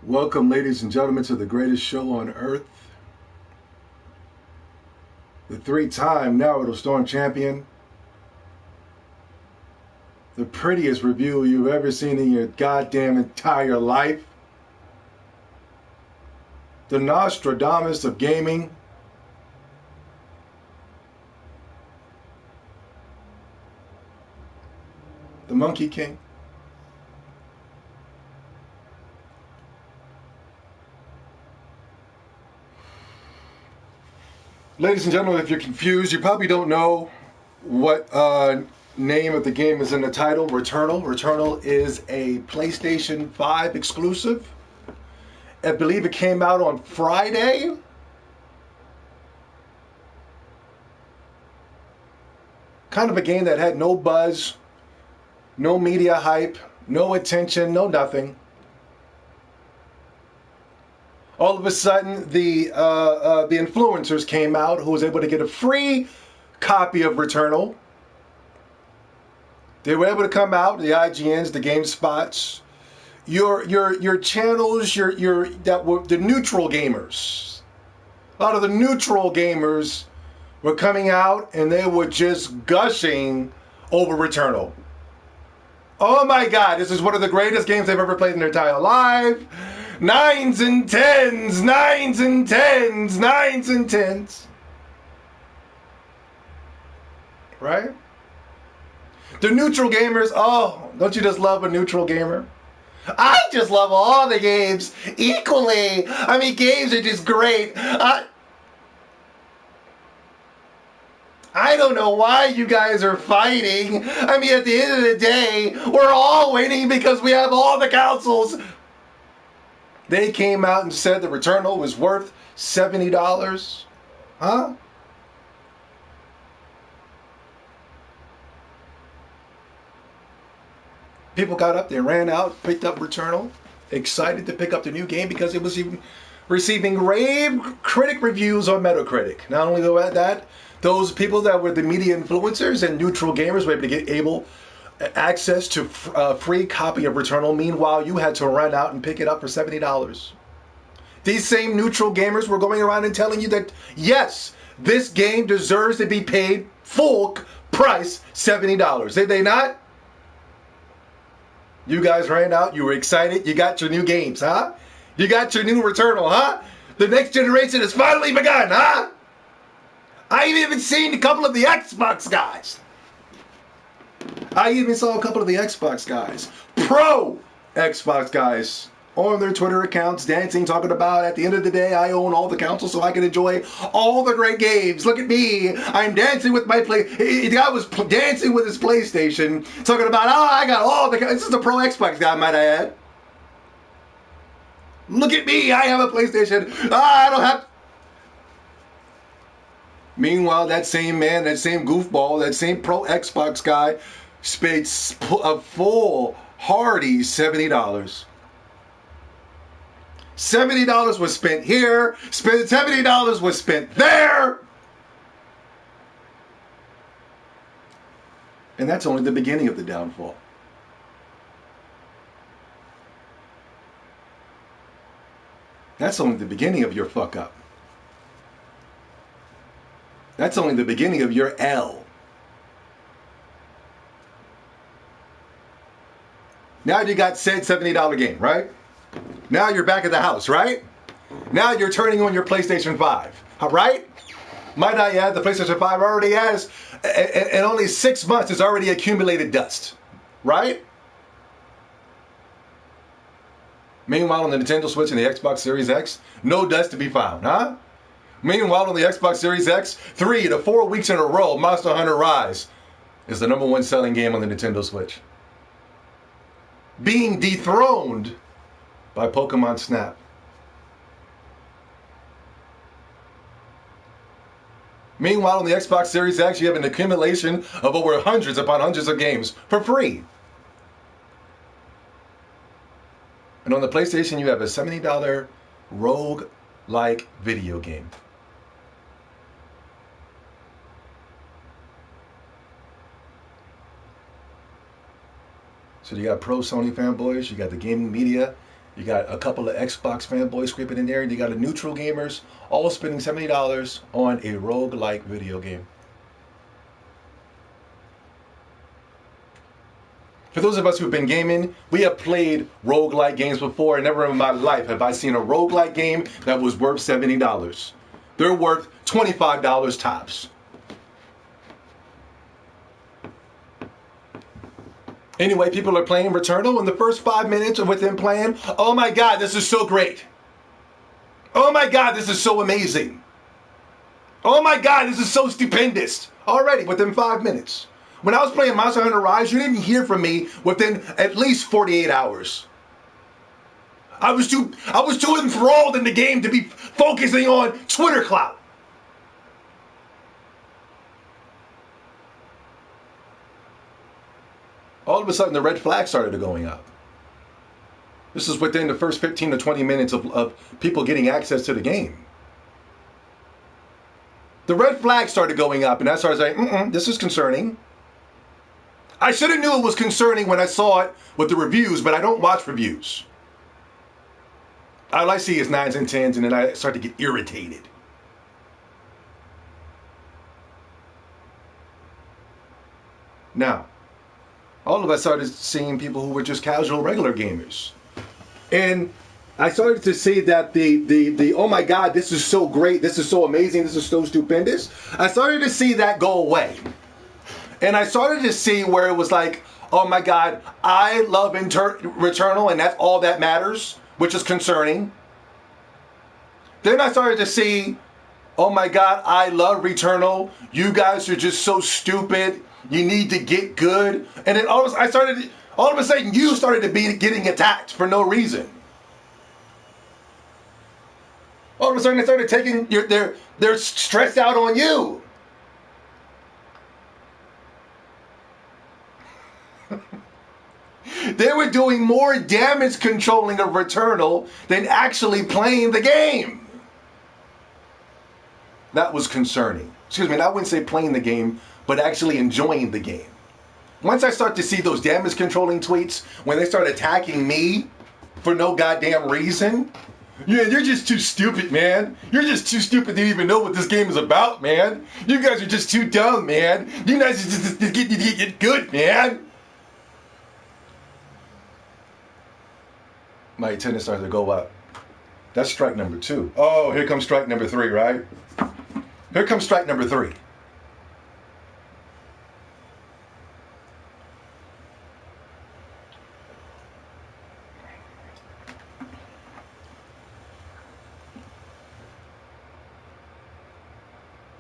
Welcome, ladies and gentlemen, to the greatest show on earth. The three-time Now It'll Storm champion. The prettiest review you've ever seen in your goddamn entire life. The Nostradamus of gaming. The Monkey King. Ladies and gentlemen, if you're confused, you probably don't know what name of the game is in the title. Returnal. Returnal is a PlayStation 5 exclusive. I believe it came out on Friday. Kind of a game that had no buzz, no media hype, no attention, no nothing. All of a sudden, the influencers came out who was able to get a free copy of Returnal. They were able to come out, the IGNs, the GameSpots, your channels, that were the neutral gamers. A lot of the neutral gamers were coming out and they were just gushing over Returnal. Oh my God, this is one of the greatest games they've ever played in their entire life. 9s and 10s, 9s and 10s, 9s and 10s. Right? The neutral gamers, oh, don't you just love a neutral gamer? I just love all the games equally. I mean, games are just great. I don't know why you guys are fighting. I mean, at the end of the day, we're all winning because we have all the consoles. They came out and said the Returnal was worth $70. Huh? People got up, they ran out, picked up Returnal, excited to pick up the new game because it was even receiving rave critic reviews on Metacritic. Not only that, those people that were the media influencers and neutral gamers were able to get access to a free copy of Returnal. Meanwhile, you had to run out and pick it up for $70. These same neutral gamers were going around and telling you that, yes, this game deserves to be paid full price, $70. Did they not? You guys ran out, you were excited, you got your new games, huh? You got your new Returnal, huh? The next generation has finally begun, huh? I've even seen a couple of the Xbox guys. I even saw a couple of the Xbox guys, pro Xbox guys, on their Twitter accounts dancing, talking about, at the end of the day, I own all the consoles so I can enjoy all the great games. Look at me. I'm dancing with my The guy was dancing with his PlayStation, talking about, oh, I got all the... This is a pro Xbox guy, might I add. Look at me. I have a PlayStation. I don't have... Meanwhile, that same man, that same goofball, that same pro Xbox guy spent a full, hearty $70. $70 was spent here, $70 was spent there. And that's only the beginning of the downfall. That's only the beginning of your fuck up. That's only the beginning of your L. Now you got said $70 game, right? Now you're back at the house, right? Now you're turning on your PlayStation 5, right? Might I add, the PlayStation 5 already has, in only 6 months, it's already accumulated dust, right? Meanwhile, on the Nintendo Switch and the Xbox Series X, no dust to be found, huh? Meanwhile, on the Xbox Series X, 3 to 4 weeks in a row, Monster Hunter Rise is the #1 selling game on the Nintendo Switch. Being dethroned by Pokemon Snap. Meanwhile, on the Xbox Series X, you have an accumulation of over hundreds upon hundreds of games for free. And on the PlayStation, you have a $70 rogue-like video game. So you got pro Sony fanboys, you got the gaming media, you got a couple of Xbox fanboys creeping in there, and you got a neutral gamers all spending $70 on a roguelike video game. For those of us who've been gaming, we have played roguelike games before, and never in my life have I seen a roguelike game that was worth $70. They're worth $25 tops. Anyway, people are playing Returnal. In the first 5 minutes of within playing, oh my God, this is so great. Oh my God, this is so amazing. Oh my God, this is so stupendous. Already within 5 minutes. When I was playing Monster Hunter Rise, you didn't hear from me within at least 48 hours. I was too enthralled in the game to be focusing on Twitter clout. All of a sudden, the red flag started going up. This is within the first 15 to 20 minutes of people getting access to the game. The red flag started going up, and I started saying, this is concerning. I should have knew it was concerning when I saw it with the reviews, but I don't watch reviews. All I see is 9s and 10s, and then I start to get irritated. Now, all of us started seeing people who were just casual, regular gamers. And I started to see that the oh my God, this is so great, this is so amazing, this is so stupendous. I started to see that go away. And I started to see where it was like, oh my God, I love Returnal, and that's all that matters, which is concerning. Then I started to see, oh my God, I love Returnal. You guys are just so stupid. You need to get good. And then all of a sudden you started to be getting attacked for no reason. All of a sudden they started taking they're stressed out on you. They were doing more damage controlling of Returnal than actually playing the game. That was concerning. Excuse me, I wouldn't say playing the game, but actually enjoying the game. Once I start to see those damage controlling tweets, when they start attacking me for no goddamn reason, yeah, you're just too stupid, man. You're just too stupid to even know what this game is about, man. You guys are just too dumb, man. You guys just get good, man. My attendance started to go up. That's strike number 2. Oh, here comes strike number 3, right? Here comes strike number 3.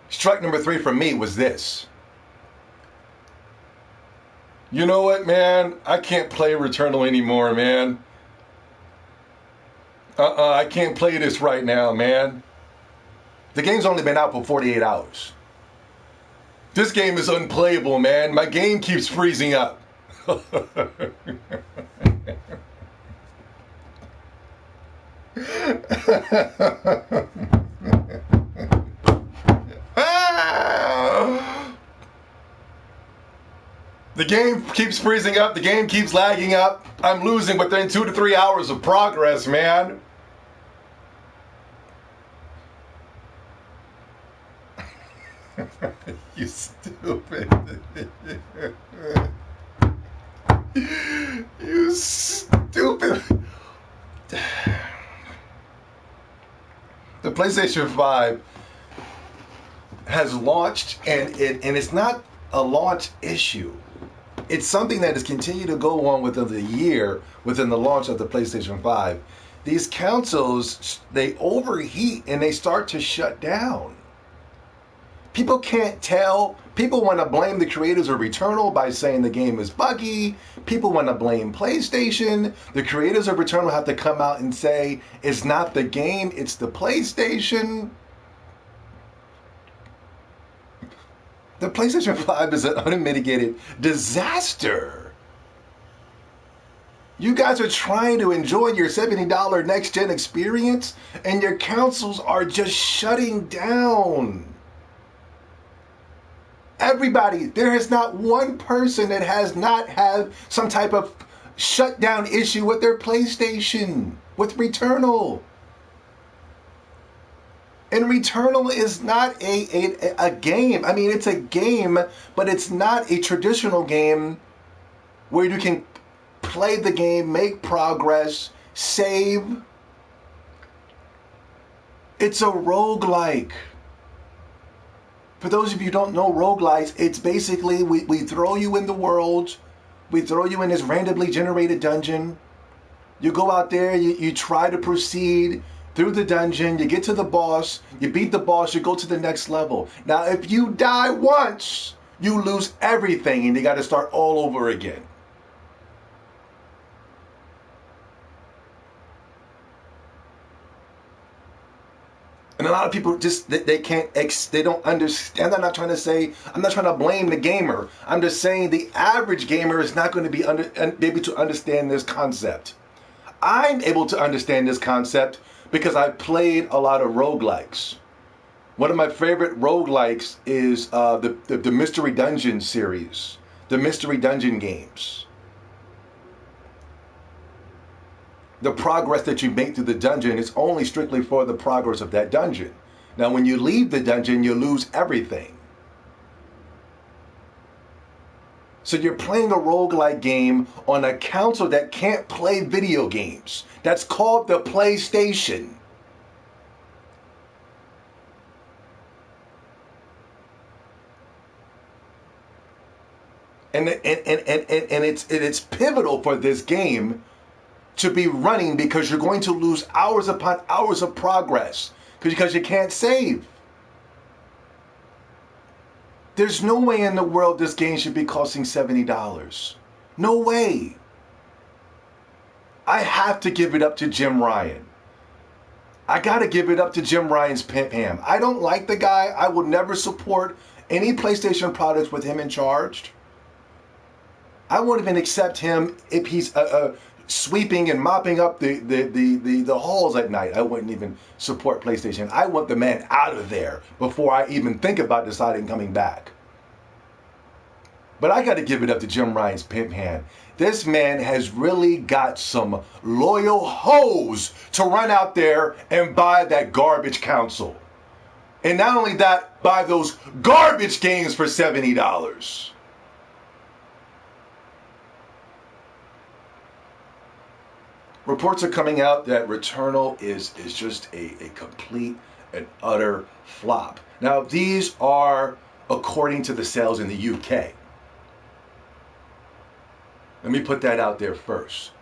Strike number 3 for me was this. You know what, man? I can't play Returnal anymore, man. I can't play this right now, man. The game's only been out for 48 hours. This game is unplayable, man. My game keeps freezing up. The game keeps freezing up. The game keeps lagging up. I'm losing within 2 to 3 hours of progress, man. You stupid. You stupid. The PlayStation 5 has launched, and it's not a launch issue. It's something that has continued to go on within the year, within the launch of the PlayStation 5. These consoles, they overheat and they start to shut down. People can't tell. People want to blame the creators of Returnal by saying the game is buggy. People want to blame PlayStation. The creators of Returnal have to come out and say, it's not the game, it's the PlayStation. The PlayStation 5 is an unmitigated disaster. You guys are trying to enjoy your $70 next-gen experience, and your consoles are just shutting down. Everybody, there is not one person that has not had some type of shutdown issue with their PlayStation, with Returnal. And Returnal is not a game. I mean, it's a game, but it's not a traditional game where you can play the game, make progress, save. It's a roguelike. For those of you who don't know roguelikes, it's basically we throw you in the world, we throw you in this randomly generated dungeon. You go out there, you try to proceed through the dungeon, you get to the boss, you beat the boss, you go to the next level. Now, if you die once, you lose everything and you got to start all over again. And a lot of people just, they can't, they don't understand. I'm not trying to blame the gamer. I'm just saying the average gamer is not going to be able to understand this concept. I'm able to understand this concept because I played a lot of roguelikes. One of my favorite roguelikes is the Mystery Dungeon series, the Mystery Dungeon games. The progress that you make through the dungeon is only strictly for the progress of that dungeon. Now, when you leave the dungeon, you lose everything. So you're playing a roguelike game on a console that can't play video games. That's called the PlayStation. And it's pivotal for this game to be running because you're going to lose hours upon hours of progress because you can't save. There's no way in the world this game should be costing $70. No way. I have to give it up to Jim Ryan. I gotta give it up to Jim Ryan's Pimp Ham. I don't like the guy. I will never support any PlayStation products with him in charge. I won't even accept him if he's sweeping and mopping up the halls at night. I wouldn't even support PlayStation. I want the man out of there before I even think about deciding coming back. But I got to give it up to Jim Ryan's Pimp Hand. This man has really got some loyal hoes to run out there and buy that garbage console. And not only that, buy those garbage games for $70. Reports are coming out that Returnal is just a complete and utter flop. Now, these are according to the sales in the UK. Let me put that out there first.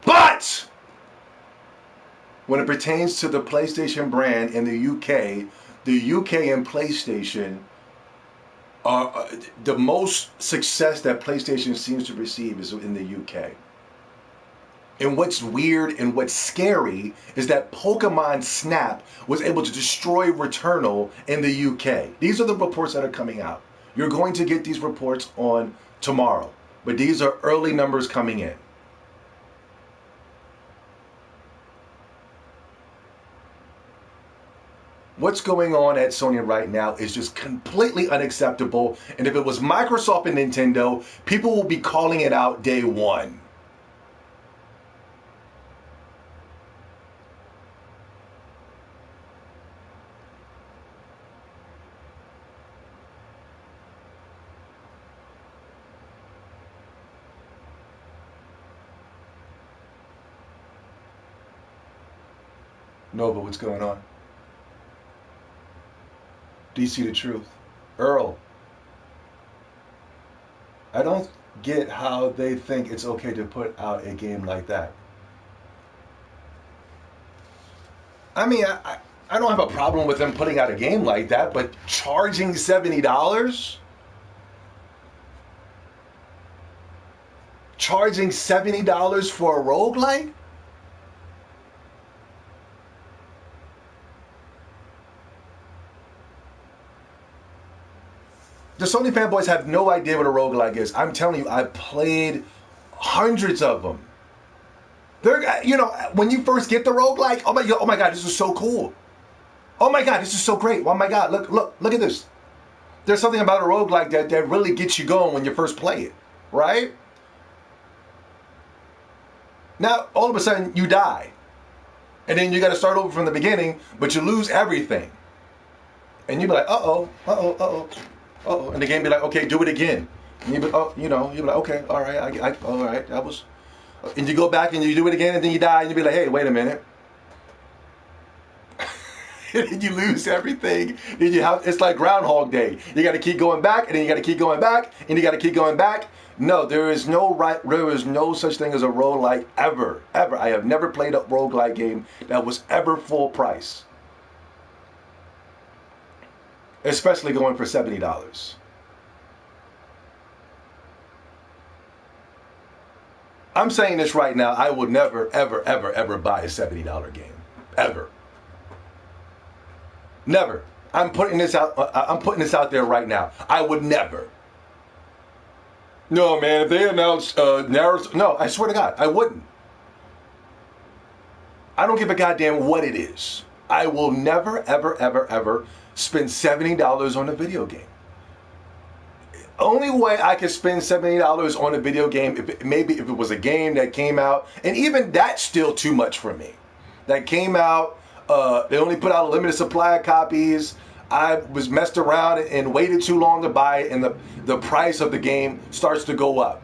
But when it pertains to the PlayStation brand in the UK and PlayStation are the most success that PlayStation seems to receive is in the UK. And what's weird and what's scary is that Pokemon Snap was able to destroy Returnal in the UK. These are the reports that are coming out. You're going to get these reports on tomorrow, but these are early numbers coming in. What's going on at Sony right now is just completely unacceptable. And if it was Microsoft and Nintendo, people will be calling it out day one. Nova, what's going on? Do you see the truth? Earl, I don't get how they think it's okay to put out a game like that. I mean, I don't have a problem with them putting out a game like that, but charging $70? Charging $70 for a roguelike? The Sony fanboys have no idea what a roguelike is. I'm telling you, I played hundreds of them. They're, you know, when you first get the roguelike, oh my God, this is so cool. Oh my God, this is so great. Oh my God, look at this. There's something about a roguelike that really gets you going when you first play it, right? Now, all of a sudden, you die. And then you got to start over from the beginning, but you lose everything. And you be like, uh-oh, uh-oh, uh-oh, uh-oh. And the game be like, okay, do it again. And you be, oh, you know, you be like, okay, all right, all right, that was... And you go back and you do it again, and then you die, and you be like, hey, wait a minute. And then you lose everything. Then you have, it's like Groundhog Day. You got to keep going back, and then you got to keep going back, and you got to keep going back. No, there is no such thing as a roguelike ever. I have never played a roguelike game that was ever full price. Especially going for $70. I'm saying this right now, I will never, ever, ever, ever buy a $70 game. Ever. Never. I'm putting this out there right now. I would never. No, man, if they announced no, I swear to God, I wouldn't. I don't give a goddamn what it is. I will never, ever, ever, ever spend $70 on a video game. Only way I could spend $70 on a video game, maybe if it was a game that came out, and even that's still too much for me. That came out, they only put out a limited supply of copies. I was messed around and waited too long to buy it, and the price of the game starts to go up.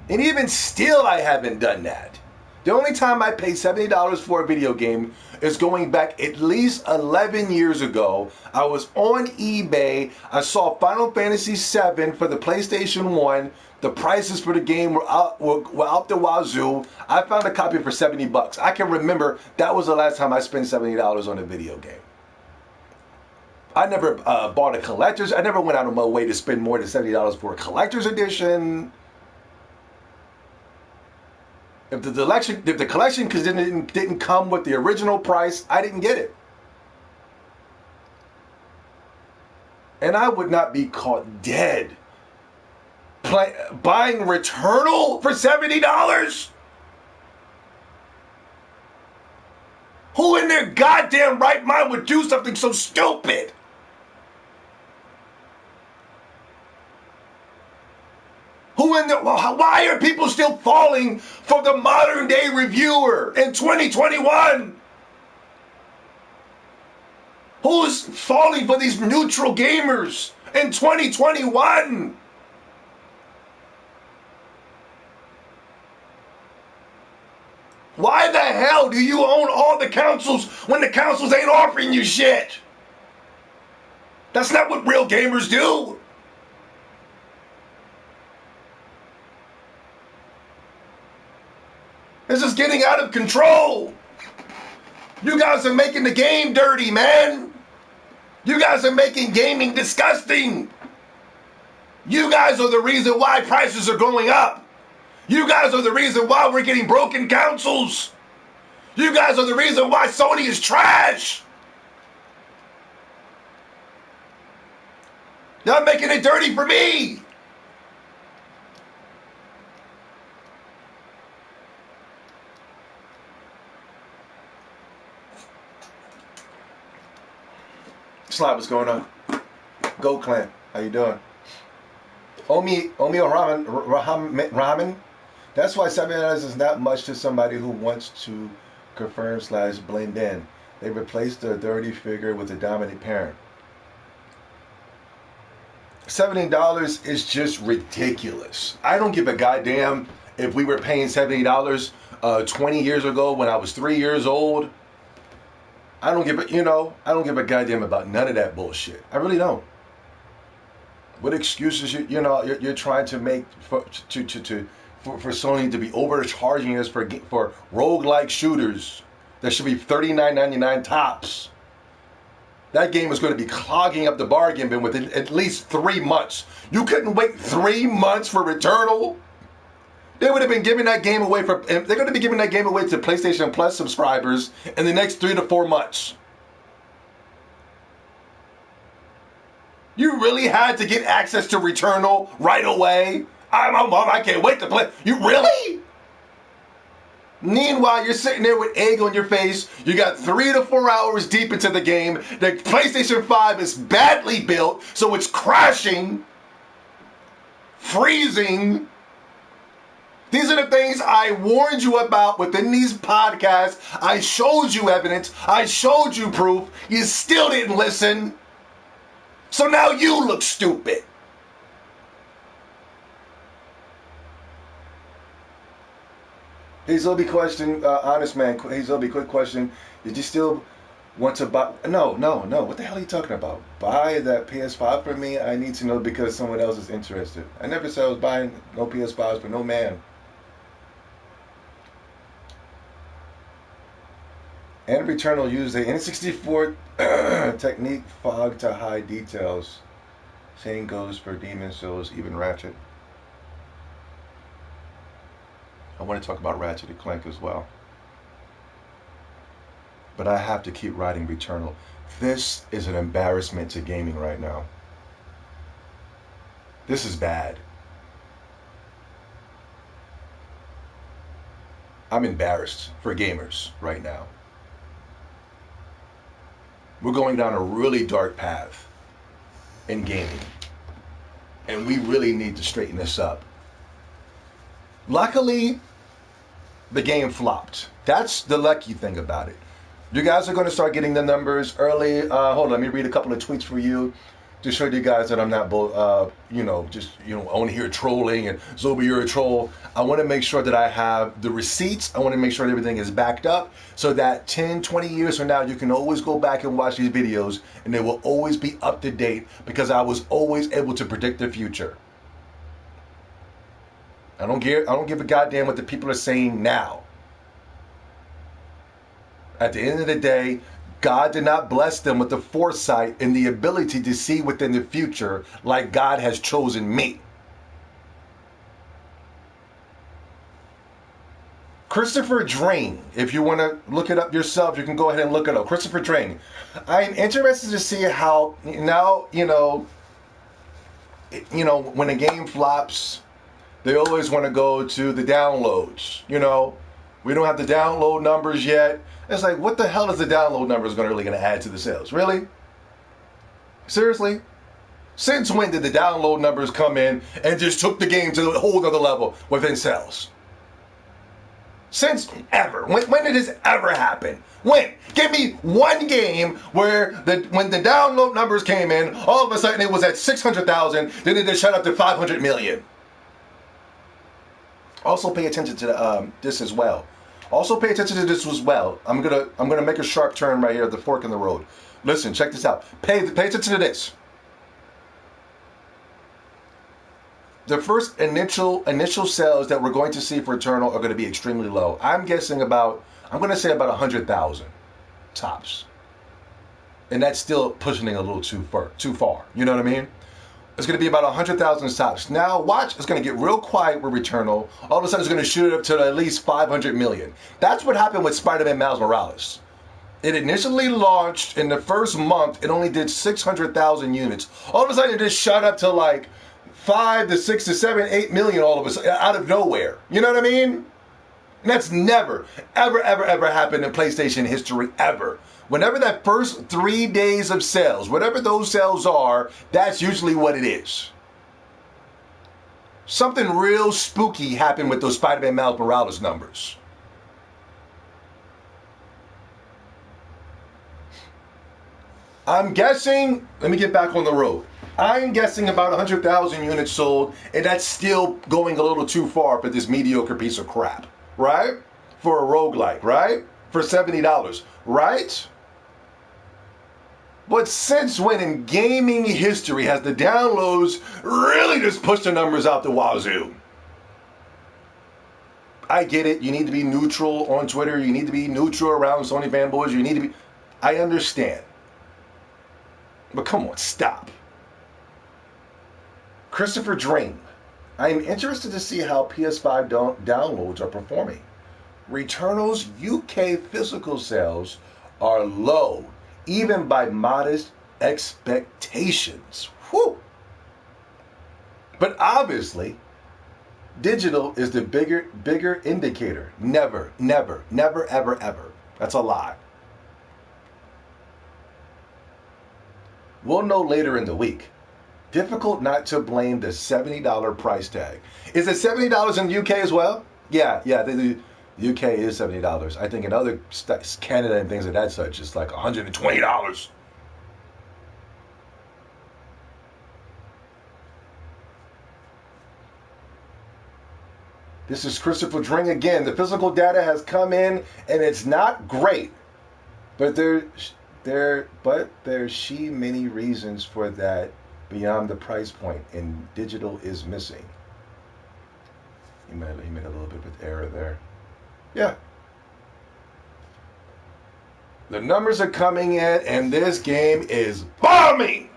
And even still, I haven't done that. The only time I paid $70 for a video game is going back at least 11 years ago. I was on eBay. I saw Final Fantasy VII for the PlayStation 1. The prices for the game were out the wazoo. I found a copy for $70. I can remember that was the last time I spent $70 on a video game. I never bought a collector's. I never went out of my way to spend more than $70 for a collector's edition. If the collection didn't come with the original price, I didn't get it. And I would not be caught dead buying Returnal for $70? Who in their goddamn right mind would do something so stupid? Why are people still falling for the modern day reviewer in 2021? Who's falling for these neutral gamers in 2021? Why the hell do you own all the consoles when the consoles ain't offering you shit? That's not what real gamers do. This is getting out of control. You guys are making the game dirty, man. You guys are making gaming disgusting. You guys are the reason why prices are going up. You guys are the reason why we're getting broken consoles. You guys are the reason why Sony is trash. Y'all making it dirty for me. Slide, what's going on? Gold Clan, how you doing? Omi Ramen. That's why $7 is not much to somebody who wants to confirm/blend in. They replaced the dirty figure with the dominant parent. $70 is just ridiculous. I don't give a goddamn if we were paying $70 20 years ago when I was 3 years old. I don't give a goddamn about none of that bullshit. I really don't. What excuses you're trying to make for Sony to be overcharging us for roguelike shooters that should be $39.99 tops? That game is going to be clogging up the bargain bin within at least 3 months. You couldn't wait 3 months for Returnal? They would have been giving that game away they're going to be giving that game away to PlayStation Plus subscribers in the next 3 to 4 months. You really had to get access to Returnal right away? I can't wait to play. You really? Meanwhile, you're sitting there with egg on your face. You got 3 to 4 hours deep into the game. The PlayStation 5 is badly built, so it's crashing, freezing. These are the things I warned you about within these podcasts. I showed you evidence. I showed you proof. You still didn't listen. So now you look stupid. Hey Zobie, question, honest man. Hey Zobie, quick question. Did you still want to buy? No. What the hell are you talking about? Buy that PS5 for me? I need to know because someone else is interested. I never said I was buying no PS5s for no man. And Returnal used the N64 technique fog to hide details. Same goes for Demon Souls, even Ratchet. I want to talk about Ratchet and Clank as well. But I have to keep writing Returnal. This is an embarrassment to gaming right now. This is bad. I'm embarrassed for gamers right now. We're going down a really dark path in gaming. And we really need to straighten this up. Luckily, the game flopped. That's the lucky thing about it. You guys are going to start getting the numbers early. Hold on, let me read a couple of tweets for you to show you guys that I'm not, I want to hear trolling and Zobie, you're a troll. I want to make sure that I have the receipts. I want to make sure that everything is backed up so that 10, 20 years from now, you can always go back and watch these videos and they will always be up to date because I was always able to predict the future. I don't give a goddamn what the people are saying now. At the end of the day, God did not bless them with the foresight and the ability to see within the future like God has chosen me. Christopher Drain, if you want to look it up yourself, you can go ahead and look it up. Christopher Drain. I'm interested to see how now, when a game flops, they always want to go to the downloads. We don't have the download numbers yet. It's like, what the hell is the download numbers really going to add to the sales? Really? Seriously? Since when did the download numbers come in and just took the game to a whole other level within sales? Since ever? When did this ever happen? When? Give me one game where when the download numbers came in, all of a sudden it was at 600,000, then it just shot up to 500 million. Also pay attention to this as well. Also pay attention to this as well. I'm gonna make a sharp turn right here at the fork in the road. Listen, check this out. Pay attention to this. The first initial sales that we're going to see for Returnal are going to be extremely low. I'm going to say about 100,000 tops. And that's still pushing it a little too far. You know what I mean? It's going to be about 100,000 tops. Now, watch, it's going to get real quiet with Returnal. All of a sudden, it's going to shoot up to at least 500 million. That's what happened with Spider-Man Miles Morales. It initially launched in the first month. It only did 600,000 units. All of a sudden, it just shot up to like 5 to 6 to 7, 8 million all of a sudden, out of nowhere. You know what I mean? And that's never, ever, ever, ever happened in PlayStation history, ever. Whenever that first 3 days of sales, whatever those sales are, that's usually what it is. Something real spooky happened with those Spider-Man Miles Morales numbers. I'm guessing, let me get back on the road. I'm guessing about 100,000 units sold, and that's still going a little too far for this mediocre piece of crap, right? For a roguelike, right? For $70, right? But since when in gaming history has the downloads really just pushed the numbers out the wazoo? I get it. You need to be neutral on Twitter. You need to be neutral around Sony fanboys. You need to be... I understand. But come on, stop. Christopher Drain. I am interested to see how PS5 downloads are performing. Returnal's UK physical sales are low, even by modest expectations. Whew. But obviously, digital is the bigger indicator. Never, never, never, ever, ever. That's a lie. We'll know later in the week. Difficult not to blame the $70 price tag. Is it $70 in the UK as well? Yeah, the UK is $70. I think in other states, Canada and things of that such, it's like $120. This is Christopher Dring again. The physical data has come in and it's not great, but there's many reasons for that beyond the price point, and digital is missing. He made a little bit of error there. Yeah. The numbers are coming in, and this game is bombing.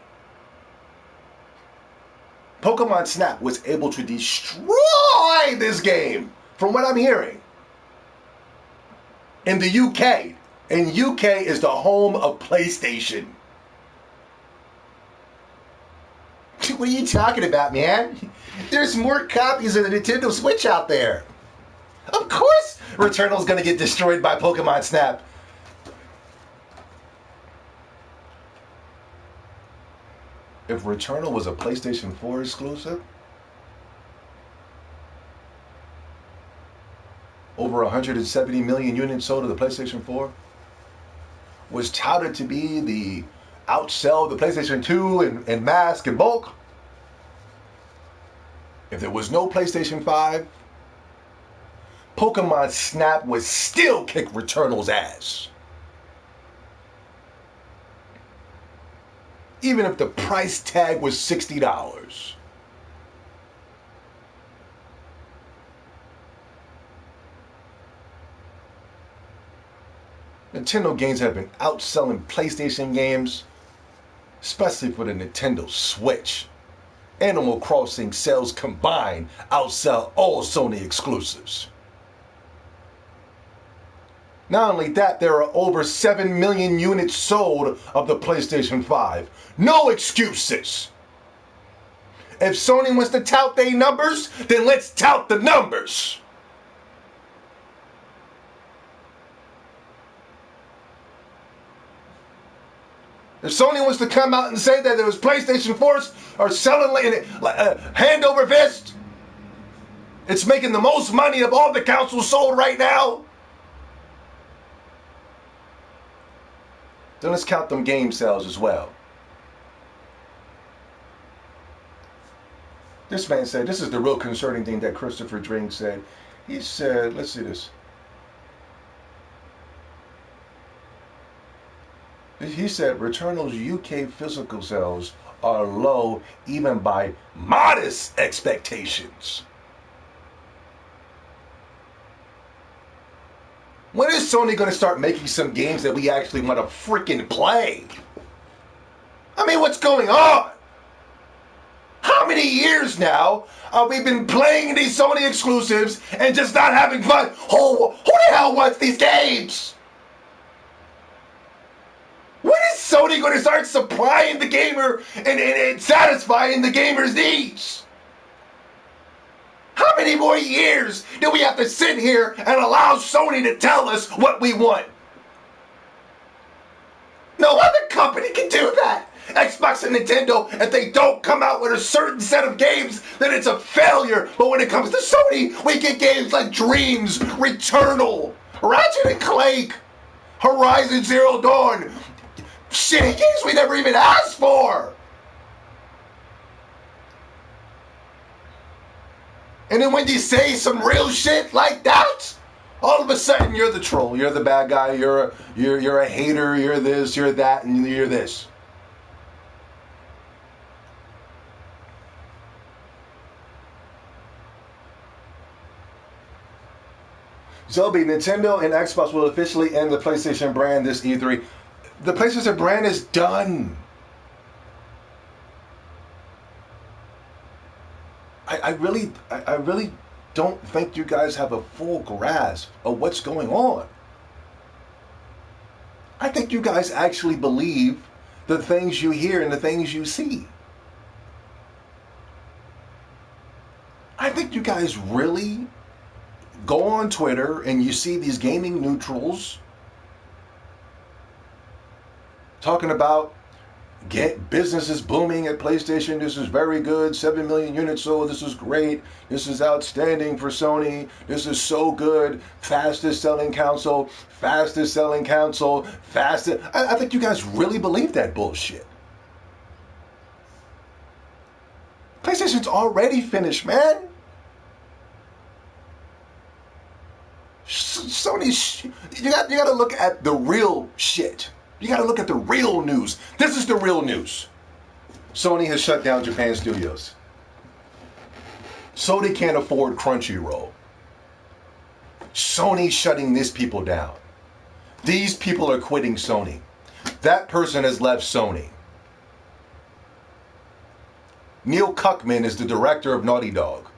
Pokemon Snap was able to destroy this game, from what I'm hearing. In the UK. And UK is the home of PlayStation. What are you talking about, man? There's more copies of the Nintendo Switch out there. Of course Returnal's gonna get destroyed by Pokemon Snap. If Returnal was a PlayStation 4 exclusive, over 170 million units sold of the PlayStation 4, was touted to be the outsell the PlayStation 2 in mass and bulk. If there was no PlayStation 5, Pokemon Snap would still kick Returnal's ass. Even if the price tag was $60. Nintendo games have been outselling PlayStation games, especially for the Nintendo Switch. Animal Crossing sales combined outsell all Sony exclusives. Not only that, there are over 7 million units sold of the PlayStation 5. No excuses. If Sony wants to tout their numbers, then let's tout the numbers. If Sony wants to come out and say that those PlayStation 4s are selling hand over fist, it's making the most money of all the consoles sold right now, then let's count them game sales as well. This man said, this is the real concerning thing that Christopher Dring said. He said, let's see this. He said Returnal's UK physical sales are low even by modest expectations. When is Sony going to start making some games that we actually want to freaking play? I mean, what's going on? How many years now have we been playing these Sony exclusives and just not having fun? Who the hell wants these games? When is Sony going to start supplying the gamer and satisfying the gamer's needs? How many more years do we have to sit here and allow Sony to tell us what we want? No other company can do that. Xbox and Nintendo, if they don't come out with a certain set of games, then it's a failure. But when it comes to Sony, we get games like Dreams, Returnal, Ratchet and Clank, Horizon Zero Dawn. Shitty games we never even asked for. And then when you say some real shit like that, all of a sudden you're the troll, you're the bad guy, you're a hater, you're this, you're that, and you're this. Zobi, Nintendo and Xbox will officially end the PlayStation brand this E3. The PlayStation brand is done. I really don't think you guys have a full grasp of what's going on. I think you guys actually believe the things you hear and the things you see. I think you guys really go on Twitter and you see these gaming neutrals talking about Business is booming at PlayStation. This is very good. 7 million units sold. This is great. This is outstanding for Sony. This is so good. Fastest selling console. Fastest selling console. Fastest. I think you guys really believe that bullshit. PlayStation's already finished, man. Sony, you got to look at the real shit. You got to look at the real news. This is the real news. Sony has shut down Japan studios. Sony can't afford Crunchyroll. Sony's shutting these people down. These people are quitting Sony. That person has left Sony. Neil Cuckman is the director of Naughty Dog.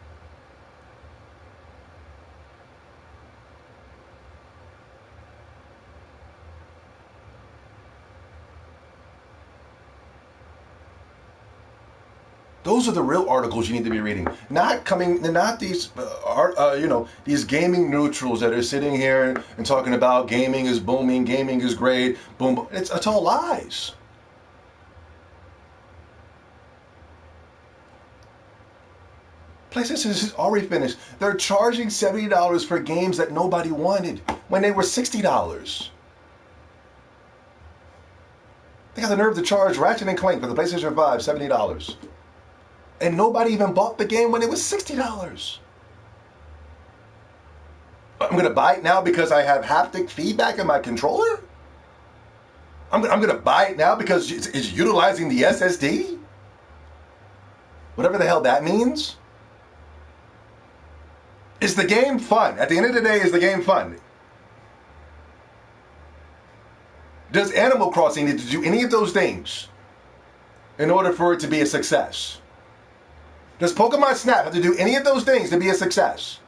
Those are the real articles you need to be reading. Not these, these gaming neutrals that are sitting here and talking about gaming is booming, gaming is great, boom, boom. It's all lies. PlayStation is already finished. They're charging $70 for games that nobody wanted when they were $60. They got the nerve to charge Ratchet and Clank for the PlayStation 5 $70. And nobody even bought the game when it was $60. I'm going to buy it now because I have haptic feedback in my controller? I'm going to buy it now because it's utilizing the SSD? Whatever the hell that means. Is the game fun? At the end of the day, is the game fun? Does Animal Crossing need to do any of those things in order for it to be a success? Does Pokemon Snap have to do any of those things to be a success?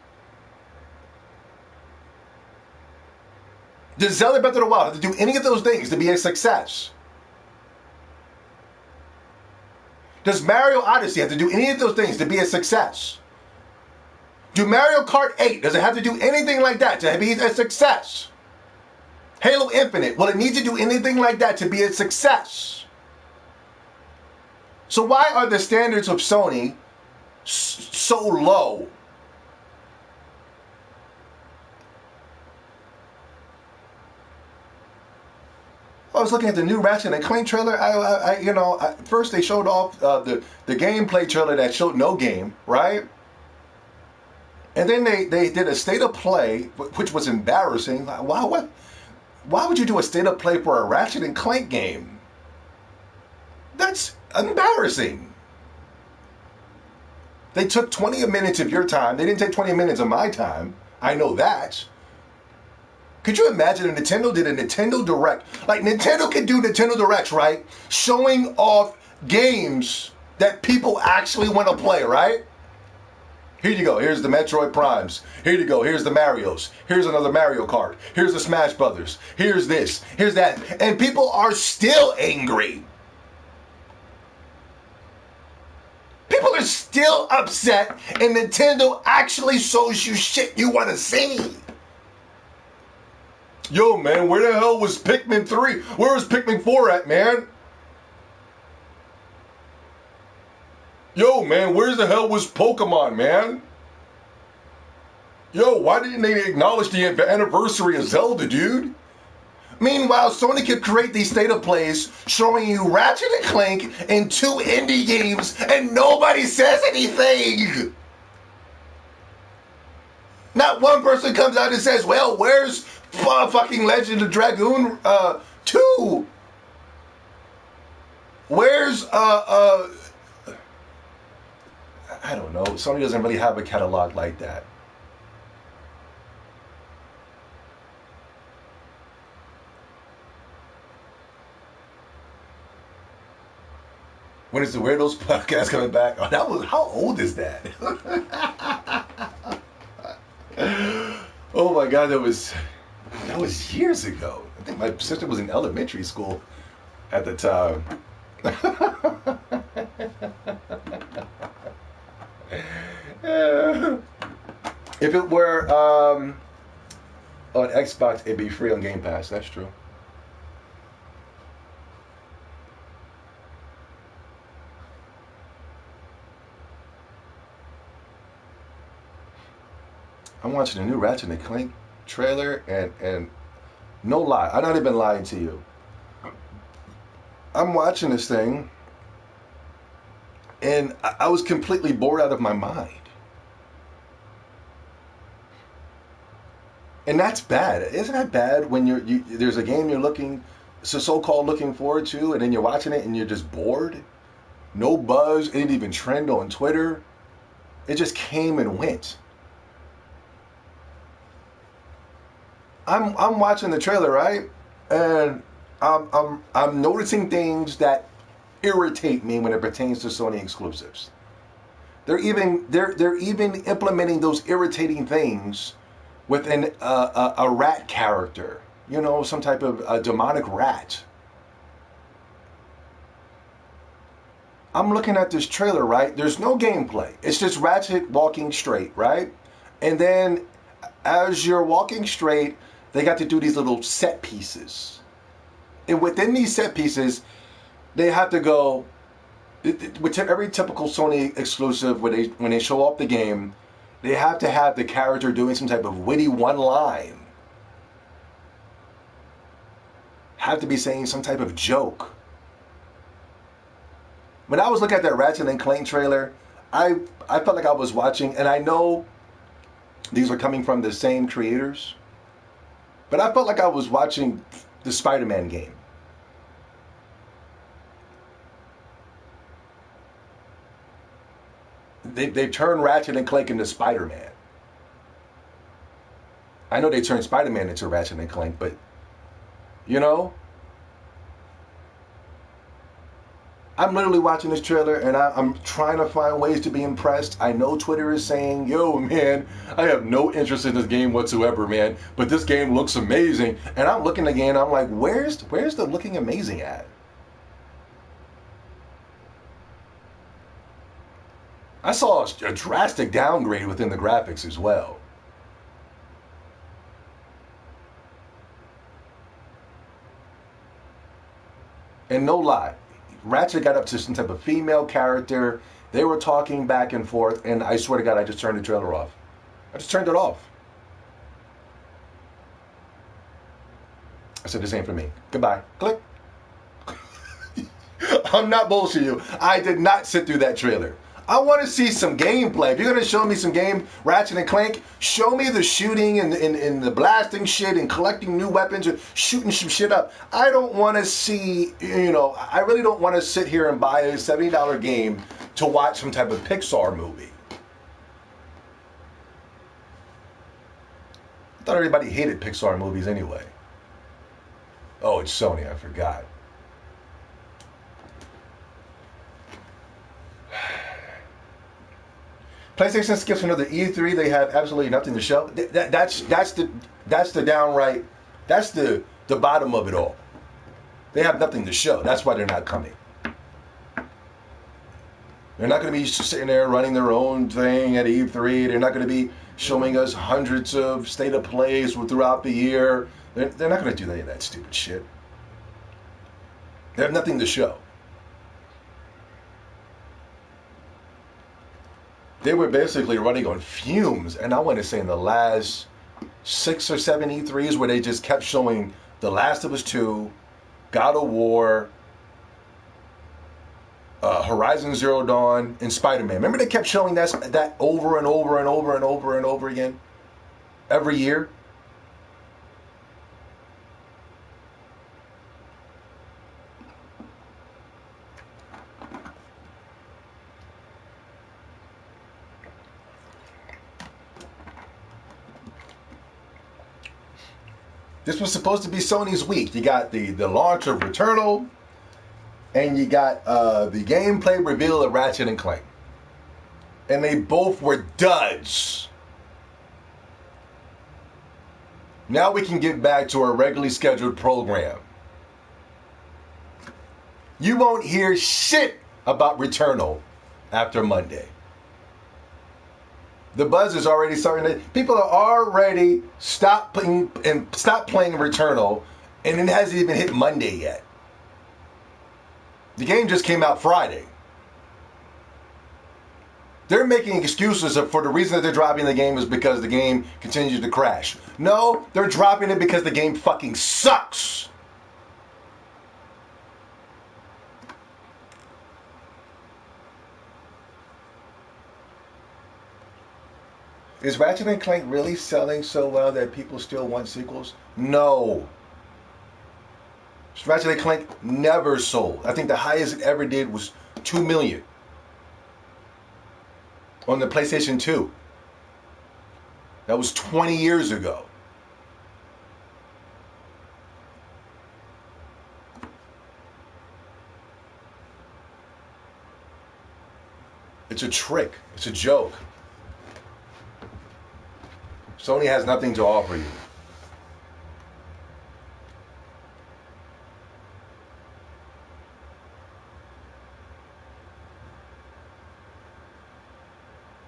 Does Zelda Breath of the Wild have to do any of those things to be a success? Does Mario Odyssey have to do any of those things to be a success? Do Mario Kart 8, does it have to do anything like that to be a success? Halo Infinite, will it need to do anything like that to be a success? So why are the standards of Sony so low? I was looking at the new Ratchet and Clank trailer. First they showed off the gameplay trailer that showed no game, right? And then they did a state of play, which was embarrassing. Why would you do a state of play for a Ratchet and Clank game? That's embarrassing. They took 20 minutes of your time. They didn't take 20 minutes of my time. I know that. Could you imagine if Nintendo did a Nintendo Direct? Like, Nintendo can do Nintendo Directs, right? Showing off games that people actually want to play, right? Here you go. Here's the Metroid Primes. Here you go. Here's the Marios. Here's another Mario Kart. Here's the Smash Brothers. Here's this. Here's that. And people are still angry. People are still upset, and Nintendo actually shows you shit you want to see. Yo, man, where the hell was Pikmin 3? Where was Pikmin 4 at, man? Yo, man, where the hell was Pokemon, man? Yo, why didn't they acknowledge the anniversary of Zelda, dude? Meanwhile, Sony could create these state of plays showing you Ratchet and Clank and 2 indie games, and nobody says anything. Not one person comes out and says, well, where's fucking Legend of Dragoon 2? Where's, I don't know. Sony doesn't really have a catalog like that. When is the Weirdos podcast coming back? Oh, how old is that? Oh my God, that was years ago. I think my sister was in elementary school at the time. If it were on Xbox, it'd be free on Game Pass. That's true. watching the new Ratchet and Clank trailer, and no lie, I'm not even lying to you. I'm watching this thing, and I was completely bored out of my mind. And that's bad. Isn't that bad when there's a game you're so-called looking forward to, and then you're watching it and you're just bored? No buzz. It didn't even trend on Twitter. It just came and went. I'm watching the trailer, right? And I'm noticing things that irritate me when it pertains to Sony exclusives. They're even implementing those irritating things within a rat character. You know, some type of a demonic rat. I'm looking at this trailer, right? There's no gameplay. It's just Ratchet walking straight, right? And then as you're walking straight, they got to do these little set pieces. And within these set pieces, they have to go, with every typical Sony exclusive, when they show off the game, they have to have the character doing some type of witty one line. Have to be saying some type of joke. When I was looking at that Ratchet and Clank trailer, I felt like I was watching, and I know these are coming from the same creators, but I felt like I was watching the Spider-Man game. They've turned Ratchet and Clank into Spider-Man. I know they turned Spider-Man into Ratchet and Clank, but, you know, I'm literally watching this trailer, and I'm trying to find ways to be impressed. I know Twitter is saying, yo, man, I have no interest in this game whatsoever, man, but this game looks amazing. And I'm looking again, I'm like, where's the looking amazing at? I saw a drastic downgrade within the graphics as well. And no lie, Ratchet got up to some type of female character. They were talking back and forth, and I swear to God, I just turned the trailer off. I just turned it off. I said, this ain't for me. Goodbye. Click. I'm not bullshitting you. I did not sit through that trailer. I want to see some gameplay. If you're going to show me some game, Ratchet and Clank, show me the shooting and the blasting shit and collecting new weapons or shooting some shit up. I don't want to see, I really don't want to sit here and buy a $70 game to watch some type of Pixar movie. I thought everybody hated Pixar movies anyway. Oh, it's Sony, I forgot. PlayStation skips another E3. They have absolutely nothing to show. That's the downright. That's the bottom of it all. They have nothing to show. That's why they're not coming. They're not going to be sitting there running their own thing at E3. They're not going to be showing us hundreds of state of plays throughout the year. They're not going to do any of that stupid shit. They have nothing to show. They were basically running on fumes, and I want to say in the last 6 or 7 E3s where they just kept showing The Last of Us 2, God of War, Horizon Zero Dawn, and Spider-Man. Remember they kept showing that over and over and over and over and over again? Every year? This was supposed to be Sony's week. You got the launch of Returnal, and you got the gameplay reveal of Ratchet and Clank. And they both were duds. Now we can get back to our regularly scheduled program. You won't hear shit about Returnal after Monday. The buzz is already starting to... People are already stop playing Returnal, and it hasn't even hit Monday yet. The game just came out Friday. They're making excuses for the reason that they're dropping the game is because the game continues to crash. No, they're dropping it because the game fucking sucks. Is Ratchet and Clank really selling so well that people still want sequels? No. Ratchet and Clank never sold. I think the highest it ever did was 2 million on the PlayStation 2. That was 20 years ago. It's a trick. It's a joke. Sony has nothing to offer you.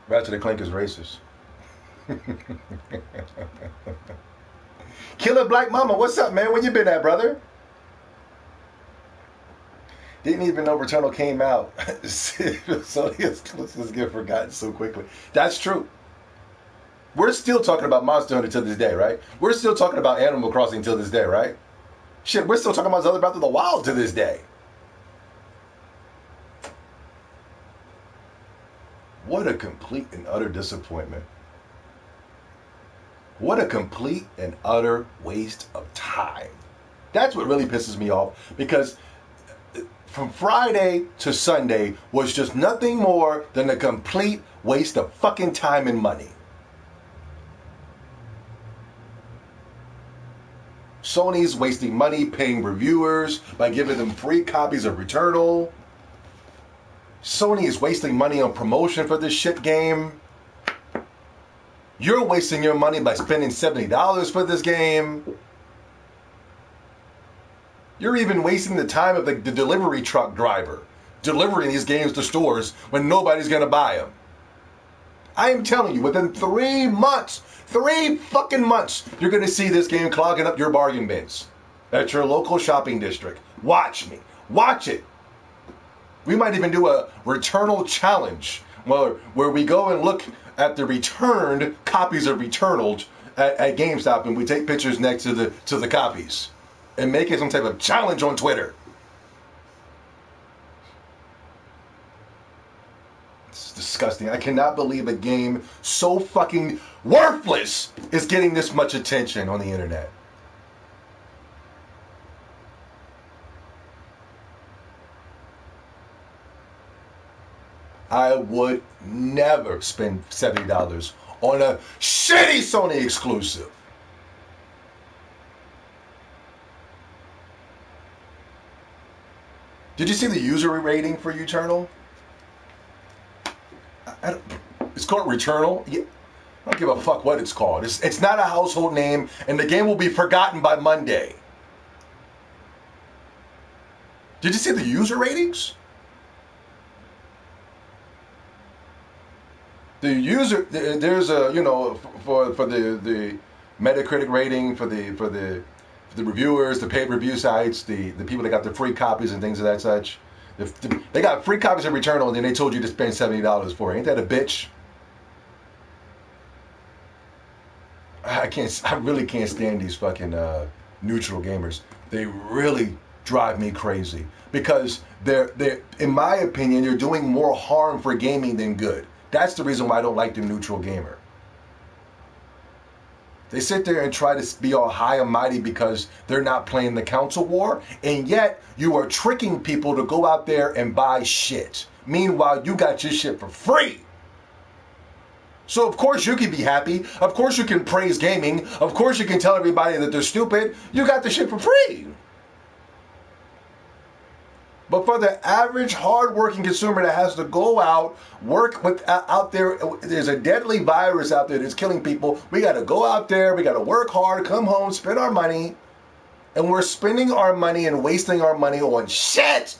Ratchet and Clank is racist. Killer Black Mama, what's up, man? Where you been at, brother? Didn't even know Returnal came out. Sony exclusives get forgotten so quickly. That's true. We're still talking about Monster Hunter to this day, right? We're still talking about Animal Crossing till this day, right? Shit, we're still talking about Zelda Breath of the Wild to this day. What a complete and utter disappointment. What a complete and utter waste of time. That's what really pisses me off, because from Friday to Sunday was just nothing more than a complete waste of fucking time and money. Sony's wasting money paying reviewers by giving them free copies of Returnal. Sony is wasting money on promotion for this shit game. You're wasting your money by spending $70 for this game. You're even wasting the time of the delivery truck driver delivering these games to stores when nobody's going to buy them. I am telling you, within 3 months, 3 fucking months, you're going to see this game clogging up your bargain bins at your local shopping district. Watch me. Watch it. We might even do a Returnal challenge where we go and look at the returned copies of Returnal at GameStop, and we take pictures next to the copies and make it some type of challenge on Twitter. It's disgusting. I cannot believe a game so fucking worthless is getting this much attention on the internet. I would never spend $70 on a shitty Sony exclusive. Did you see the user rating for Returnal? It's called Returnal. I don't give a fuck what it's called. It's not a household name, and the game will be forgotten by Monday. Did you see the user ratings? The user, there's a, for the Metacritic rating, for the reviewers, the paid review sites, the people that got the free copies and things of that such. They got free copies of Returnal, and then they told you to spend $70 for it. Ain't that a bitch? I really can't stand these fucking neutral gamers. They really drive me crazy, because they're in my opinion, they're doing more harm for gaming than good. That's the reason why I don't like the neutral gamer. They sit there and try to be all high and mighty because they're not playing the console war, and yet you are tricking people to go out there and buy shit. Meanwhile, you got your shit for free. So of course you can be happy. Of course you can praise gaming. Of course you can tell everybody that they're stupid. You got the shit for free. But for the average hard-working consumer that has to go out, work out there, there's a deadly virus out there that's killing people. We got to go out there, we got to work hard, come home, spend our money, and we're spending our money and wasting our money on shit.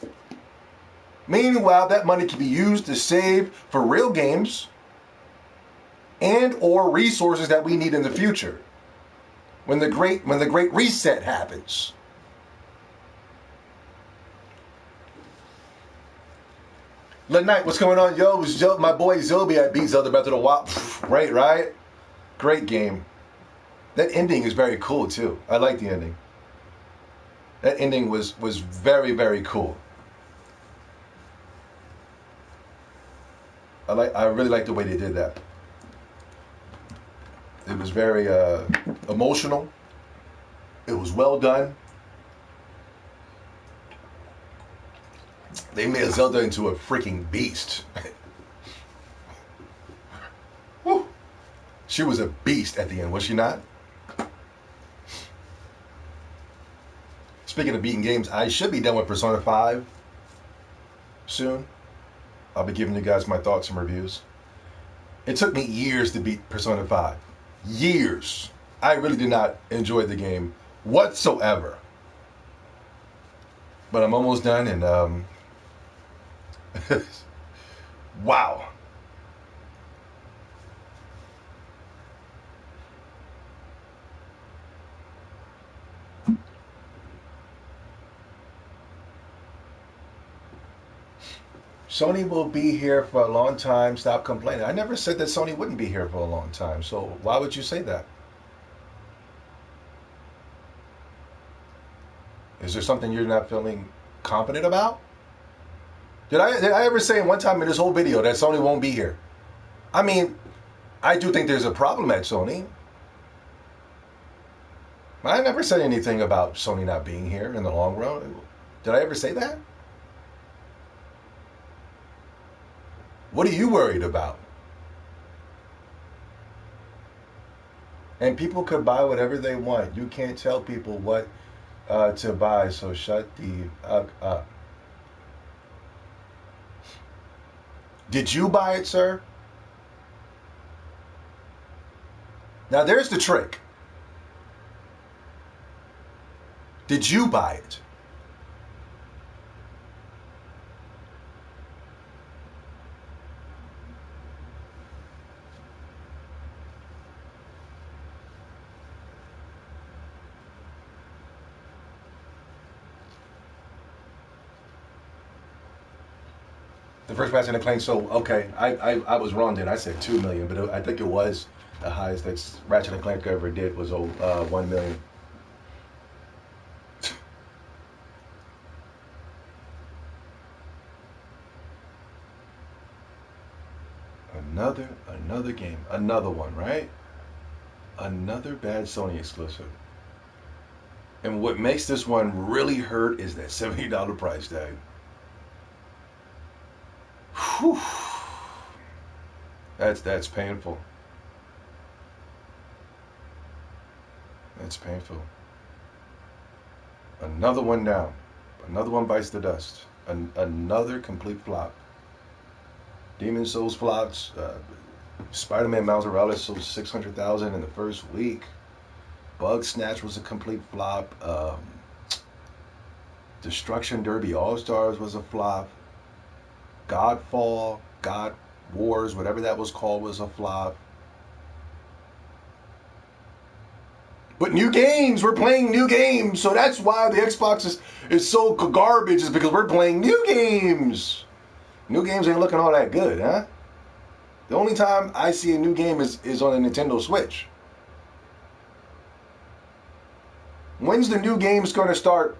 Meanwhile, that money can be used to save for real games and or resources that we need in the future when the great reset happens. Night, what's going on? Yo, it was my boy Zobi. I beat Zelda Breath of the Wild. Right? Great game. That ending is very cool too. I like the ending. That ending was very, very cool. I really like the way they did that. It was very emotional. It was well done. They made Zelda into a freaking beast. Woo. She was a beast at the end, was she not? Speaking of beating games, I should be done with Persona 5 soon. I'll be giving you guys my thoughts and reviews. It took me years to beat Persona 5. Years. I really did not enjoy the game whatsoever. But I'm almost done, and wow. Sony will be here for a long time. Stop complaining. I never said that Sony wouldn't be here for a long time. So why would you say that? Is there something you're not feeling confident about? Did I ever say one time in this whole video that Sony won't be here? I mean, I do think there's a problem at Sony. I never said anything about Sony not being here in the long run. Did I ever say that? What are you worried about? And people could buy whatever they want. You can't tell people what to buy, so shut the fuck up. Did you buy it, sir? Now there's the trick. Did you buy it? The first Ratchet and Clank, so okay, I was wrong then. I said 2 million, but I think it was the highest that Ratchet and Clank ever did was 1 million. Another game, another one, right? Another bad Sony exclusive. And what makes this one really hurt is that $70 price tag. Whew. That's painful. That's painful. Another one down. Another one bites the dust. Another complete flop. Demon Souls flops. Spider-Man Miles Morales sold 600,000 in the first week. Bug Snatch was a complete flop. Destruction Derby All-Stars was a flop. Godfall, God Wars, whatever that was called, was a flop. But new games, we're playing new games, so that's why the Xbox is so garbage, is because we're playing new games. New games ain't looking all that good, huh? The only time I see a new game is on a Nintendo Switch. When's the new games going to start,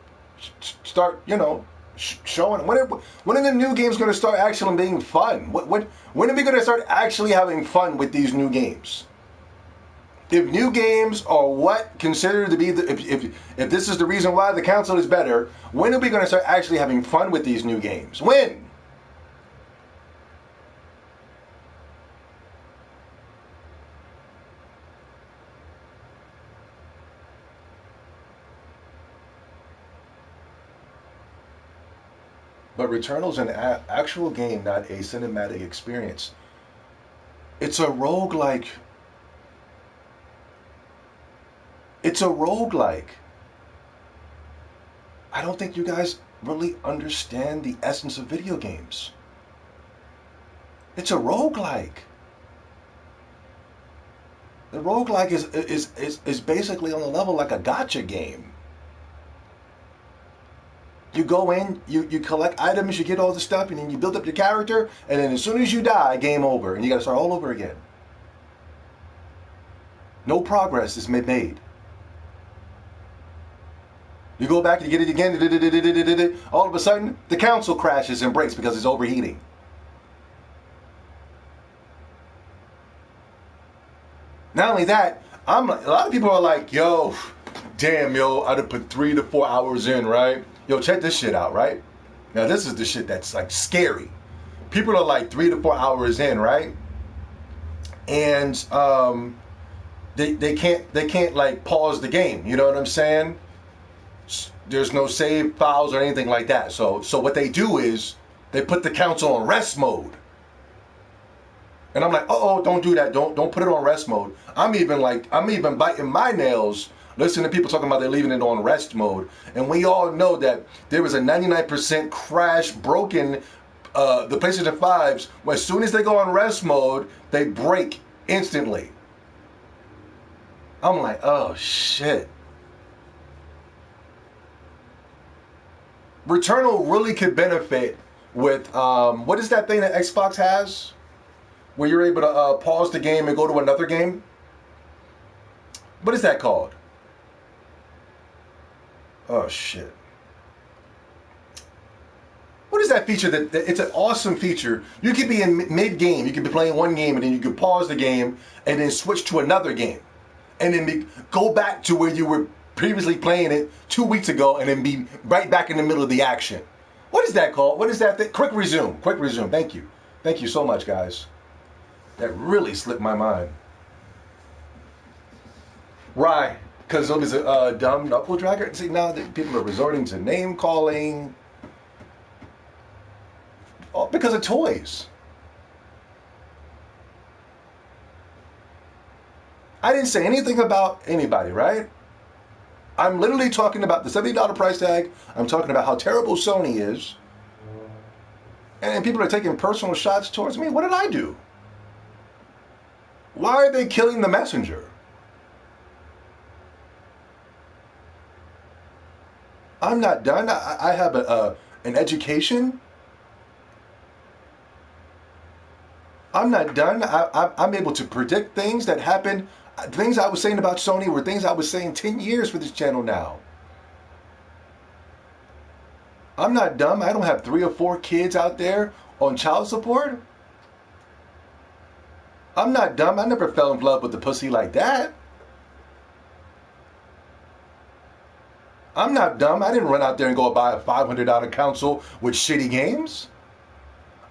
showing? When are the new games going to start actually being fun? When are we going to start actually having fun with these new games? If new games are what considered to be if this is the reason why the console is better, when are we going to start actually having fun with these new games? When? But Returnal's an actual game, not a cinematic experience. It's a roguelike. It's a roguelike. I don't think you guys really understand the essence of video games. It's a roguelike. The roguelike is basically on the level like a gacha game. You go in, you collect items, you get all the stuff, and then you build up your character, and then as soon as you die, game over, and you got to start all over again. No progress is made. You go back and you get it again, all of a sudden, the console crashes and breaks because it's overheating. Not only that, a lot of people are like, yo, damn, yo, I'd have put 3 to 4 hours in, right? Yo, check this shit out, right? Now, this is the shit that's like scary. People are like 3 to 4 hours in, right? And they can't like pause the game. You know what I'm saying? There's no save files or anything like that. So what they do is they put the console on rest mode. And I'm like, oh, don't do that. Don't put it on rest mode. I'm even biting my nails listening to people talking about they're leaving it on rest mode. And we all know that there was a 99% crash broken the PlayStation 5s. As soon as they go on rest mode, they break instantly. I'm like, oh shit. Returnal really could benefit with what is that thing that Xbox has? Where you're able to pause the game and go to another game? What is that called? Oh shit. What is that feature that it's an awesome feature. You could be in mid-game, you could be playing one game and then you could pause the game and then switch to another game. And then go back to where you were previously playing it 2 weeks ago and then be right back in the middle of the action. What is that called? What is that thing? Quick resume. Quick resume. Thank you. Thank you so much, guys. That really slipped my mind. Right. Because it was a dumb knuckle dragger. See, now that people are resorting to name calling. Oh, because of toys. I didn't say anything about anybody, right? I'm literally talking about the $70 price tag. I'm talking about how terrible Sony is. And people are taking personal shots towards me. What did I do? Why are they killing the messenger? I'm not done. I have an education. I'm not done. I'm able to predict things that happen. Things I was saying about Sony were things I was saying 10 years for this channel now. I'm not dumb. I don't have 3 or 4 kids out there on child support. I'm not dumb. I never fell in love with the pussy like that. I'm not dumb. I didn't run out there and go buy a $500 console with shitty games.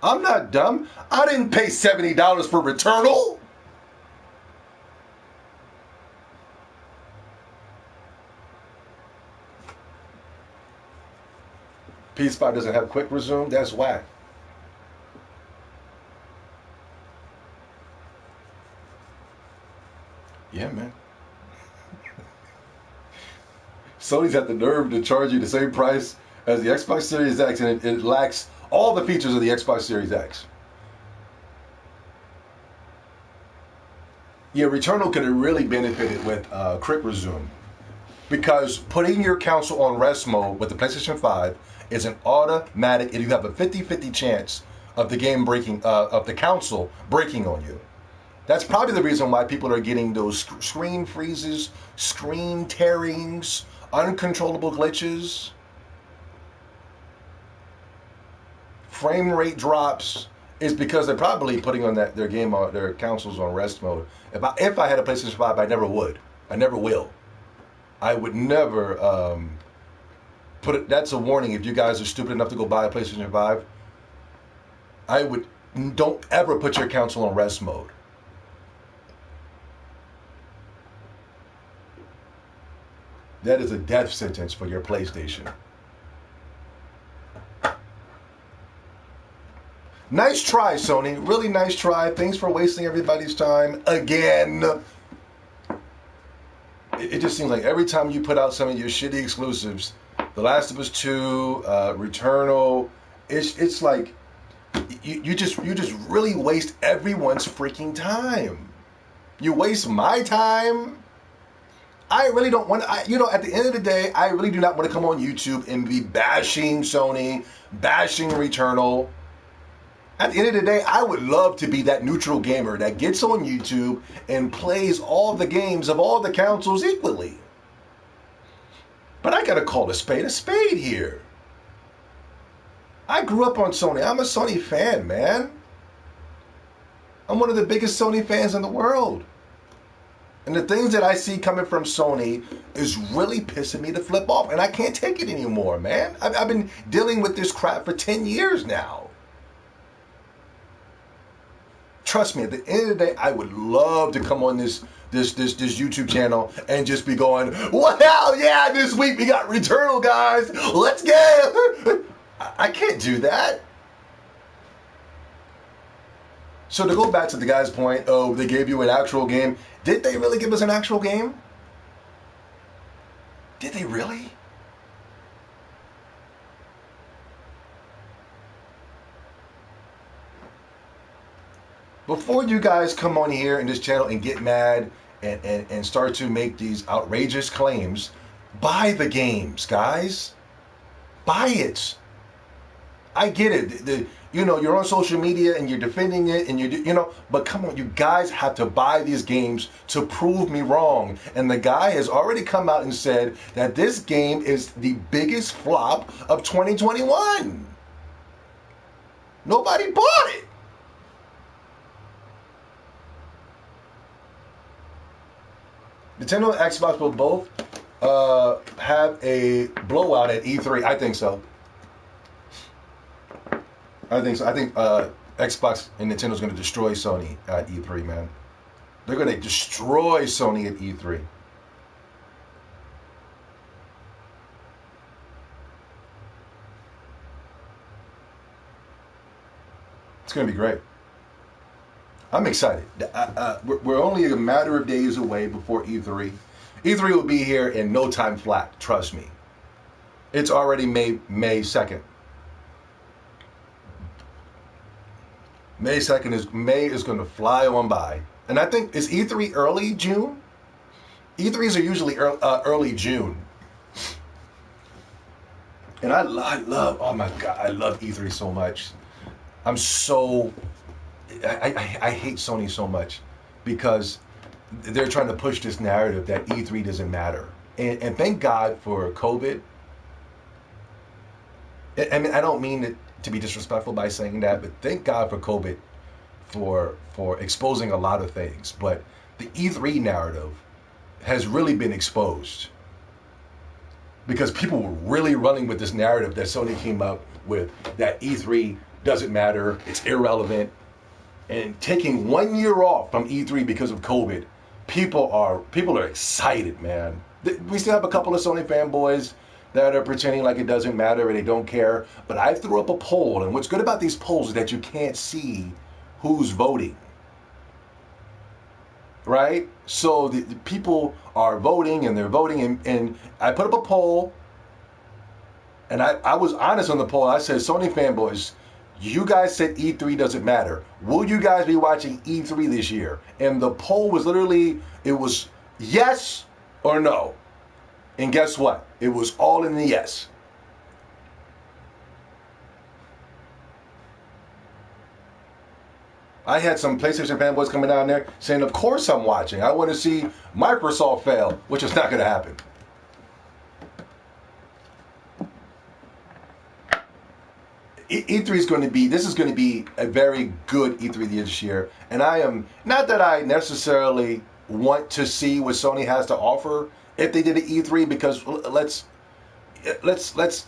I'm not dumb. I didn't pay $70 for Returnal. PS5 doesn't have quick resume. That's whack. Yeah, man. Sony's had the nerve to charge you the same price as the Xbox Series X, and it lacks all the features of the Xbox Series X. Yeah, Returnal could have really benefited with quick resume, because putting your console on rest mode with the PlayStation 5 is an automatic, and you have a 50-50 chance of the game breaking, of the console breaking on you. That's probably the reason why people are getting those screen freezes, screen tearings, uncontrollable glitches, frame rate drops, is because they're probably putting on their consoles on rest mode. If I had a PlayStation 5, I never would. I never will. I would never put it. That's a warning. If you guys are stupid enough to go buy a PlayStation 5, don't ever put your console on rest mode. That is a death sentence for your PlayStation. Nice try, Sony. Really nice try. Thanks for wasting everybody's time again. It just seems like every time you put out some of your shitty exclusives, The Last of Us 2, Returnal, it's like you just really waste everyone's freaking time. You waste my time. I really don't want to, at the end of the day, I really do not want to come on YouTube and be bashing Sony, bashing Returnal. At the end of the day, I would love to be that neutral gamer that gets on YouTube and plays all the games of all the consoles equally. But I gotta call a spade here. I grew up on Sony. I'm a Sony fan, man. I'm one of the biggest Sony fans in the world. And the things that I see coming from Sony is really pissing me to flip off. And I can't take it anymore, man. I've been dealing with this crap for 10 years now. Trust me, at the end of the day, I would love to come on this YouTube channel and just be going, well, hell yeah, this week we got Returnal, guys. Let's go. I can't do that. So to go back to the guy's point, oh, they gave you an actual game. Did they really give us an actual game? Did they really? Before you guys come on here in this channel and get mad and start to make these outrageous claims, buy the games, guys. Buy it. I get it. You're on social media and you're defending it and but come on, you guys have to buy these games to prove me wrong. And the guy has already come out and said that this game is the biggest flop of 2021. Nobody bought it. Nintendo and Xbox will both have a blowout at E3. I think so. I think Xbox and Nintendo's going to destroy Sony at E3, man. They're going to destroy Sony at E3. It's going to be great. I'm excited. We're only a matter of days away before E3. E3 will be here in no time flat, trust me. It's already May 2nd. May 2nd May is going to fly on by. And I think, is E3 early June? E3s are usually early June. And I love, oh my God, I love E3 so much. I hate Sony so much because they're trying to push this narrative that E3 doesn't matter. And thank God for COVID. I mean, I don't mean to be disrespectful by saying that, but thank God for COVID for exposing a lot of things. But the E3 narrative has really been exposed because people were really running with this narrative that Sony came up with, that E3 doesn't matter, it's irrelevant. And taking 1 year off from E3 because of COVID, people are excited, man. We still have a couple of Sony fanboys that are pretending like it doesn't matter and they don't care. But I threw up a poll, and what's good about these polls is that you can't see who's voting, right? So the people are voting and they're voting, and I put up a poll, and I was honest on the poll. I said, Sony fanboys, you guys said E3 doesn't matter. Will you guys be watching E3 this year? And the poll was literally, it was yes or no. And guess what? It was all in the yes. I had some PlayStation fanboys coming down there saying, of course I'm watching. I want to see Microsoft fail, which is not going to happen. E3 is going to be, this is going to be a very good E3 this year. And I am, not that I necessarily want to see what Sony has to offer if they did an E3, because let's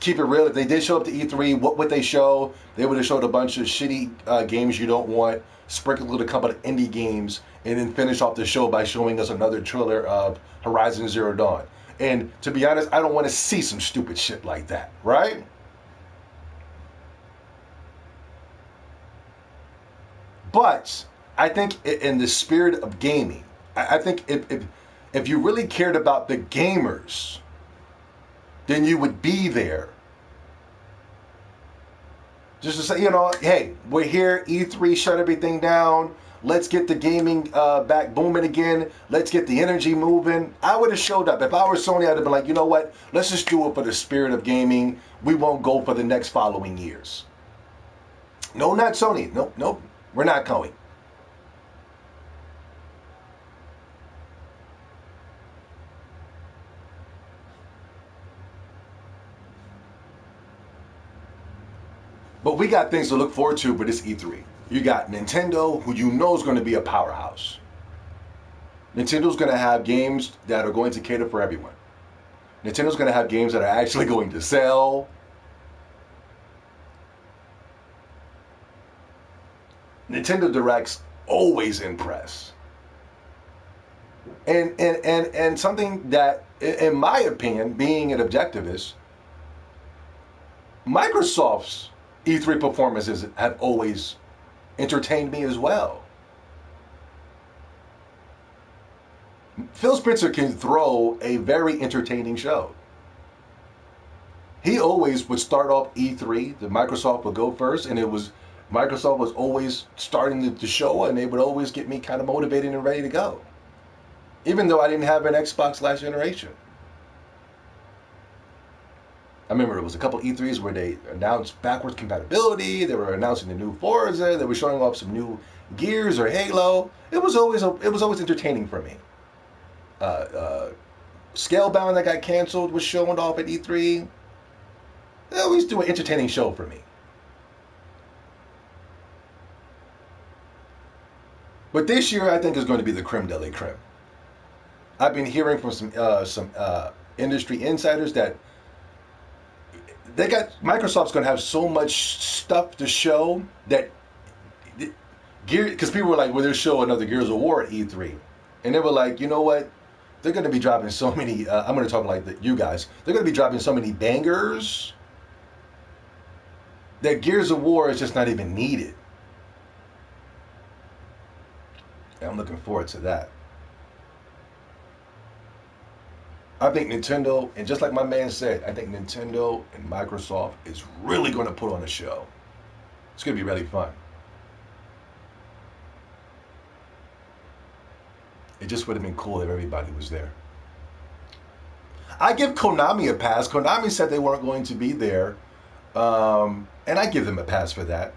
keep it real. If they did show up to E3, what would they show? They would have showed a bunch of shitty games you don't want, sprinkled with a couple of indie games, and then finish off the show by showing us another trailer of Horizon Zero Dawn. And to be honest, I don't want to see some stupid shit like that, right? But I think in the spirit of gaming, I think if you really cared about the gamers, then you would be there. Just to say, hey, we're here, E3, shut everything down. let's get the gaming back booming again. Let's get the energy moving. I would have showed up. If I were Sony, I'd have been like, you know what? Let's just do it for the spirit of gaming. We won't go for the next following years. No, not Sony. Nope, nope. We're not going. But we got things to look forward to for this E3. You got Nintendo, who you know is going to be a powerhouse. Nintendo's going to have games that are going to cater for everyone. Nintendo's going to have games that are actually going to sell. Nintendo Directs always impress. And something that, in my opinion, being an objectivist, Microsoft's E3 performances have always entertained me as well. Phil Spencer can throw a very entertaining show. He always would start off E3, the Microsoft would go first, and Microsoft was always starting the show, and they would always get me kind of motivated and ready to go. Even though I didn't have an Xbox last generation. I remember it was a couple E3s where they announced backwards compatibility. They were announcing the new Forza. They were showing off some new Gears or Halo. It was always entertaining for me. Scalebound that got canceled was showing off at E3. They always do an entertaining show for me. But this year, I think is going to be the creme de la creme. I've been hearing from some industry insiders that Microsoft's going to have so much stuff to show that because people were like, well, they'll show another Gears of War at E3. And they were like, you know what? They're going to be dropping so many, I'm going to talk like you guys, they're going to be dropping so many bangers that Gears of War is just not even needed. And I'm looking forward to that. I think Nintendo, and just like my man said, I think Nintendo and Microsoft is really going to put on a show. It's going to be really fun. It just would have been cool if everybody was there. I give Konami a pass. Konami said they weren't going to be there. And I give them a pass for that.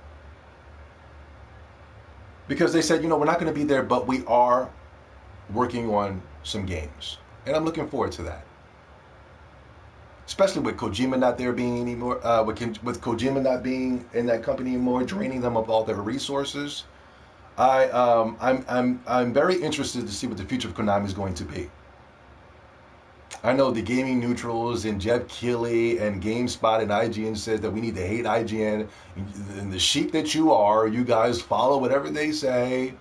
Because they said, you know, we're not going to be there, but we are working on some games. And I'm looking forward to that. Especially with Kojima not there being anymore, with Kojima not being in that company anymore, draining them of all their resources. I'm very interested to see what the future of Konami is going to be. I know the gaming neutrals and Jeff Keighley and GameSpot and IGN says that we need to hate IGN. And the sheep that you are, you guys follow whatever they say.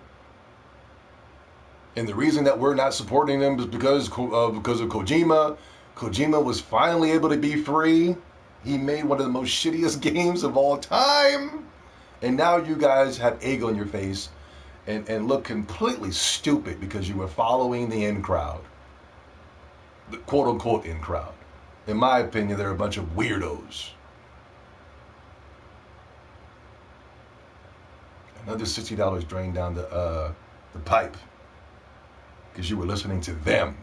And the reason that we're not supporting them is because of Kojima. Kojima was finally able to be free. He made one of the most shittiest games of all time. And now you guys have egg on your face and look completely stupid because you were following the in crowd. The quote-unquote in crowd. In my opinion, they're a bunch of weirdos. Another $60 drained down the pipe because you were listening to them.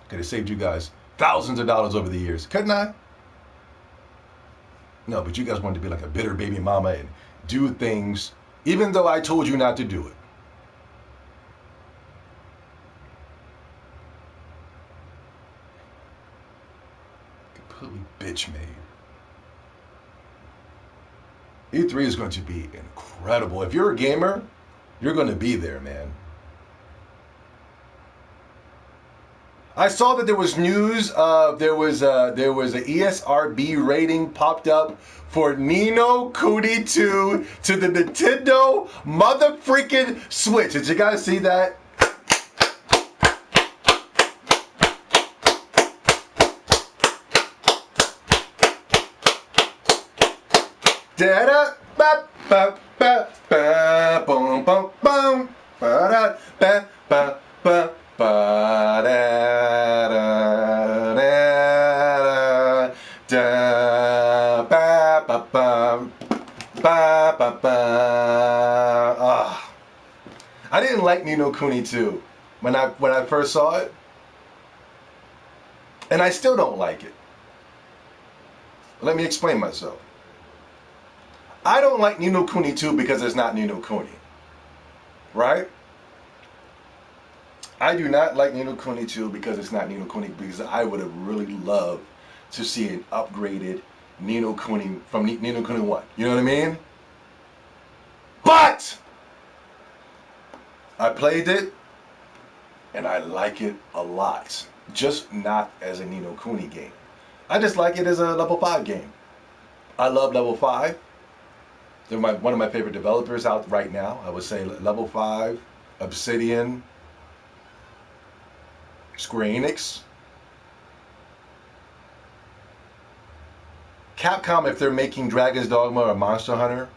Could have saved you guys thousands of dollars over the years, couldn't I? No, but you guys wanted to be like a bitter baby mama and do things even though I told you not to do it. Completely bitch made. E3 is going to be incredible. If you're a gamer, you're going to be there, man. I saw that there was news. There was a ESRB rating popped up for Nino Kuni 2 to the Nintendo mother freaking Switch. Did you guys see that? Da da ba ba ba ba boom boom boom ba da ba ba ba ba da da da da ba didn't like Ni no Kuni 2 when I first saw it. And I still don't like it. Let me explain myself. I don't like Ni no Kuni 2 because it's not Ni no Kuni. Right? I do not like Ni no Kuni 2 because it's not Ni no Kuni, because I would have really loved to see an upgraded Ni no Kuni from Ni no Kuni 1. You know what I mean? But I played it and I like it a lot. Just not as a Ni no Kuni game. I just like it as a level 5 game. I love level 5. They're one of my favorite developers out right now. I would say level 5, Obsidian, Square Enix. Capcom, if they're making Dragon's Dogma or Monster Hunter.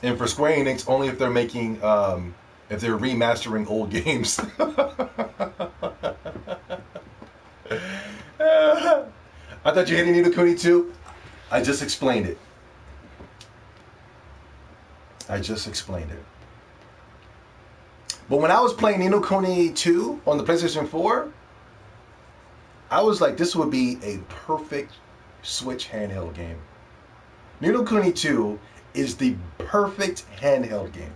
And for Square Enix, only if they're making, if they're remastering old games. I thought you hated Ni no Kuni 2? I just explained it. I just explained it. But when I was playing Ni no Kuni 2 on the PlayStation 4, I was like, this would be a perfect Switch handheld game. Ni no Kuni 2 is the perfect handheld game.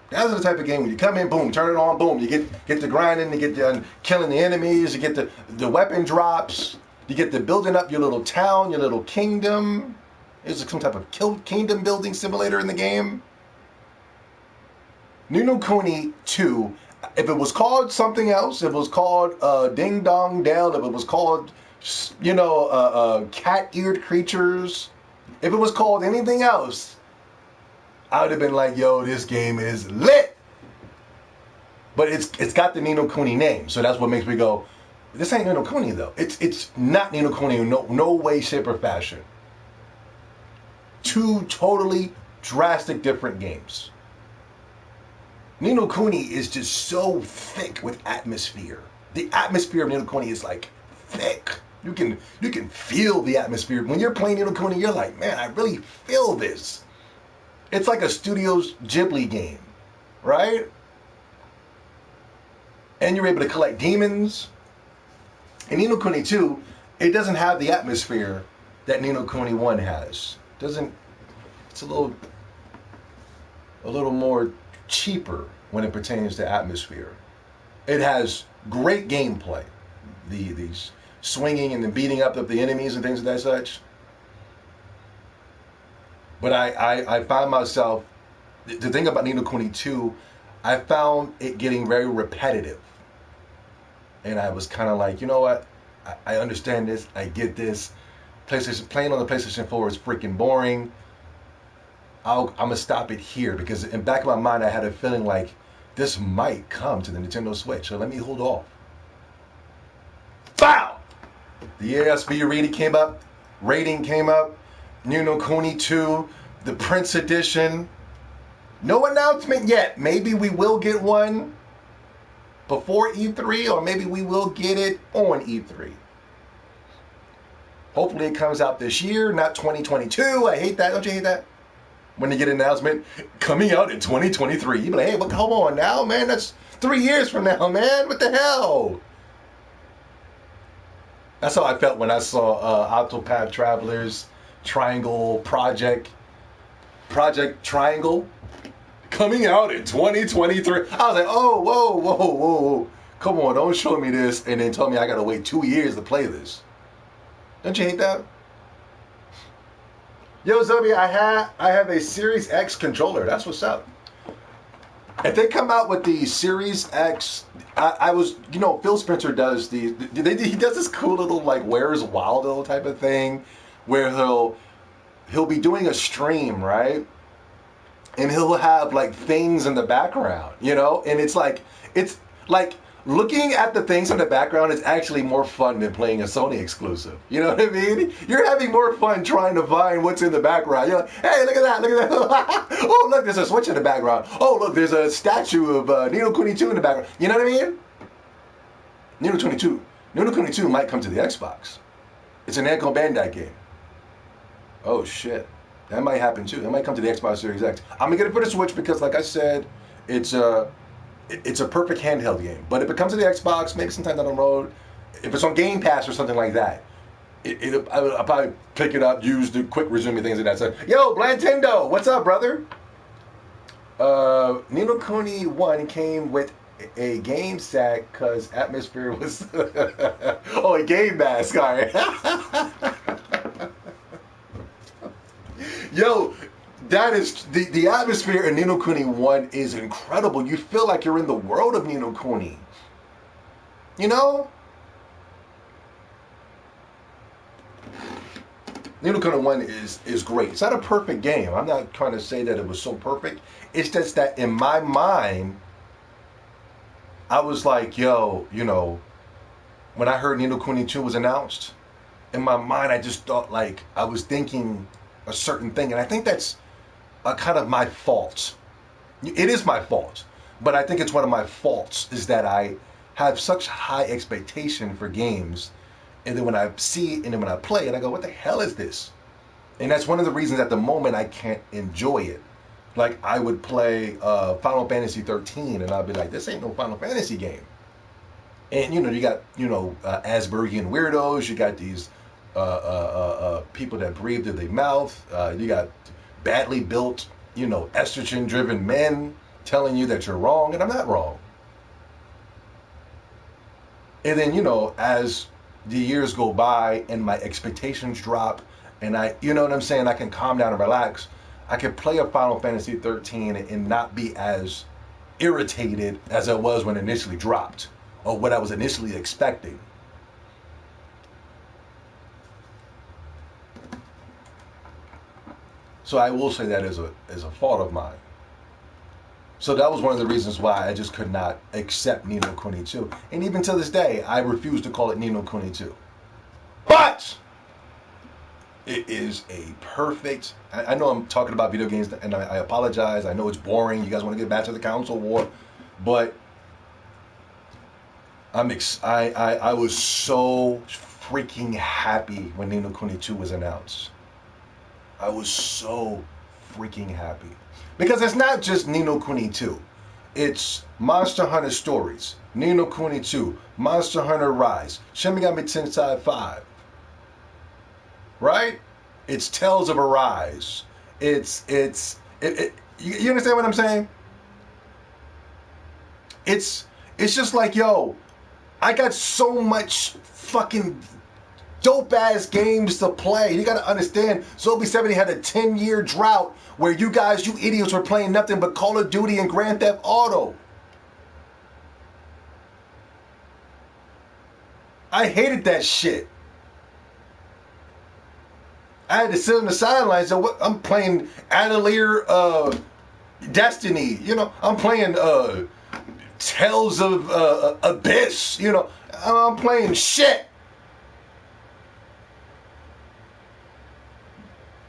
That's the type of game when you come in, boom, turn it on, boom, you get the grinding, you get the killing the enemies, you get the weapon drops, you get the building up your little town, your little kingdom. There's some type of kingdom building simulator in the game. Ni no Kuni 2, if it was called something else, if it was called Ding Dong Dell, if it was called, you know, cat-eared creatures, if it was called anything else, I would have been like, yo, this game is lit. But it's got the Ni no Kuni name, so that's what makes me go, this ain't Ni no Kuni though. It's not Ni no Kuni in no way, shape, or fashion. Two totally drastic different games. Ni no Kuni is just so thick with atmosphere. The atmosphere of Ni no Kuni is like thick. You can feel the atmosphere. When you're playing Ni no Kuni, you're like, man, I really feel this. It's like a Studio's Ghibli game, right? And you're able to collect demons. In Ni no Kuni 2, it doesn't have the atmosphere that Ni no Kuni 1 has. It's a little more cheaper when it pertains to atmosphere. It has great gameplay. These swinging and the beating up of the enemies and things of that such. But I found myself, the thing about Ni no Kuni 2, I found it getting very repetitive. And I was kind of like, you know what? I understand this. I get this. Playing on the PlayStation 4 is freaking boring. I'm going to stop it here, because in the back of my mind, I had a feeling like this might come to the Nintendo Switch. So let me hold off. Bow! The ASV rating came up. Ni no Kuni 2, the Prince Edition. No announcement yet. Maybe we will get one before E3, or maybe we will get it on E3. Hopefully it comes out this year, not 2022. I hate that. Don't you hate that? When you get an announcement coming out in 2023, you be like, hey, but come on now, man. That's 3 years from now, man. What the hell? That's how I felt when I saw Octopath Traveler's Project Triangle coming out in 2023. I was like, oh, whoa. Come on, don't show me this and then tell me I gotta wait 2 years to play this. Don't you hate that? Yo, Zombie, I have a Series X controller. That's what's up. If they come out with the Series X, I was, you know, Phil Spencer does he does this cool little like Where's Waldo type of thing, where he'll be doing a stream, right? And he'll have like things in the background, you know? And it's like looking at the things in the background is actually more fun than playing a Sony exclusive. You know what I mean? You're having more fun trying to find what's in the background. You're like, hey, look at that. Oh, look, there's a Switch in the background. Oh, look, there's a statue of Ni no Kuni 2 in the background. You know what I mean? Ni no Kuni 2 might come to the Xbox. It's an Namco Bandai game. Oh shit, that might happen too. That might come to the Xbox Series X. I'm gonna get it for the Switch because, like I said, it's a perfect handheld game. But if it comes to the Xbox, maybe sometime down the road, if it's on Game Pass or something like that, I'll probably pick it up, use the quick resume things like that. So, yo, Blantendo, what's up, brother? Ni no Kuni 1 came with a game sack because Atmosphere was... oh, a game mask, all right. Yo, that is... The atmosphere in Ni no Kuni 1 is incredible. You feel like you're in the world of Ni no Kuni. You know? Ni no Kuni 1 is great. It's not a perfect game. I'm not trying to say that it was so perfect. It's just that in my mind, I was like, yo, you know, when I heard Ni no Kuni 2 was announced, in my mind, I just thought, like, I was thinking a certain thing. And I think that's a kind of my fault. It is my fault. But I think it's one of my faults is that I have such high expectation for games. And then when I see it and then when I play it, I go, what the hell is this? And that's one of the reasons at the moment I can't enjoy it. Like, I would play Final Fantasy 13 and I'd be like, this ain't no Final Fantasy game. And, you know, you got, you know, Aspergian weirdos. You got these people that breathe through their mouth. You got badly built, you know, estrogen-driven men telling you that you're wrong, and I'm not wrong. And then, you know, as the years go by and my expectations drop and I, you know what I'm saying, I can calm down and relax. I can play a Final Fantasy 13 and not be as irritated as I was when it initially dropped or what I was initially expecting. So I will say that is a fault of mine. So that was one of the reasons why I just could not accept Ni no Kuni 2. And even to this day, I refuse to call it Ni no Kuni 2. But it is a perfect... I know I'm talking about video games, and I apologize. I know it's boring. You guys want to get back to the console war. But I was so freaking happy when Ni no Kuni 2 was announced. I was so freaking happy. Because it's not just Ni no Kuni 2. It's Monster Hunter Stories, Ni no Kuni 2, Monster Hunter Rise, Shin Megami Tensei 5. Right? It's Tales of Arise. You understand what I'm saying? It's just like, yo, I got so much fucking dope ass games to play. You gotta understand, Zombie 70 had a 10-year drought where you idiots were playing nothing but Call of Duty and Grand Theft Auto. I hated that shit. I had to sit on the sidelines. So I'm playing Atelier Destiny. You know, I'm playing Tales of Abyss. You know, I'm playing shit.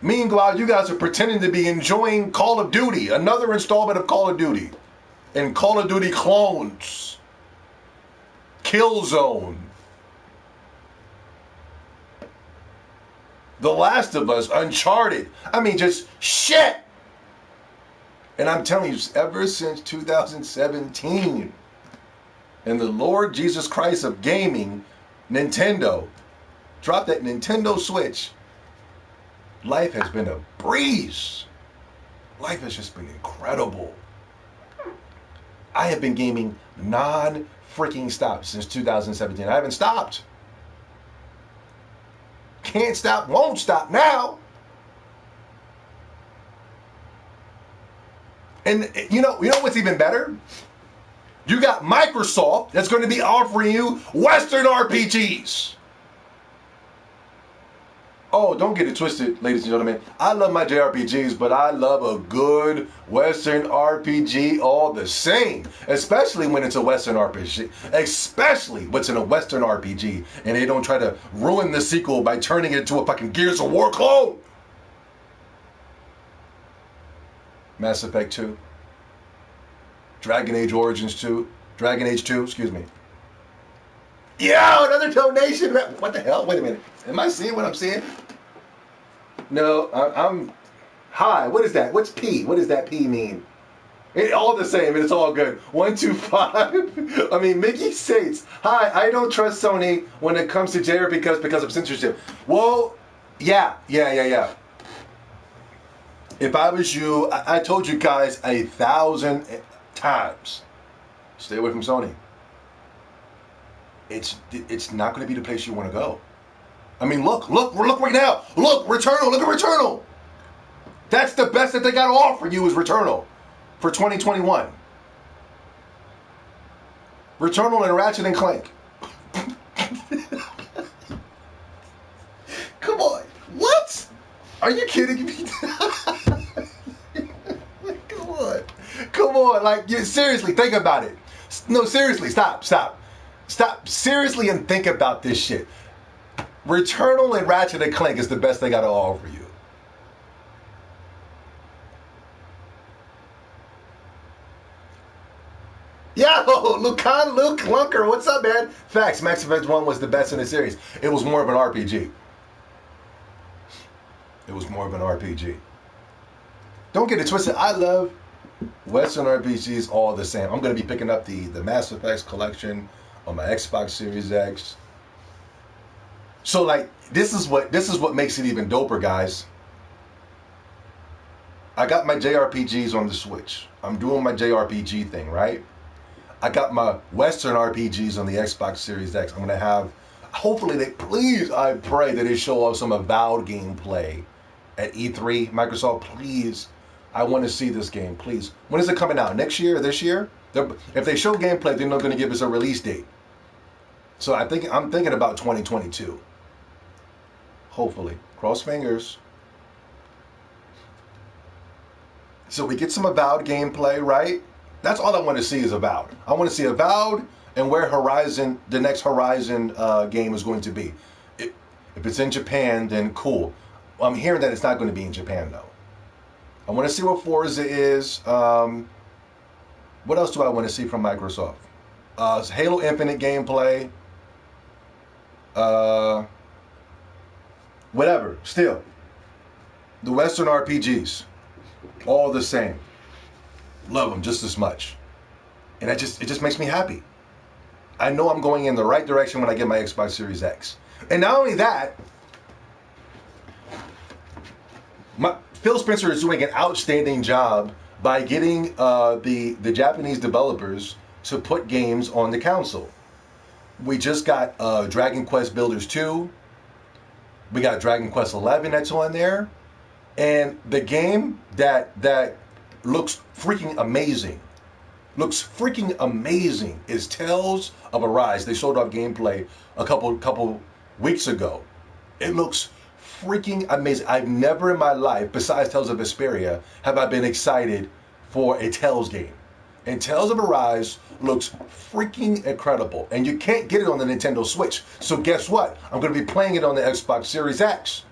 Meanwhile, you guys are pretending to be enjoying Call of Duty, another installment of Call of Duty, and Call of Duty clones, Killzone, The Last of Us, Uncharted. I mean, just shit. And I'm telling you, ever since 2017, and the Lord Jesus Christ of gaming, Nintendo, dropped that Nintendo Switch, life has been a breeze. Life has just been incredible. I have been gaming non-freaking stop since 2017. I haven't stopped. Can't stop, won't stop now. And you know what's even better? You got Microsoft that's going to be offering you Western RPGs. Oh, don't get it twisted, ladies and gentlemen. I love my JRPGs, but I love a good Western RPG all the same. Especially when it's a Western RPG. Especially what's in a Western RPG. And they don't try to ruin the sequel by turning it into a fucking Gears of War clone. Mass Effect 2. Dragon Age Origins 2. Dragon Age 2, excuse me. Yo, another donation. What the hell? Wait a minute. Am I seeing what I'm seeing? No, I'm hi. What is that? What's P? What does that P mean? It all the same, and it's all good. 125. I mean, Mickey states, "Hi, I don't trust Sony when it comes to JRPGs because of censorship." Well, yeah. If I was you, I told you guys 1,000 times, stay away from Sony. It's not going to be the place you want to go. I mean, look right now. Look, Returnal. Look at Returnal. That's the best that they got to offer you is Returnal for 2021. Returnal and Ratchet and Clank. Come on. What? Are you kidding me? Come on. Like, seriously, think about it. No, seriously, stop. Seriously and think about this shit. Returnal and Ratchet and Clank is the best they got to offer you. Yo, Luke Clunker, what's up, man? Facts, Max Effect 1 was the best in the series. It was more of an RPG. Don't get it twisted. I love Western RPGs all the same. I'm going to be picking up the Mass Effect collection on my Xbox Series X. So, like, this is what makes it even doper, guys. I got my JRPGs on the Switch. I'm doing my JRPG thing, right? I got my Western RPGs on the Xbox Series X. I'm going to have, hopefully I pray that they show off some Avowed gameplay at E3. Microsoft, please. I want to see this game, please. When is it coming out? Next year or this year? If they show gameplay, they're not going to give us a release date. So I'm thinking about 2022. Hopefully. Cross fingers. So we get some Avowed gameplay, right? That's all I want to see is Avowed. I want to see Avowed and where the next Horizon game is going to be. If it's in Japan, then cool. I'm hearing that it's not going to be in Japan, though. I want to see what Forza is. What else do I want to see from Microsoft? Halo Infinite gameplay. Whatever. Still. The Western RPGs. All the same. Love them just as much. And it just makes me happy. I know I'm going in the right direction when I get my Xbox Series X. And not only that, Phil Spencer is doing an outstanding job by getting the Japanese developers to put games on the console. We just got Dragon Quest Builders 2. We got Dragon Quest 11 that's on there. And the game that looks freaking amazing is Tales of Arise. They showed off gameplay a couple weeks ago. It looks freaking amazing. I've never in my life, besides Tales of Vesperia, have I been excited for a Tales game. And Tales of Arise looks freaking incredible. And you can't get it on the Nintendo Switch. So guess what? I'm going to be playing it on the Xbox Series X.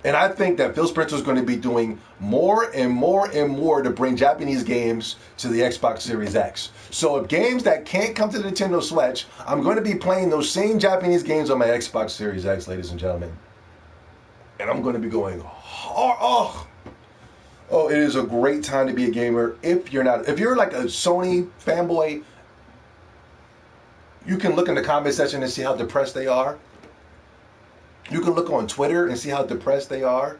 And I think that Phil Spencer is going to be doing more and more and more to bring Japanese games to the Xbox Series X. So if games that can't come to the Nintendo Switch, I'm going to be playing those same Japanese games on my Xbox Series X, ladies and gentlemen. And I'm going to be going hard. Oh, it is a great time to be a gamer. If you're like a Sony fanboy, you can look in the comment section and see how depressed they are. You can look on Twitter and see how depressed they are.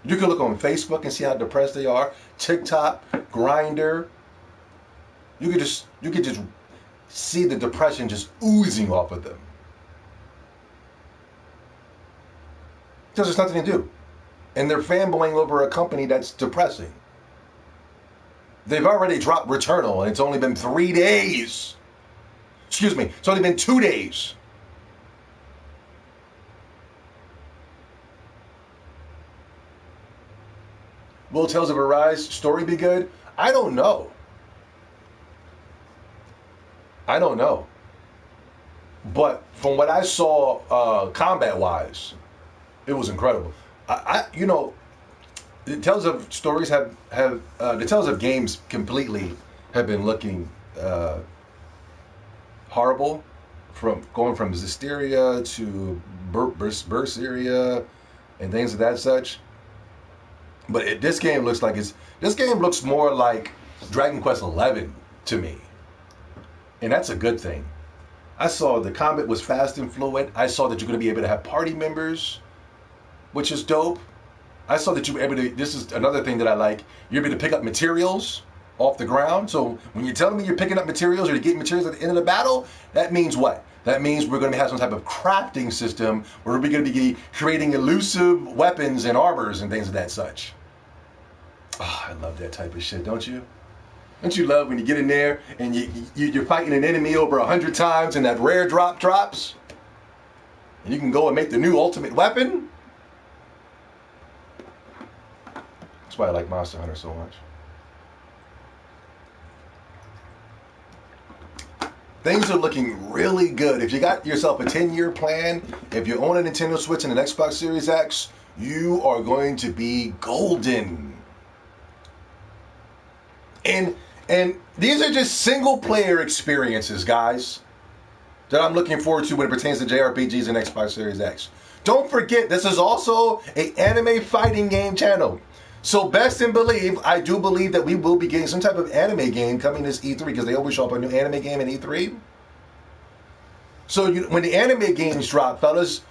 You can look on Facebook and see how depressed they are. TikTok, Grindr. You could just see the depression just oozing off of them. Because there's nothing to do. And they're fanboying over a company that's depressing. They've already dropped Returnal and it's only been 3 days. Excuse me, it's only been 2 days. Will Tales of Arise story be good? I don't know. But from what I saw combat-wise, it was incredible. The Tales of stories the Tales of games completely have been looking horrible. From going from Zestiria to Berseria, and things of that such. But this game looks like this game looks more like Dragon Quest XI to me, and that's a good thing. I saw the combat was fast and fluid. I saw that you're going to be able to have party members, which is dope. I saw that you were able to. This is another thing that I like. You're able to pick up materials off the ground. So when you're telling me you're picking up materials or you're getting materials at the end of the battle, that means what? That means we're going to have some type of crafting system where we're going to be creating elusive weapons and armors and things of that such. Oh, I love that type of shit, don't you? Don't you love when you get in there and you're fighting an enemy over 100 times and that rare drop drops? And you can go and make the new ultimate weapon? That's why I like Monster Hunter so much. Things are looking really good. If you got yourself a 10-year plan, if you own a Nintendo Switch and an Xbox Series X, you are going to be golden. And these are just single-player experiences, guys, that I'm looking forward to when it pertains to JRPGs and Xbox Series X. Don't forget, this is also an anime fighting game channel. So best and believe, I do believe that we will be getting some type of anime game coming this E3 because they always show up a new anime game in E3. So when the anime games drop, fellas,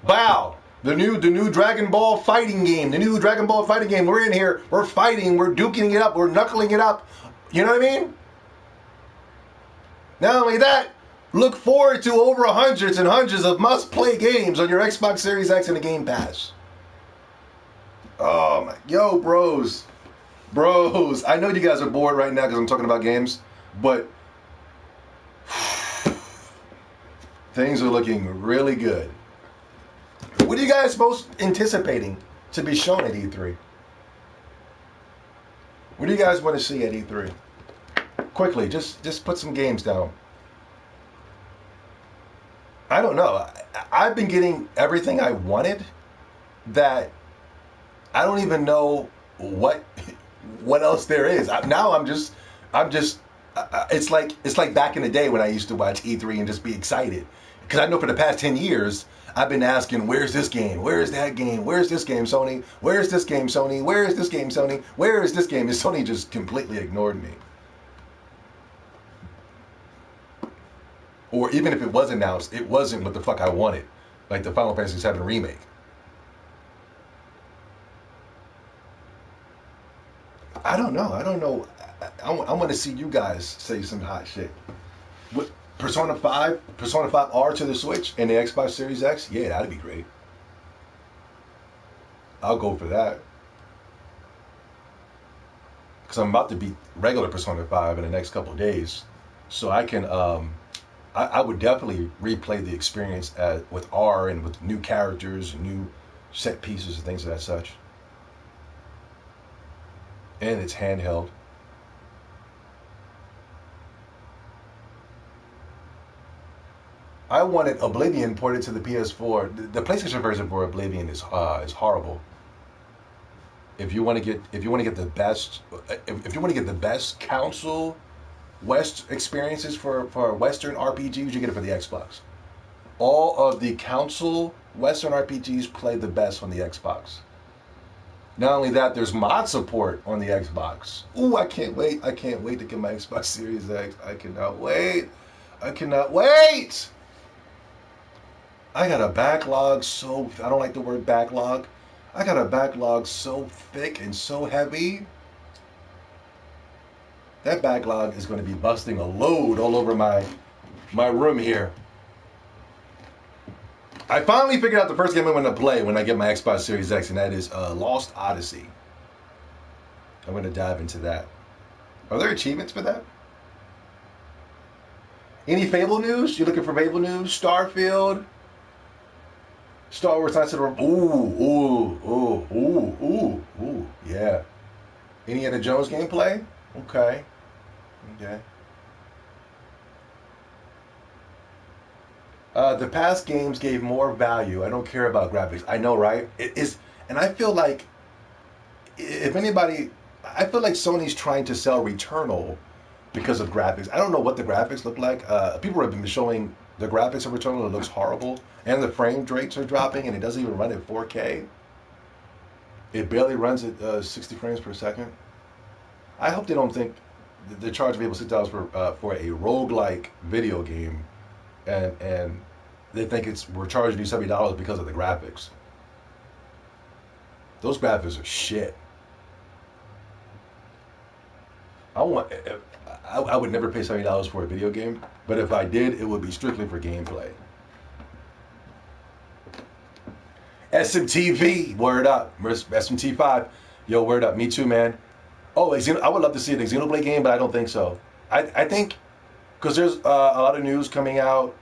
wow, the new Dragon Ball fighting game, we're in here, we're fighting, we're duking it up, we're knuckling it up. You know what I mean? Not only that, look forward to over hundreds and hundreds of must-play games on your Xbox Series X and the Game Pass. Oh my, yo, bros. I know you guys are bored right now because I'm talking about games, but things are looking really good. What are you guys most anticipating to be shown at E3? What do you guys want to see at E3? Quickly, just put some games down. I don't know. I've been getting everything I wanted that I don't even know what else there is. It's like back in the day when I used to watch E3 and just be excited. Because I know for the past 10 years, I've been asking, where's this game? Where's that game? Where's this game, Sony? Where's this game, Sony? Where is this game, Sony? Where is this game? And Sony just completely ignored me. Or even if it was announced, it wasn't what the fuck I wanted. Like the Final Fantasy VII Remake. I don't know. I want to see you guys say some hot shit. What, Persona 5 R to the Switch and the Xbox Series X? Yeah, that'd be great. I'll go for that. Because I'm about to beat regular Persona 5 in the next couple of days. So I can, I would definitely replay the experience with R and with new characters, new set pieces and things of that such. And it's handheld. I wanted Oblivion ported to the PS4. The PlayStation version for Oblivion is horrible. If you want to get the best console West experiences for Western RPGs, you get it for the Xbox. All of the console Western RPGs play the best on the Xbox. Not only that, there's mod support on the Xbox. Ooh, I can't wait. I can't wait to get my Xbox Series X. I cannot wait. I got a backlog so... I don't like the word backlog. I got a backlog so thick and so heavy. That backlog is going to be busting a load all over my room here. I finally figured out the first game I'm going to play when I get my Xbox Series X, and that is Lost Odyssey. I'm going to dive into that. Are there achievements for that? Any Fable news? You looking for Fable news? Starfield? Star Wars Knights of the... Ooh, yeah. Any Indiana Jones gameplay? Okay. The past games gave more value. I don't care about graphics. I know, right? It is, and I feel like, if anybody, I feel like Sony's trying to sell Returnal because of graphics. I don't know what the graphics look like. People have been showing the graphics of Returnal. It looks horrible, and the frame rates are dropping, and it doesn't even run at 4K. It barely runs at 60 frames per second. I hope they don't think they charge people $6 for a roguelike video game, and they think we're charging you $70 because of the graphics. Those graphics are shit. I would never pay $70 for a video game, but if I did, it would be strictly for gameplay. SMTV, word up. SMT5, yo, word up. Me too, man. Oh, I would love to see a Xenoblade game, but I don't think so. I think, because there's a lot of news coming out.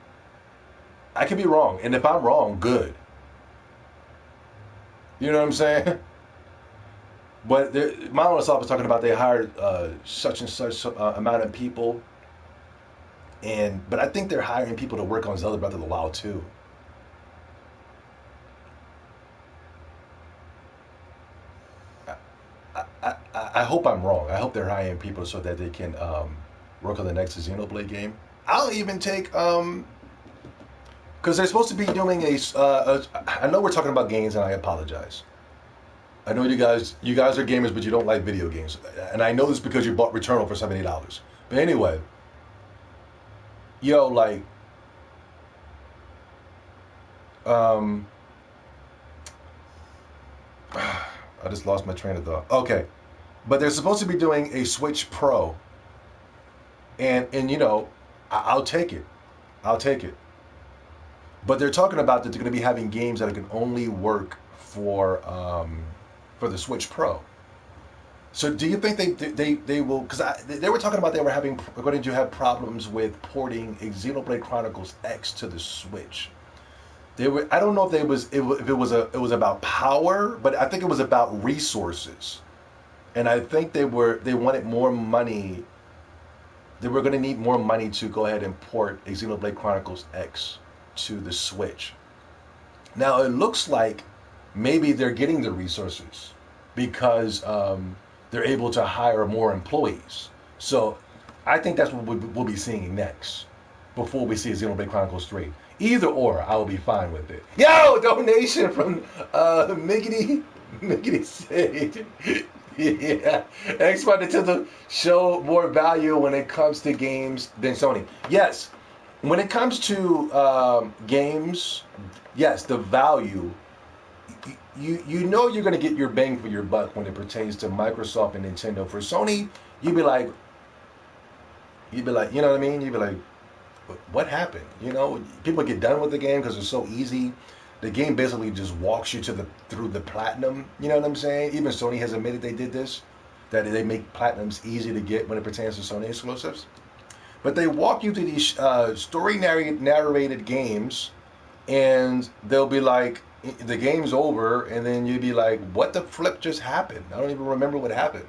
I could be wrong, and if I'm wrong, good. You know what I'm saying? But Microsoft was talking about they hired such and such amount of people, but I think they're hiring people to work on Zelda Breath of the Wild too. I hope I'm wrong. I hope they're hiring people so that they can work on the next Xenoblade game. I'll even take because they're supposed to be doing I know we're talking about games, and I apologize. I know you guys are gamers, but you don't like video games, and I know this because you bought Returnal for $70. But anyway, yo, like, I just lost my train of thought. Okay, but they're supposed to be doing a Switch Pro, and you know, I'll take it, But they're talking about that they're going to be having games that can only work for the Switch Pro. So do you think they will? Because they were talking about they were going to have problems with porting Xenoblade Chronicles X to the Switch. I don't know if it was about power, but I think it was about resources, and I think they wanted more money. They were going to need more money to go ahead and port Xenoblade Chronicles X to the Switch. Now it looks like maybe they're getting the resources because they're able to hire more employees. So I think that's what we'll be seeing next before we see Xenoblade Chronicles 3. Either or, I will be fine with it. Yo, donation from Miggity said, yeah, Xbox Nintendo show more value when it comes to games than Sony. Yes, when it comes to games, yes, the value. You know you're going to get your bang for your buck when it pertains to Microsoft and Nintendo. For Sony, you'd be like, you know what I mean? You'd be like, what happened? You know, people get done with the game because it's so easy. The game basically just walks you through the platinum. You know what I'm saying? Even Sony has admitted they did this, that they make platinums easy to get when it pertains to Sony exclusives. But they walk you through these story narrated games, and they'll be like, the game's over, and then you'd be like, what the flip just happened? I don't even remember what happened.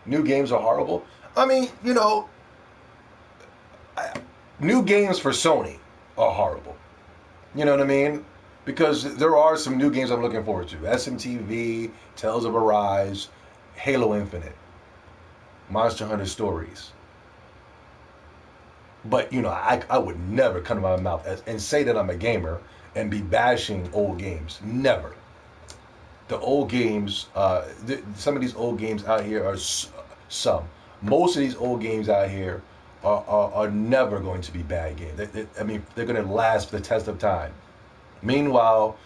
New games are horrible. I mean, you know, new games for Sony are horrible. You know what I mean? Because there are some new games I'm looking forward to. SMTV, Tales of Arise, Halo Infinite, Monster Hunter Stories. But, you know, I would never come to my mouth and say that I'm a gamer and be bashing old games. Never. The old games, some of these old games out here are most of these old games out here are never going to be bad games. I mean, they're going to last the test of time. Meanwhile,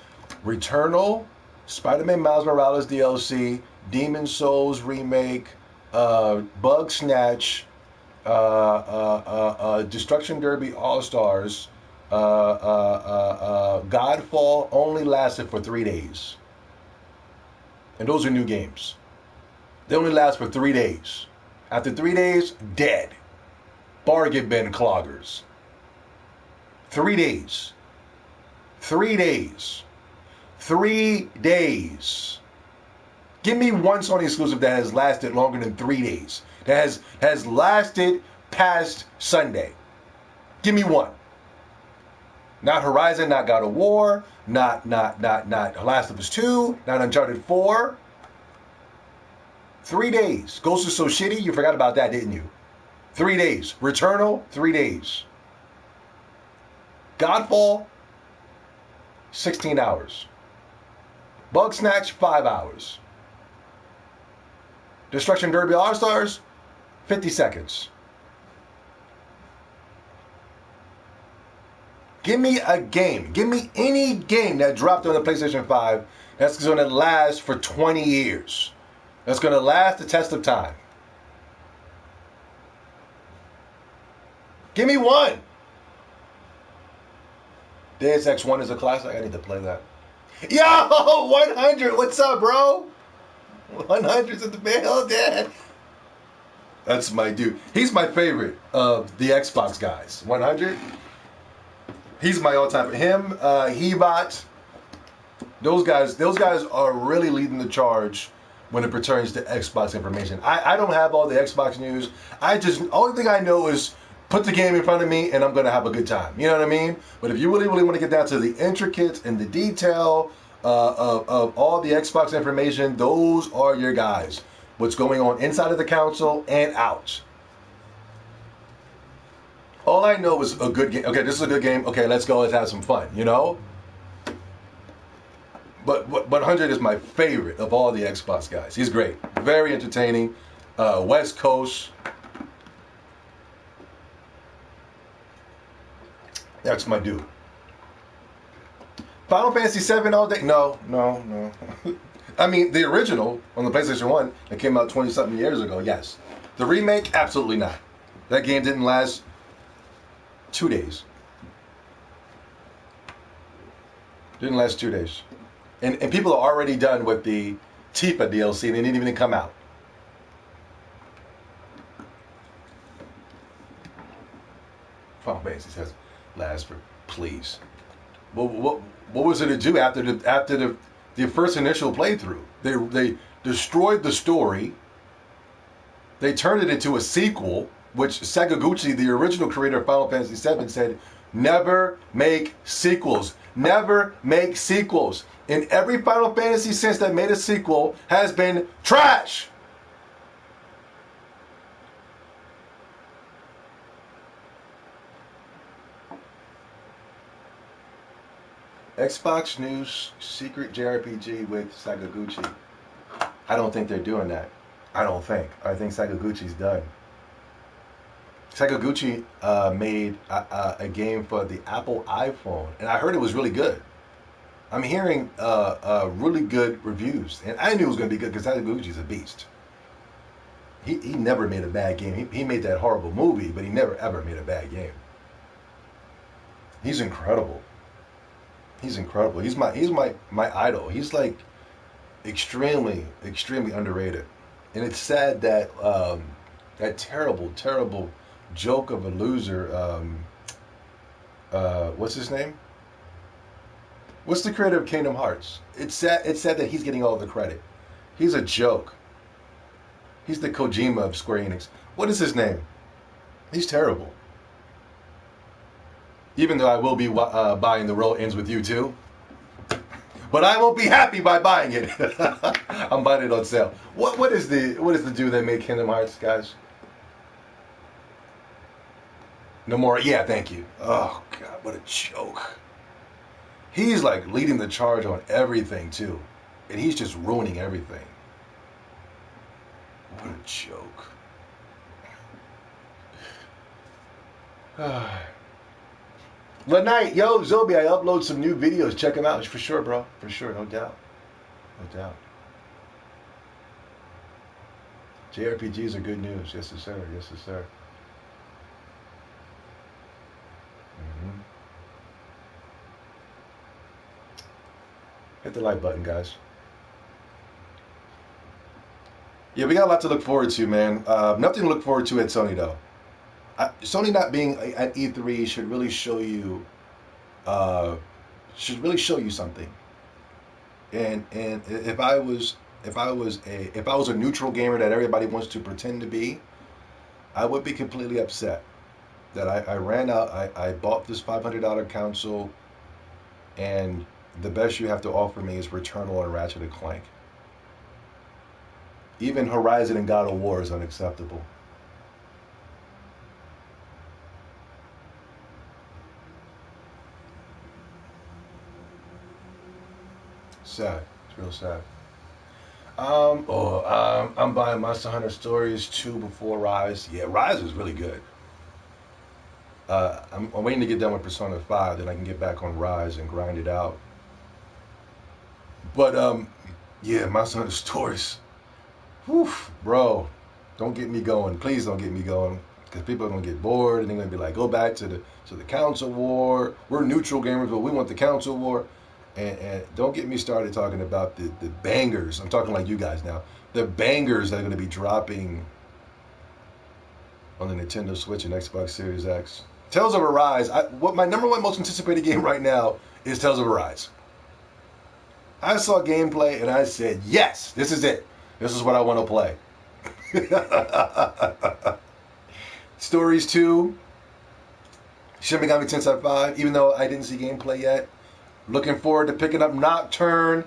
Returnal, Spider-Man Miles Morales DLC, Demon Souls remake, Bug Snatch, Destruction Derby All-Stars, Godfall only lasted for 3 days. And those are new games. They only last for 3 days. After 3 days, dead. Bargain bin cloggers. 3 days. 3 days. 3 days. Give me one Sony exclusive that has lasted longer than 3 days. That has lasted past Sunday. Give me one. Not Horizon, not God of War, not Last of Us 2, not Uncharted 4. 3 days. Ghost is so shitty, you forgot about that, didn't you? 3 days. Returnal, 3 days. Godfall, 16 hours. Bug Snatch, 5 hours. Destruction Derby All-Stars, 50 seconds. Give me a game. Give me any game that dropped on the PlayStation 5 that's going to last for 20 years. That's going to last the test of time. Give me one. Deus Ex 1 is a classic. I need to play that. Yo, 100. What's up, bro? 100's in the mail, Dad. That's my dude. He's my favorite of the Xbox guys. 100. He's my all-time. Him, Hebot. Those guys are really leading the charge when it pertains to Xbox information. I don't have all the Xbox news. Only thing I know is put the game in front of me and I'm going to have a good time. You know what I mean? But if you really, really want to get down to the intricates and the detail of all the Xbox information, those are your guys. What's going on inside of the console and out. All I know is a good game. Okay, this is a good game. Okay, let's go. Let's have some fun, you know? But 100 is my favorite of all the Xbox guys. He's great. Very entertaining. West Coast. That's my dude. Final Fantasy VII all day? No. I mean, the original on the PlayStation 1 that came out 20-something years ago, yes. The remake, absolutely not. That game didn't last 2 days. Didn't last 2 days. And people are already done with the Tifa DLC and it didn't even come out. Final Fantasy says, last for, please. What was it to do after the first initial playthrough? They destroyed the story. They turned it into a sequel, which Sakaguchi, the original creator of Final Fantasy VII, said, never make sequels. Never make sequels. And every Final Fantasy since that made a sequel has been trash. Xbox News secret JRPG with Sakaguchi. I don't think they're doing that. I think Sakaguchi's done. Sakaguchi made a game for the Apple iPhone, and I heard it was really good. I'm hearing really good reviews, and I knew it was going to be good because Sakaguchi's a beast. He never made a bad game. He made that horrible movie, but he never ever made a bad game. He's incredible. He's incredible. He's my idol. He's like extremely underrated, and it's sad that that terrible joke of a loser. What's his name? What's the creator of Kingdom Hearts? It's sad that he's getting all the credit. He's a joke. He's the Kojima of Square Enix. What is his name? He's terrible. Even though I will be buying The Road Ends With You too. But I won't be happy by buying it. I'm buying it on sale. What is the dude that made Kingdom Hearts, guys? Nomura. Yeah, thank you. Oh God, what a joke. He's like leading the charge on everything too. And he's just ruining everything. What a joke. Night, yo, Zobi, I upload some new videos. Check them out for sure, bro. For sure, no doubt. No doubt. JRPGs are good news. Yes, sir. Yes, sir. Mm-hmm. Hit the like button, guys. Yeah, we got a lot to look forward to, man. Nothing to look forward to at Sony, though. Sony not being at E3 should really show you something. And if I was a neutral gamer that everybody wants to pretend to be, I would be completely upset that I ran out. I bought this $500 console, and the best you have to offer me is Returnal and Ratchet and Clank. Even Horizon and God of War is unacceptable. Sad. It's real sad. I'm buying Monster Hunter Stories 2 before Rise. Yeah, Rise is really good. I'm waiting to get done with Persona 5, then I can get back on Rise and grind it out. But yeah, Monster Hunter Stories. Whew, bro, don't get me going. Please don't get me going, because people are gonna get bored and they're gonna be like, go back to the Council War. We're neutral gamers, but we want the Council War. And don't get me started talking about the bangers. I'm talking like you guys now. The bangers that are gonna be dropping on the Nintendo Switch and Xbox Series X. Tales of Arise. What my number one most anticipated game right now is Tales of Arise. I saw gameplay and I said, yes, this is it. This is what I want to play. Stories 2, Shin Megami Tensei 5, even though I didn't see gameplay yet. Looking forward to picking up Nocturne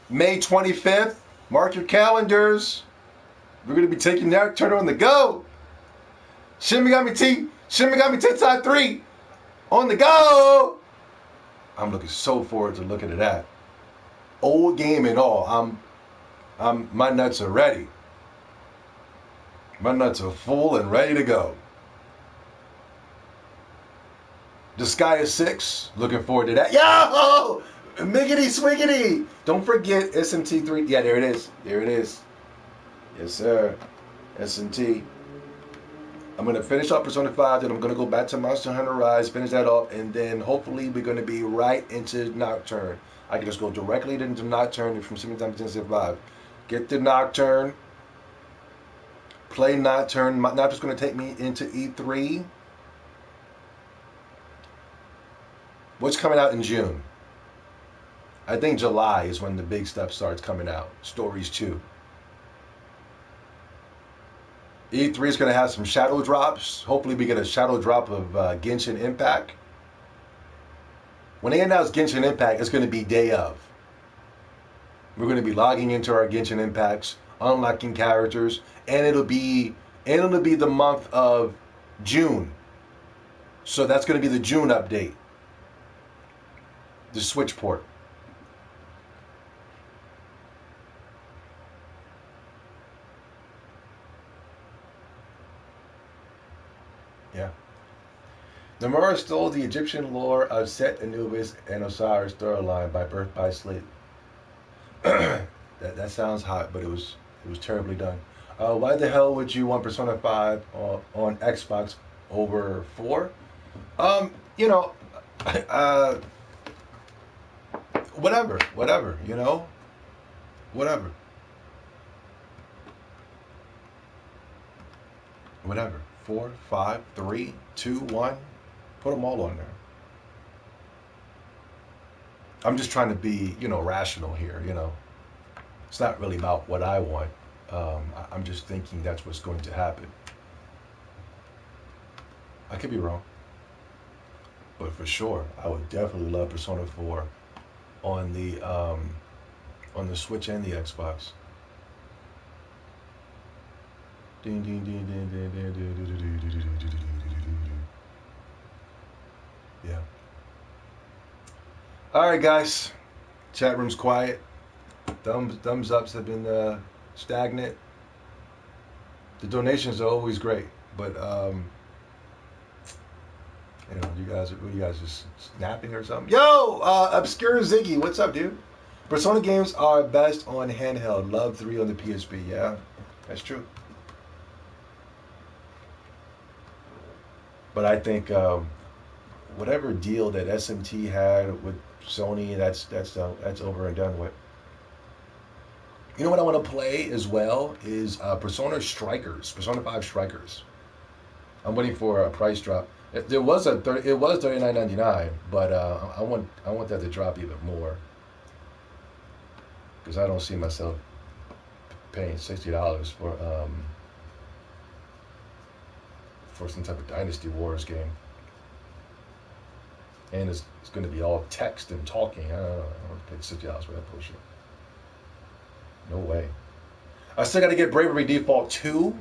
May 25th. Mark your calendars. We're going to be taking Nocturne on the go. Shin Megami Tensei 3 on the go. I'm looking so forward to looking at that. Old game and all, my nuts are ready. My nuts are full and ready to go. Disgaea 6, looking forward to that. Yo! Miggity swiggity! Don't forget SMT3. Yeah, there it is. There it is. Yes, sir. SMT. I'm going to finish up Persona 5, then I'm going to go back to Monster Hunter Rise, finish that up, and then hopefully we're going to be right into Nocturne. I can just go directly into Nocturne from Shin Megami Tensei 5. Get the Nocturne. Play Nocturne. Nocturne's going to take me into E3. What's coming out in June? I think July is when the big stuff starts coming out. Stories 2. E3 is going to have some shadow drops. Hopefully we get a shadow drop of Genshin Impact. When they announce Genshin Impact, it's going to be day of. We're going to be logging into our Genshin Impacts, unlocking characters, and it'll be the month of June. So that's going to be the June update. The Switch port. Yeah. Nomura stole the Egyptian lore of Set, Anubis, and Osiris storyline by Birth by Sleep. that sounds hot, but it was terribly done. Why the hell would you want Persona 5 on Xbox over 4? You know, whatever, you know, whatever. 4, 5, 3, 2, 1. Put them all on there. I'm just trying to be, rational here, It's not really about what I want. I'm just thinking that's what's going to happen. I could be wrong. But for sure, I would definitely love Persona 4 on the Switch and the Xbox. Yeah. All right, guys. Chat room's quiet. Thumbs ups have been stagnant. The donations are always great, but you guys just snapping or something. Yo, Obscure Ziggy, what's up, dude? Persona games are best on handheld. Love 3 on the PSP. Yeah, that's true. But I think whatever deal that SMT had with Sony, that's over and done with. You know what I want to play as well is Persona 5 Strikers. I'm waiting for a price drop. It was $39.99, but I want that to drop even more, because I don't see myself paying $60 for some type of Dynasty Wars game. And it's going to be all text and talking. I don't know. I don't pay $60 for that bullshit. No way. I still got to get Bravery Default 2.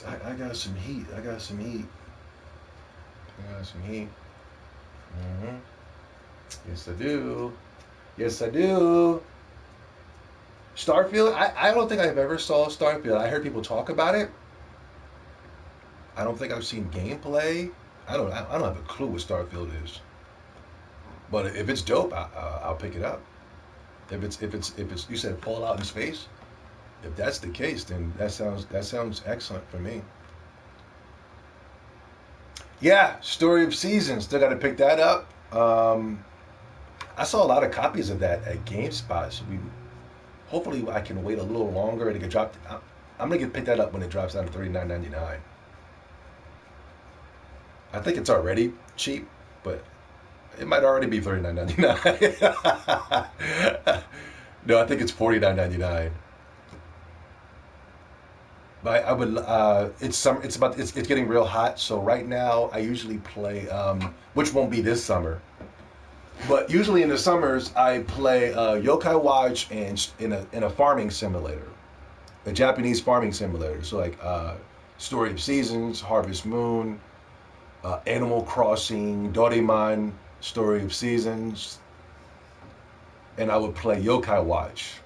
I got some heat. Mm-hmm. Yes, I do. Yes, I do. Starfield. I don't think I've ever saw Starfield. I heard people talk about it. I don't think I've seen gameplay. I don't have a clue what Starfield is. But if it's dope, I'll pick it up. If it's you said Fallout in space. If that's the case, then that sounds excellent for me. Yeah, Story of Seasons. Still got to pick that up. I saw a lot of copies of that at GameSpot. So hopefully I can wait a little longer and it get dropped. I'm gonna get pick that up when it drops down to $39.99. I think it's already cheap, but it might already be $39.99. No, I think it's $49.99. But I would. It's getting real hot. So right now, I usually play, which won't be this summer. But usually in the summers, I play Yokai Watch and in a farming simulator, a Japanese farming simulator. So like Story of Seasons, Harvest Moon, Animal Crossing, Doraemon, Story of Seasons, and I would play Yokai Watch.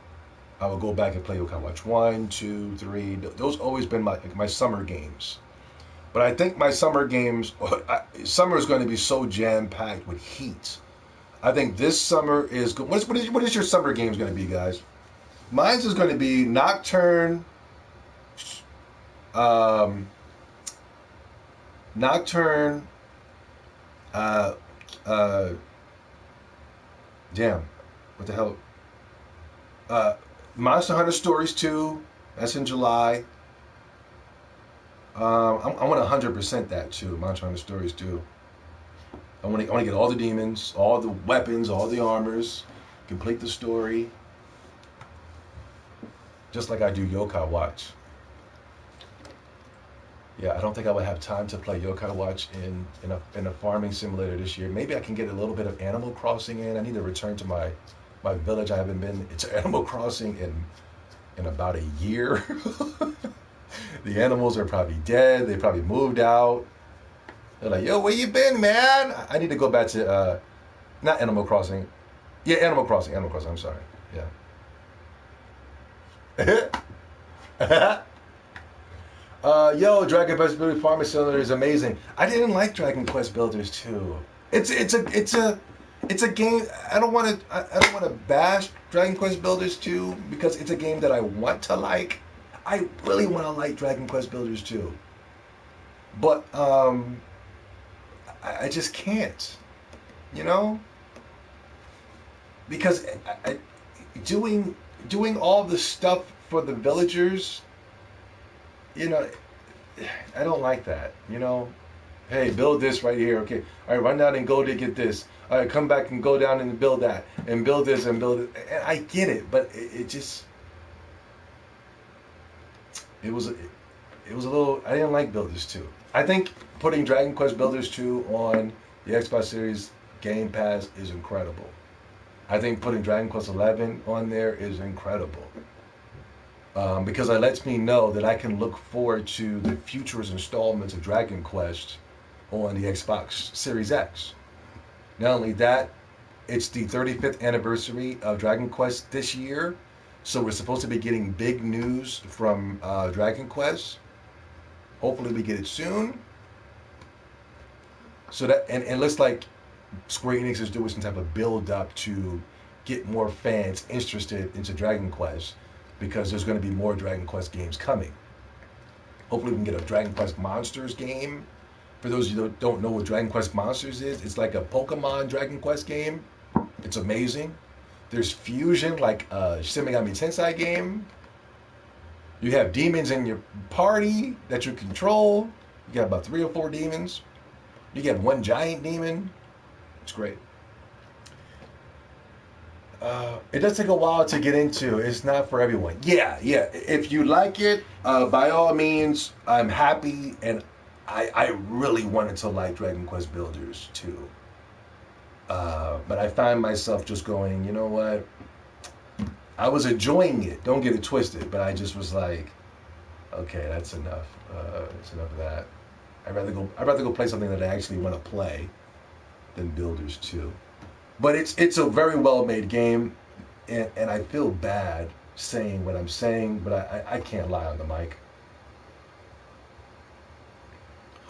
I would go back and play Yokai Watch 1, 2, 3. Those always been my summer games. But I think my summer games, summer is going to be so jam packed with heat. I think this summer is good. What is your summer games going to be, guys? Mine's is going to be Nocturne, um, Nocturne, uh, uh, damn, what the hell? Uh, Monster Hunter Stories 2, that's in July. I want to 100% that too, Monster Hunter Stories 2. I want to get all the demons, all the weapons, all the armors, complete the story, just like I do Yokai Watch. Yeah, I don't think I would have time to play Yokai Watch in a farming simulator this year. Maybe I can get a little bit of Animal Crossing in. I need to return to my village. I haven't been to Animal Crossing in about a year. The animals are probably dead. They probably moved out. They're like, yo, where you been, man? I need to go back to not Animal Crossing. Yeah, Animal Crossing. Animal Crossing. I'm sorry. Yeah. Yo, Dragon Quest Builder Farming Simulator is amazing. I didn't like Dragon Quest Builders 2. It's a game. I don't want to bash Dragon Quest Builders 2 because it's a game that I want to like. I really want to like Dragon Quest Builders 2, but I just can't, you know, because doing all the stuff for the villagers, you know, I don't like that, you know. Hey, build this right here. Okay, all right, run down and go to get this. All right, come back and go down and build that and build this and build it. And I get it, but it just it was a little. I didn't like Builders 2. I think putting Dragon Quest Builders 2 on the Xbox Series Game Pass is incredible. I think putting Dragon Quest 11 on there is incredible. Because it lets me know that I can look forward to the future installments of Dragon Quest on the Xbox Series X. Not only that, it's the 35th anniversary of Dragon Quest this year, so we're supposed to be getting big news from Dragon Quest. Hopefully we get it soon. So that and it looks like Square Enix is doing some type of build up to get more fans interested into Dragon Quest because there's going to be more Dragon Quest games coming. Hopefully we can get a Dragon Quest Monsters game. For those of you that don't know what Dragon Quest Monsters is, it's like a Pokemon Dragon Quest game. It's amazing. There's fusion like a Shin Megami Tensei game. You have demons in your party that you control. You got about 3 or 4 demons. You get one giant demon. It's great. It does take a while to get into. It's not for everyone. Yeah. If you like it, by all means, I'm happy, and I really wanted to like Dragon Quest Builders too. But I find myself just going, you know what? I was enjoying it. Don't get it twisted. But I just was like, okay, that's enough. That's enough of that. I'd rather go play something that I actually want to play than Builders 2. But it's a very well made game, and I feel bad saying what I'm saying, but I can't lie on the mic.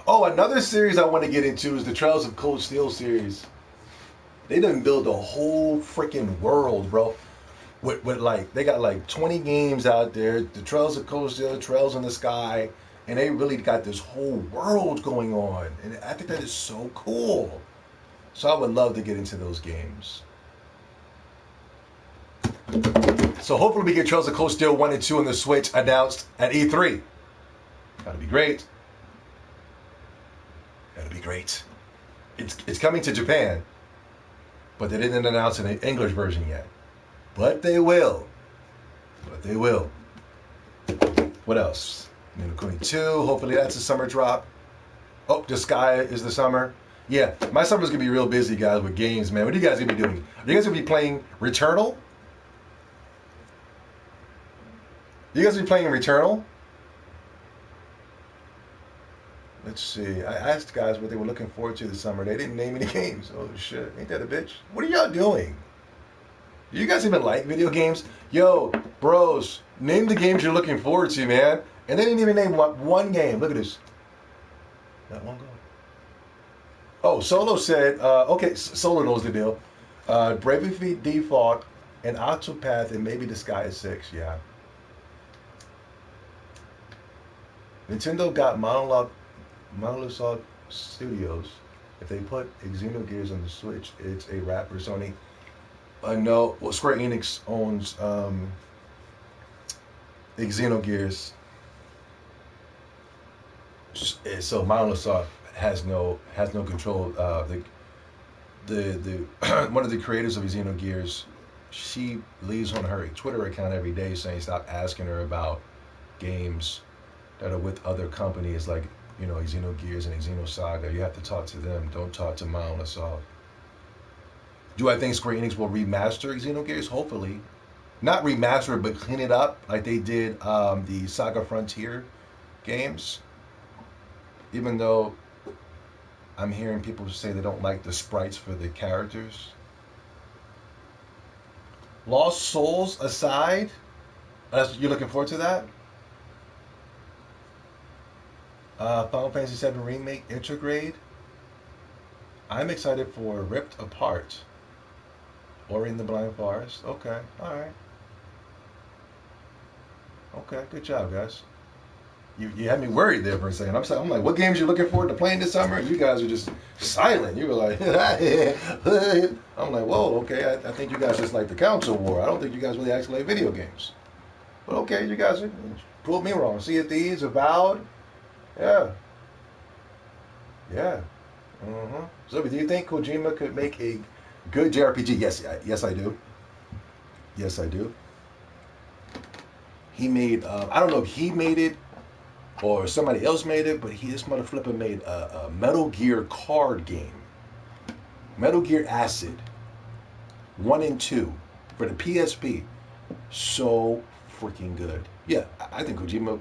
Oh, another series I want to get into is the Trails of Cold Steel series. They done build a whole freaking world, bro. With like they got like 20 games out there. The Trails of Cold Steel, Trails in the Sky, and they really got this whole world going on, and I think that is so cool. So I would love to get into those games. So hopefully we get Trails of Cold Steel 1 and 2 on the Switch announced at E3. That'd be great. That'd be great. It's coming to Japan, but they didn't announce an English version yet. But they will. But they will. What else? Nino Kuni 2. Hopefully that's a summer drop. Oh, the Sky is the summer. Yeah, my summer's gonna be real busy, guys, with games, man. What are you guys gonna be doing? Are you guys gonna be playing Returnal? You guys gonna be playing Returnal? Let's see. I asked guys what they were looking forward to this summer. They didn't name any games. Oh shit, ain't that a bitch? What are y'all doing? Do you guys even like video games? Yo, bros, name the games you're looking forward to, man. And they didn't even name one game. Look at this. Not one go. Oh, Solo said, okay, Solo knows the deal. Bravely Default, and Octopath, and maybe the Sky is 6, yeah. Nintendo got Monolith Studios. If they put Xenogears on the Switch, it's a wrap for Sony. No, well, Square Enix owns Xenogears, so Monolith has no control. The one of the creators of Xenogears, she leaves on her Twitter account every day saying stop asking her about games that are with other companies like Xenogears and Xenosaga. You have to talk to them. Don't talk to Monolith. Do I think Square Enix will remaster Xenogears? Hopefully. Not remaster it, but clean it up like they did the Saga Frontier games. Even though I'm hearing people say they don't like the sprites for the characters. Lost Souls aside, you're looking forward to that? Final Fantasy VII Remake Intergrade. I'm excited for Ripped Apart. Ori and the Blind Forest. Okay, alright. Okay, good job, guys. You had me worried there for a second. I'm like, what games you looking forward to playing this summer? You guys are just silent. You were like, I'm like, whoa, okay. I think you guys just like the console war. I don't think you guys really actually like video games. But okay, you guys proved me wrong. Sea of Thieves, Avowed. Yeah. Yeah. So do you think Kojima could make a good JRPG? Yes, I do. Yes, I do. He made, I don't know if he made it or somebody else made it, but this mother flipper made a Metal Gear card game. Metal Gear Acid 1 and 2 for the PSP. So freaking good. Yeah, I think Kojima,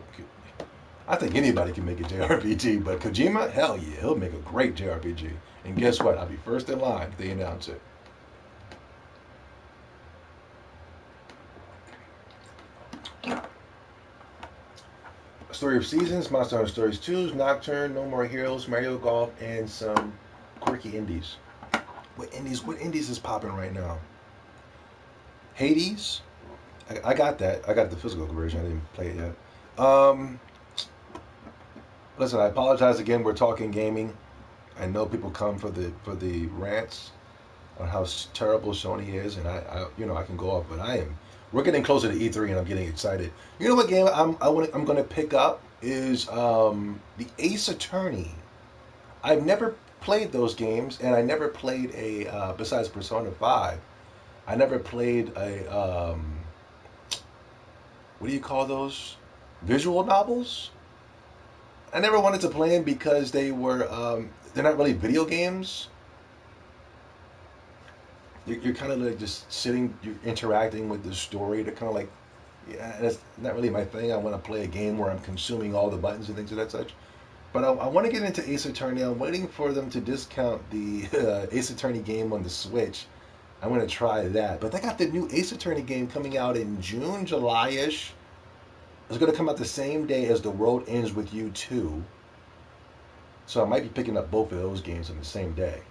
I think anybody can make a JRPG, but Kojima, hell yeah, he'll make a great JRPG. And guess what? I'll be first in line if they announce it. Story of Seasons, Monster Hunter Stories 2, Nocturne, No More Heroes, Mario Golf, and some quirky indies. What indies is popping right now? Hades. I got that. I got the physical version. I didn't play it yet. Listen, I apologize again. We're talking gaming. I know people come for the rants on how terrible Sony is, and I can go off, but we're getting closer to E3, and I'm getting excited. You know what game I'm going to pick up is the Ace Attorney. I've never played those games, and I never played besides Persona 5, I never played a what do you call those? Visual novels? I never wanted to play them because they're not really video games. You're kind of like just sitting, you're interacting with the story. They're kind of like, yeah, that's not really my thing. I want to play a game where I'm consuming all the buttons and things of that such. But I want to get into Ace Attorney. I'm waiting for them to discount the Ace Attorney game on the Switch I'm gonna try that. But they got the new Ace Attorney game coming out in June, July-ish. It's gonna come out the same day as The World Ends with You 2. So I might be picking up both of those games on the same day.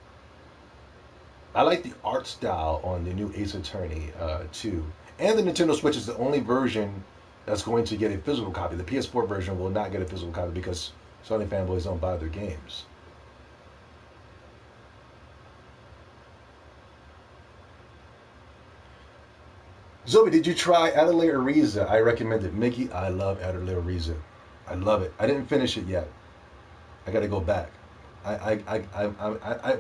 I like the art style on the new Ace Attorney 2. And the Nintendo Switch is the only version that's going to get a physical copy. The PS4 version will not get a physical copy because Sony fanboys don't buy their games. Zoe, did you try Adelaide Ariza? I recommend it. Mickey, I love Adelaide Ariza. I love it. I didn't finish it yet. I got to go back. I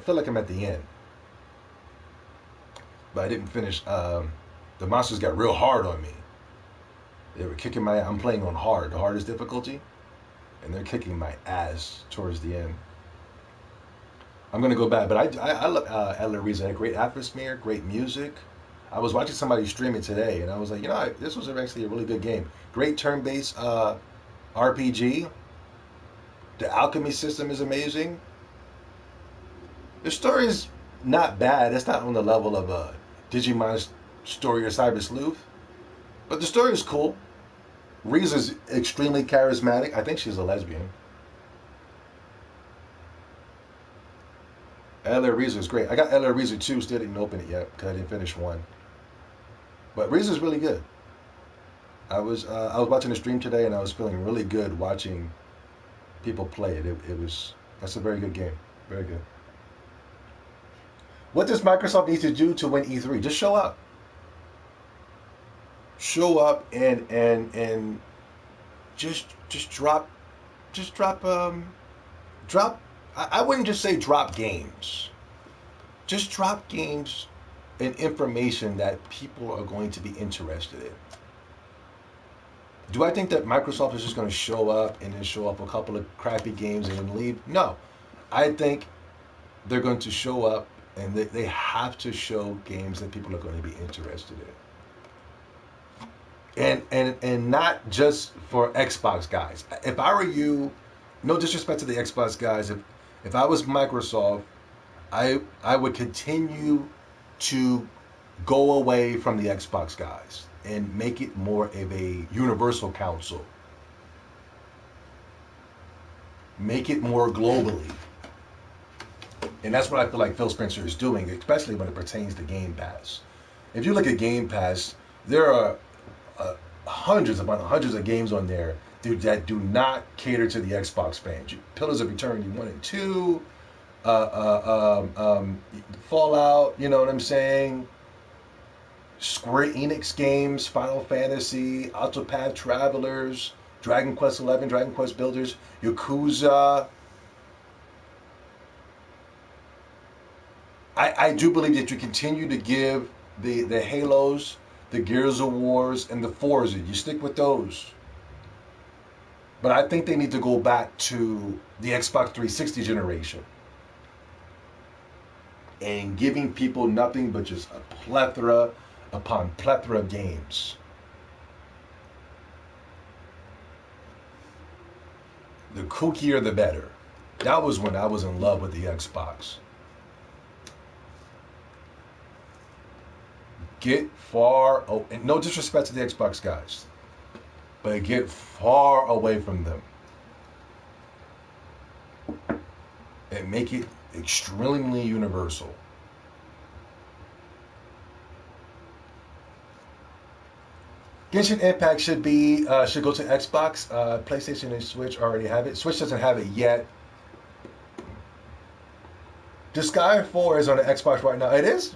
feel like I'm at the end, but I didn't finish. The monsters got real hard on me. They were kicking my. I'm playing on hard, the hardest difficulty, and they're kicking my ass towards the end. I'm gonna go back, but I love Adelaide Ariza. Great atmosphere, great music. I was watching somebody stream it today, and I was like, this was actually a really good game. Great turn-based RPG. The alchemy system is amazing. The story is not bad. It's not on the level of a Digimon's story or Cyber Sleuth, but the story is cool. Riza's extremely charismatic. I think she's a lesbian. Ella Riza is great. I got Ella Riza 2, still didn't open it yet because I didn't finish 1. But Riza's really good. I was watching the stream today and I was feeling really good watching people play it. That's a very good game. Very good. What does Microsoft need to do to win E3? Just show up. Show up and just drop I wouldn't just say drop games. Just drop games and information that people are going to be interested in. Do I think that Microsoft is just going to show up and then show up a couple of crappy games and then leave? No. I think they're going to show up and they have to show games that people are going to be interested in. And not just for Xbox guys. If I were you, no disrespect to the Xbox guys, if I was Microsoft, I would continue to go away from the Xbox guys and make it more of a universal console. Make it more globally. And that's what I feel like Phil Spencer is doing, especially when it pertains to Game Pass. If you look at Game Pass, there are hundreds upon hundreds of games on there that do not cater to the Xbox fans. Pillars of Eternity 1 and 2, Fallout, you know what I'm saying? Square Enix games, Final Fantasy, Octopath Travelers, Dragon Quest XI, Dragon Quest Builders, Yakuza. I do believe that you continue to give the Halos, the Gears of Wars, and the Forza. You stick with those. But I think they need to go back to the Xbox 360 generation and giving people nothing but just a plethora upon plethora of games. The kookier the better. That was when I was in love with the Xbox. Get far, and no disrespect to the Xbox guys, but get far away from them and make it extremely universal. Genshin Impact should go to Xbox. PlayStation and Switch already have it. Switch doesn't have it yet. Disgaea 4 is on the Xbox right now. It is?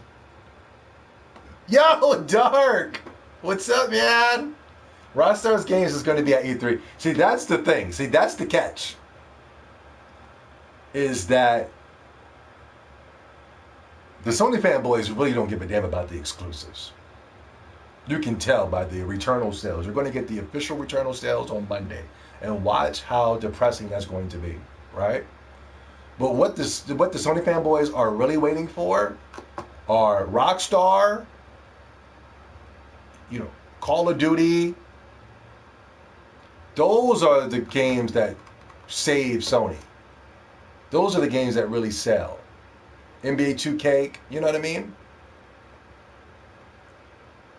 Yo, Dark! What's up, man? Rockstar's Games is going to be at E3. See, that's the thing. See, that's the catch. Is that the Sony fanboys really don't give a damn about the exclusives. You can tell by the Returnal sales. You're going to get the official Returnal sales on Monday. And watch how depressing that's going to be, right? But what the Sony fanboys are really waiting for are Rockstar, Call of Duty. Those are the games that save Sony. Those are the games that really sell. NBA 2K, you know what I mean?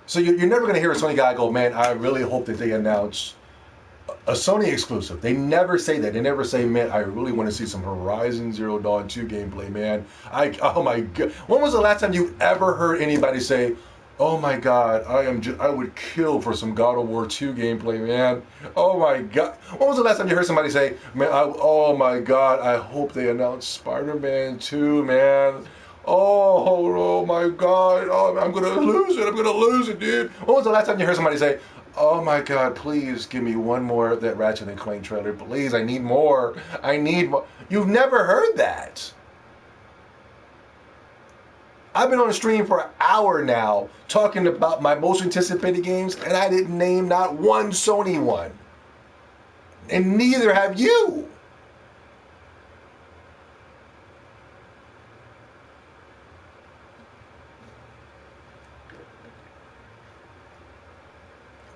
So you're never going to hear a Sony guy go, man, I really hope that they announce a Sony exclusive. They never say that. They never say, man, I really want to see some Horizon Zero Dawn 2 gameplay, man. Oh my god. When was the last time you ever heard anybody say, oh my god, I would kill for some God of War 2 gameplay, man. Oh my god. When was the last time you heard somebody say, man, oh my god, I hope they announce Spider-Man 2, man. Oh my god, oh, I'm gonna lose it, dude. When was the last time you heard somebody say, oh my god, please give me one more of that Ratchet and Clank trailer, please, I need more. I need more. You've never heard that. I've been on the stream for an hour now talking about my most anticipated games, and I didn't name not one Sony one. And neither have you.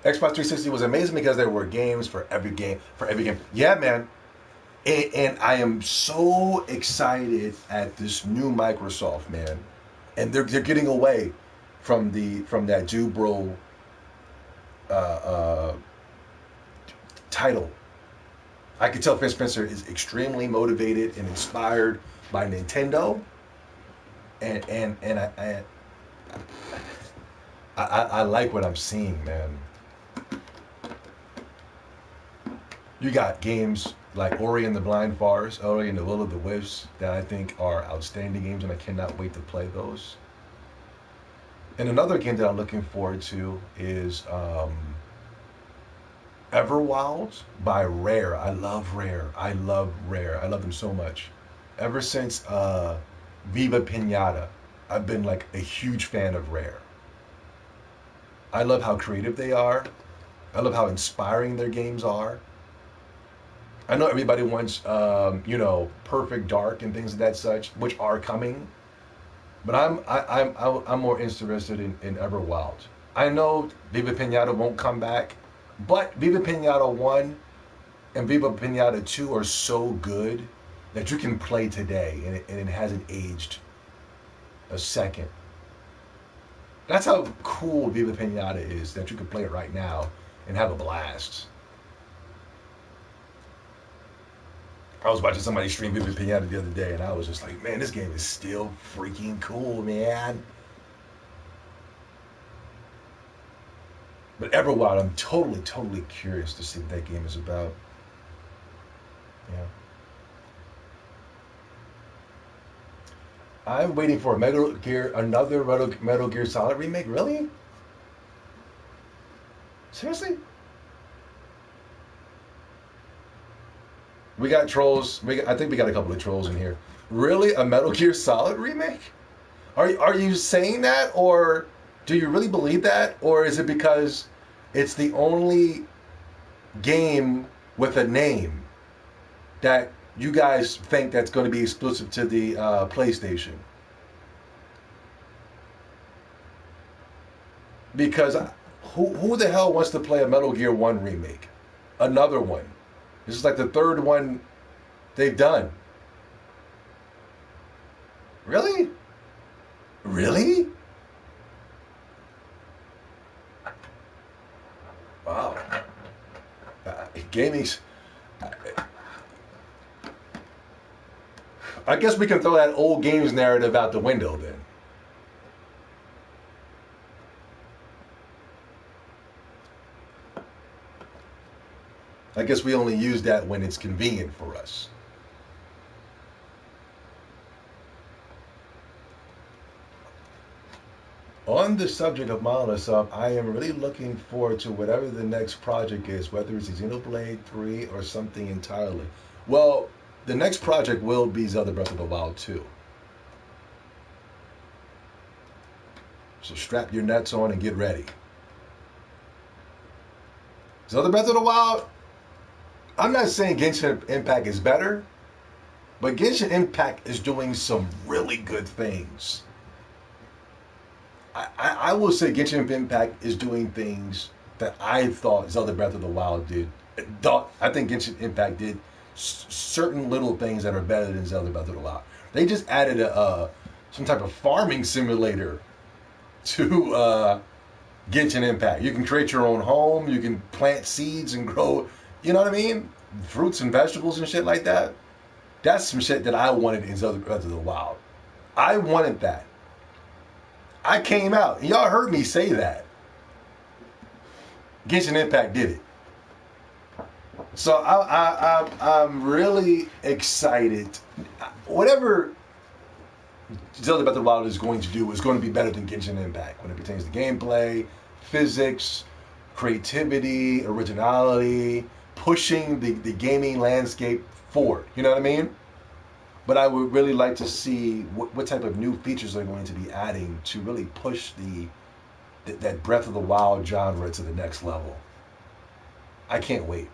Xbox 360 was amazing because there were games for every game. Yeah, man. And I am so excited at this new Microsoft, man. And they're getting away from that Dubro title. I can tell Phil Spencer is extremely motivated and inspired by Nintendo, and I like what I'm seeing, man. You got games like Ori and the Blind Forest, Ori and the Will of the Wisps that I think are outstanding games, and I cannot wait to play those. And another game that I'm looking forward to is Everwild by Rare. I love Rare. I love them so much. Ever since Viva Pinata, I've been like a huge fan of Rare. I love how creative they are. I love how inspiring their games are. I know everybody wants, Perfect Dark and things of that such, which are coming, but I'm more interested in Everwild. I know Viva Pinata won't come back, but Viva Pinata 1 and Viva Pinata 2 are so good that you can play today, and it hasn't aged a second. That's how cool Viva Pinata is, that you can play it right now and have a blast. I was watching somebody stream Viva Pinata the other day, and I was just like, man, this game is still freaking cool, man. But Everwild, I'm totally curious to see what that game is about. Yeah. I'm waiting for another Metal Gear Solid remake. Really? Seriously? We got trolls. I think we got a couple of trolls in here. Really, a Metal Gear Solid remake? Are you saying that, or do you really believe that, or is it because it's the only game with a name that you guys think that's going to be exclusive to the PlayStation? Because who the hell wants to play a Metal Gear 1 remake? Another one. This is like the third one they've done. Really? Really? Wow. Gaming's... I guess we can throw that old games narrative out the window then. I guess we only use that when it's convenient for us. On the subject of Monolith, I am really looking forward to whatever the next project is, whether it's Xenoblade 3 or something entirely. Well, the next project will be Zelda Breath of the Wild 2. So strap your nuts on and get ready. Zelda Breath of the Wild, I'm not saying Genshin Impact is better, but Genshin Impact is doing some really good things. I will say Genshin Impact is doing things that I thought Zelda Breath of the Wild did. I think Genshin Impact did certain little things that are better than Zelda Breath of the Wild. They just added some type of farming simulator to Genshin Impact. You can create your own home. You can plant seeds and grow, you know what I mean? Fruits and vegetables and shit like that. That's some shit that I wanted in Zelda Breath of the Wild. I wanted that. I came out. And y'all heard me say that. Genshin Impact did it. So I'm really excited. Whatever Zelda Breath of the Wild is going to do is going to be better than Genshin Impact when it pertains to gameplay, physics, creativity, originality, pushing the gaming landscape forward. You know what I mean? But I would really like to see what type of new features they're going to be adding to really push that Breath of the Wild genre to the next level. I can't wait.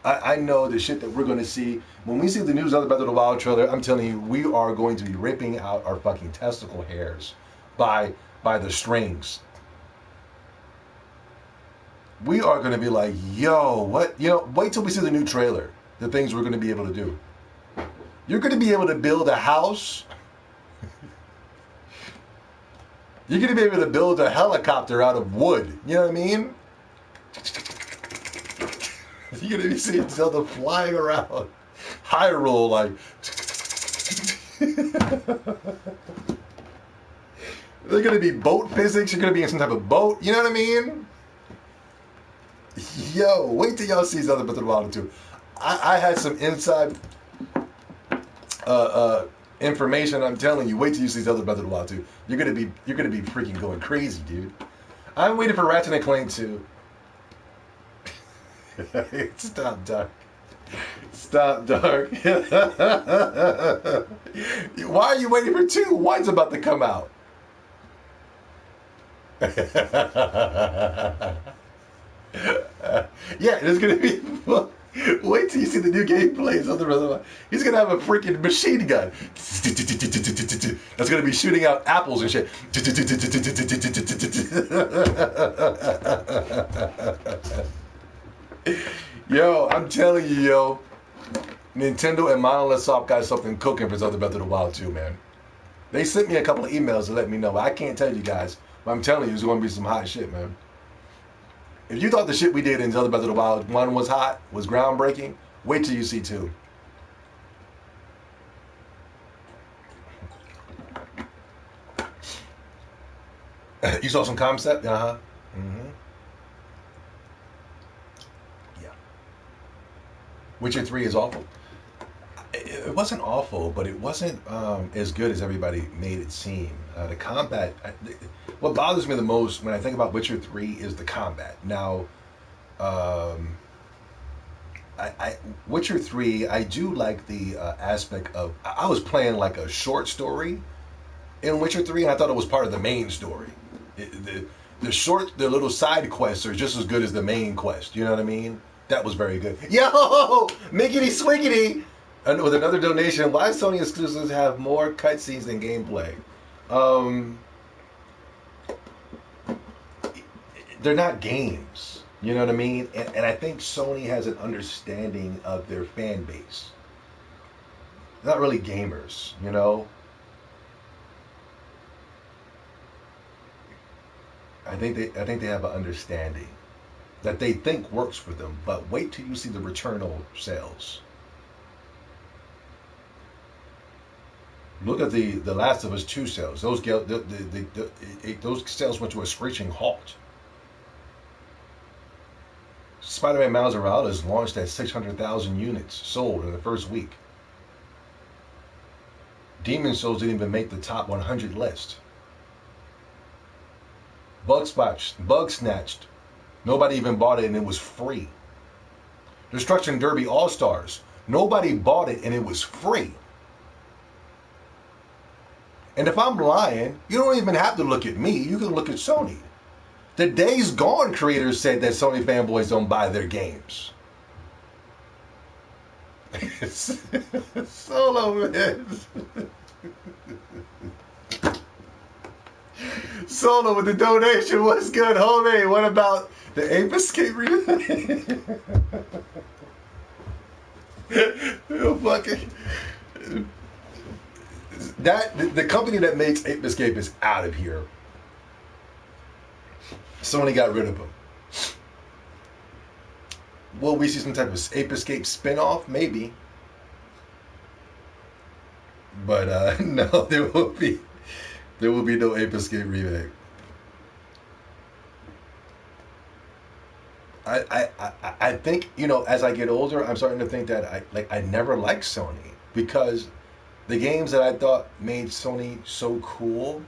I know the shit that we're going to see. When we see the new Zelda Breath of the Wild trailer, I'm telling you, we are going to be ripping out our fucking testicle hairs by the strings. We are going to be like, yo, what? You know, wait till we see the new trailer. The things we're going to be able to do. You're going to be able to build a house. You're going to be able to build a helicopter out of wood. You know what I mean? You're going to be seeing Zelda flying around Hyrule like... They're going to be boat physics. You're going to be in some type of boat. You know what I mean? Yo, wait till y'all see Zelda Breath of the Wild 2. I had some inside information. I'm telling you, wait till you see Zelda Breath of the Wild 2. You're gonna be freaking going crazy, dude. I'm waiting for Ratchet and Clank 2. Stop, Dark. Stop, Dark. Why are you waiting for 2? 1's about to come out. Yeah, there's gonna be. Wait till you see the new gameplay. He's gonna have a freaking machine gun. That's gonna be shooting out apples and shit. Yo, I'm telling you, yo, Nintendo and Monolith Soft got something cooking for Zelda Breath of the Wild 2, man. They sent me a couple of emails to let me know. I can't tell you guys, but I'm telling you, it's gonna be some hot shit, man. If you thought the shit we did in Zelda Breath of the Wild 1 was hot, was groundbreaking, wait till you see 2. You saw some concept? Uh-huh. Mm-hmm. Yeah. Witcher 3 is awful. It wasn't awful, but it wasn't as good as everybody made it seem. The combat... what bothers me the most when I think about Witcher 3 is the combat. Now, Witcher 3, I do like the aspect of... I was playing like a short story in Witcher 3, and I thought it was part of the main story. The little side quests are just as good as the main quest. You know what I mean? That was very good. Yo! Miggity swiggity! And with another donation, why Sony exclusives have more cutscenes than gameplay? They're not games. You know what I mean? And I think Sony has an understanding of their fan base. They're not really gamers, you know? I think they have an understanding that they think works for them, but wait till you see the Returnal sales. Look at the Last of Us 2 sales. Those sales went to a screeching halt. Spider-Man Miles Morales launched at 600,000 units sold in the first week. Demon Souls didn't even make the top 100 list. Bug Snatched. Nobody even bought it and it was free. Destruction Derby All-Stars. Nobody bought it and it was free. And if I'm lying, you don't even have to look at me. You can look at Sony. The Days Gone creators said that Sony fanboys don't buy their games. Solo, man. Solo with the donation. What's good, homie? What about the Ape Escape remake? The company that makes Ape Escape is out of here. Sony got rid of them. Will we see some type of Ape Escape spin-off? Maybe. But no, there will be no Ape Escape remake. I think, you know, as I get older, I'm starting to think that I never liked Sony because the games that I thought made Sony so cool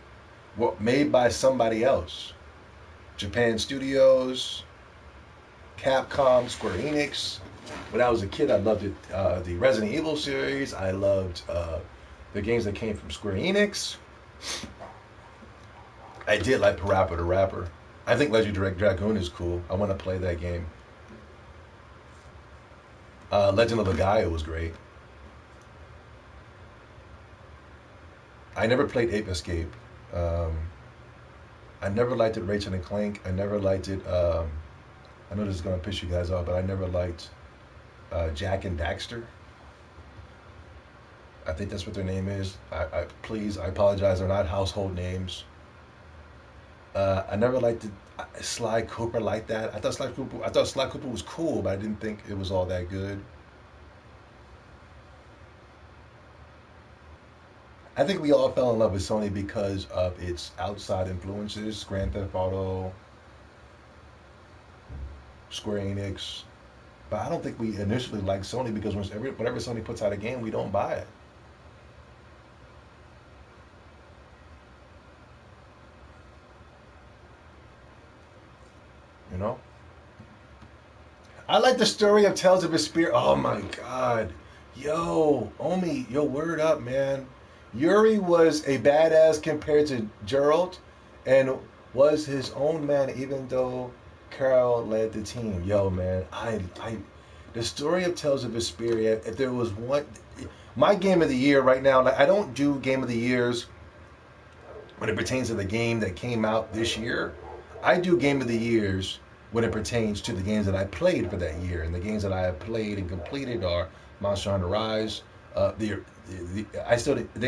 were made by somebody else. Japan Studios, Capcom, Square Enix. When I was a kid, I loved it. The Resident Evil series. I loved the games that came from Square Enix. I did like Parappa the Rapper. I think Legendary Dragoon is cool. I want to play that game. Legend of the Gaia was great. I never played Ape Escape. I never liked it, Ratchet and Clank. I never liked it. I know this is going to piss you guys off, but I never liked Jack and Daxter. I think that's what their name is. Please, I apologize. They're not household names. I never liked Sly Cooper like that. I thought Sly Cooper was cool, but I didn't think it was all that good. I think we all fell in love with Sony because of its outside influences, Grand Theft Auto, Square Enix. But I don't think we initially liked Sony because whenever Sony puts out a game, we don't buy it. You know? I like the story of Tales of Vesperia. Oh my god. Yo, Omi, yo, word up, man. Yuri was a badass compared to Gerald and was his own man even though Carol led the team. Yo, man, the story of Tales of Vesperia, if there was one, my game of the year right now, like, I don't do game of the years when it pertains to the game that came out this year. I do game of the years when it pertains to the games that I played for that year. And the games that I have played and completed are Monster Hunter Rise. They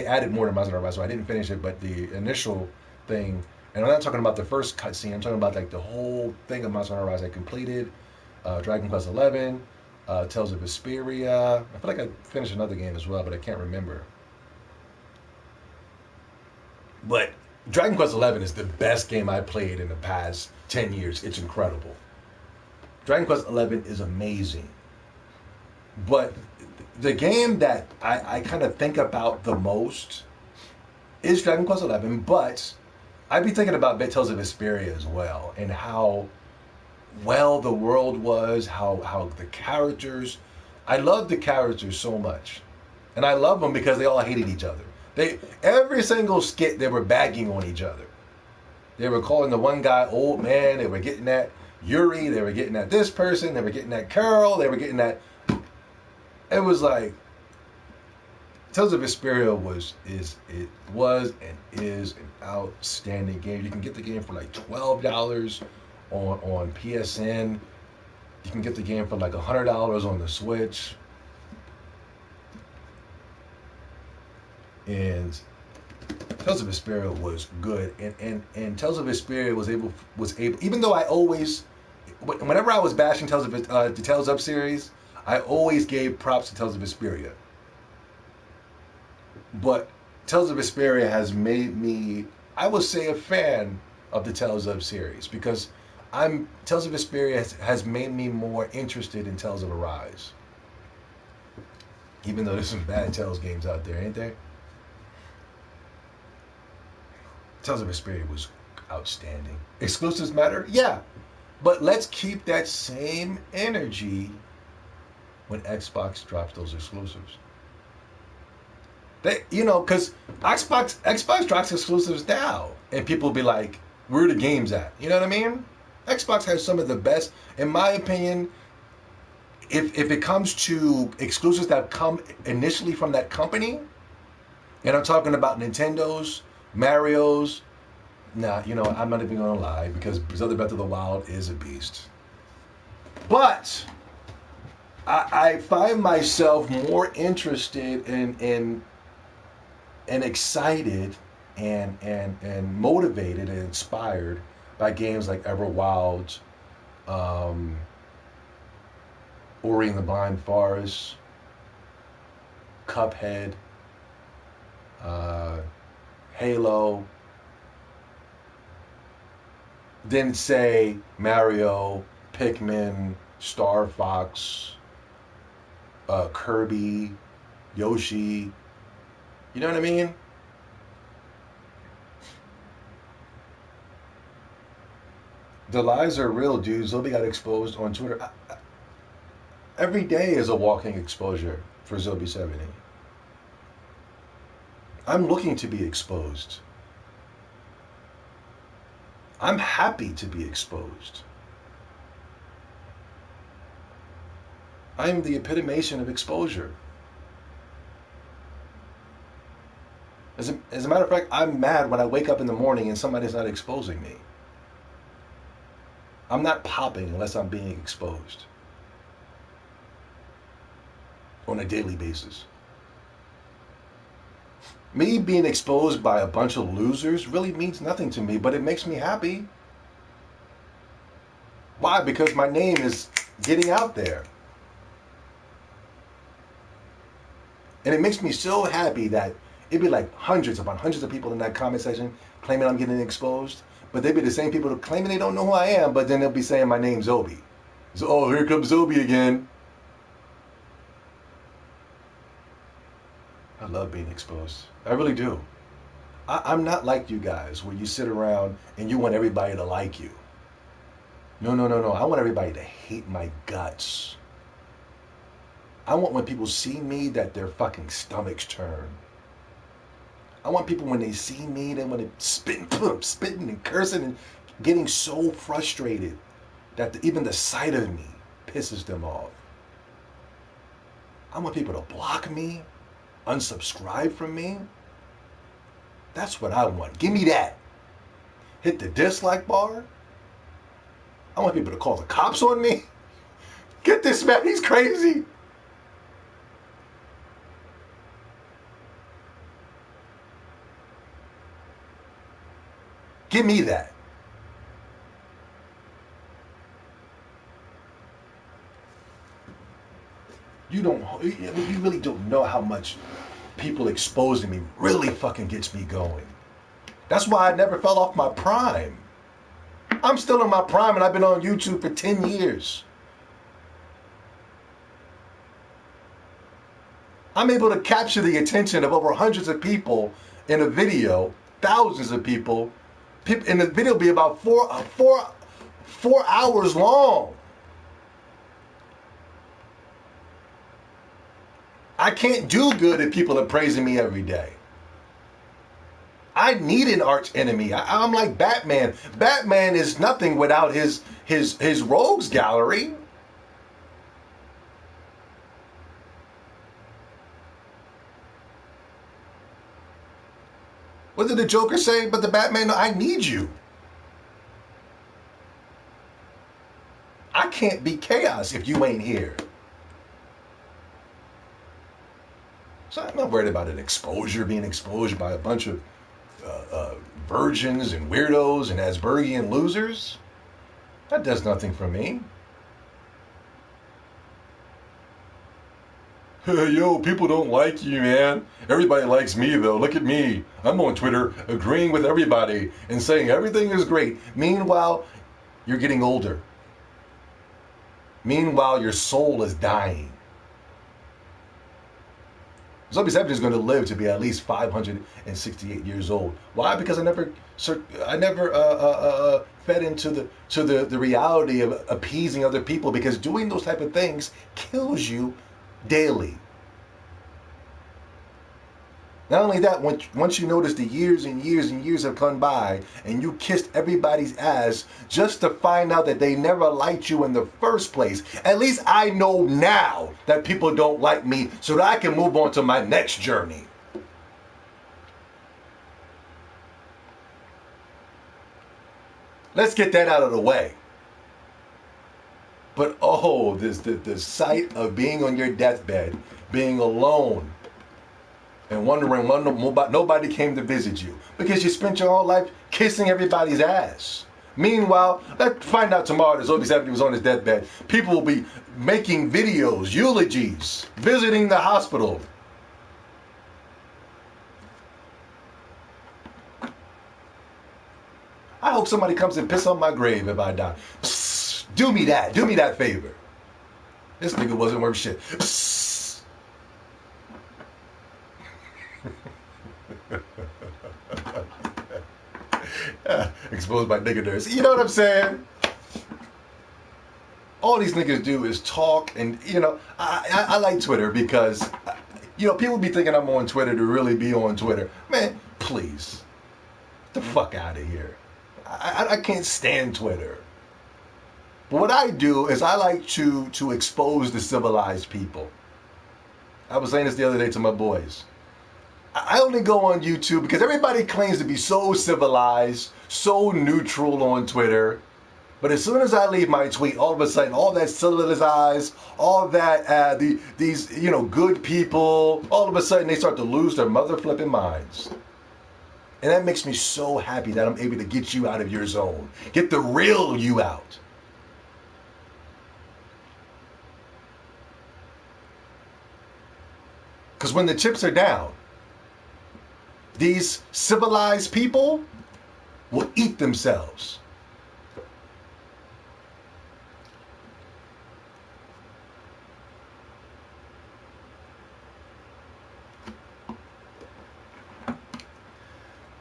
added more to Monster Hunter Rise, so I didn't finish it. But the initial thing, and I'm not talking about the first cutscene. I'm talking about like the whole thing of Monster Hunter Rise I completed. Dragon Quest XI, Tales of Vesperia. I feel like I finished another game as well, but I can't remember. But Dragon Quest XI is the best game I played in the past 10 years. It's incredible. Dragon Quest XI is amazing. But the game that I kind of think about the most is Dragon Quest XI, but I'd be thinking about Tales of Vesperia as well, and how well the world was, how the characters, I love the characters so much. And I love them because they all hated each other. Every single skit, they were bagging on each other. They were calling the one guy old man. They were getting at Yuri. They were getting at this person. They were getting at Carol. They were getting at. It was like Tales of Vesperia was and is an outstanding game. You can get the game for like $12 on PSN. You can get the game for like $100 on the Switch. And Tales of Vesperia was good, and Tales of Vesperia was able, even though I always, whenever I was bashing the Tales Up series, I always gave props to Tales of Vesperia. But Tales of Vesperia has made me, I would say, a fan of the Tales Up series because Tales of Vesperia has made me more interested in Tales of Arise. Even though there's some bad Tales games out there, ain't there? Tales of Vesperia was outstanding. Exclusives matter? Yeah. But let's keep that same energy when Xbox drops those exclusives. Because Xbox drops exclusives now. And people will be like, where are the games at? You know what I mean? Xbox has some of the best, in my opinion, if it comes to exclusives that come initially from that company, and I'm talking about Nintendo's, Mario's. Nah, I'm not even gonna lie because Zelda Breath of the Wild is a beast. But I find myself more interested and excited and motivated and inspired by games like Everwild, Ori and the Blind Forest, Cuphead, Halo. Didn't say Mario, Pikmin, Star Fox, Kirby, Yoshi. You know what I mean? The lies are real, dude. Zombie got exposed on Twitter. Every day is a walking exposure for Zombie 70. I'm looking to be exposed. I'm happy to be exposed. I am the epitomation of exposure. As a matter of fact, I'm mad when I wake up in the morning and somebody's not exposing me. I'm not popping unless I'm being exposed on a daily basis. Me being exposed by a bunch of losers really means nothing to me, but it makes me happy. Why? Because my name is getting out there. And it makes me so happy that it'd be like hundreds upon hundreds of people in that comment section claiming I'm getting exposed. But they'd be the same people claiming they don't know who I am, but then they'll be saying my name's Zobi. So, oh, here comes Zobi again. I love being exposed. I really do. I'm not like you guys where you sit around and you want everybody to like you. No. I want everybody to hate my guts. I want when people see me that their fucking stomachs turn. I want people when they see me, they want to spitting and cursing and getting so frustrated that even the sight of me pisses them off. I want people to block me, unsubscribe from me. That's what I want. Give me that. Hit the dislike bar. I want people to call the cops on me. Get this man, he's crazy. Give me that. You really don't know how much people exposing me really fucking gets me going. That's why I never fell off my prime. I'm still in my prime and I've been on YouTube for 10 years. I'm able to capture the attention of over hundreds of people in a video, thousands of people. And the video will be about four hours long. I can't do good if people are praising me every day. I need an arch enemy. I'm like Batman. Batman is nothing without his rogues gallery. What did the Joker say? But the Batman, I need you. I can't be chaos if you ain't here. So I'm not worried about being exposed by a bunch of virgins and weirdos and Aspergian losers. That does nothing for me. Yo, people don't like you, man. Everybody likes me, though. Look at me. I'm on Twitter agreeing with everybody and saying everything is great. Meanwhile, you're getting older. Meanwhile, your soul is dying. Zombie 7 is going to live to be at least 568 years old. Why? Because I never fed into the reality of appeasing other people, because doing those type of things kills you daily. Not only that, once you notice the years and years and years have gone by and you kissed everybody's ass just to find out that they never liked you in the first place, at least I know now that people don't like me so that I can move on to my next journey. Let's get that out of the way. But oh, the sight of being on your deathbed, being alone, and wondering why nobody came to visit you. Because you spent your whole life kissing everybody's ass. Meanwhile, let's find out tomorrow that Zoe 70 was on his deathbed. People will be making videos, eulogies, visiting the hospital. I hope somebody comes and piss on my grave if I die. Psst, do me that favor. This nigga wasn't worth shit. Psst. Exposed by nigga nerds. You know what I'm saying? All these niggas do is talk, and I like Twitter because people be thinking I'm on Twitter to really be on Twitter. Man, please, get the fuck out of here. I can't stand Twitter. But what I do is I like to expose the civilized people. I was saying this the other day to my boys. I only go on YouTube because everybody claims to be so civilized, so neutral on Twitter. But as soon as I leave my tweet, all of a sudden, all that civilized, all that these good people, all of a sudden they start to lose their mother flipping minds. And that makes me so happy that I'm able to get you out of your zone. Get the real you out. Because when the chips are down, these civilized people will eat themselves.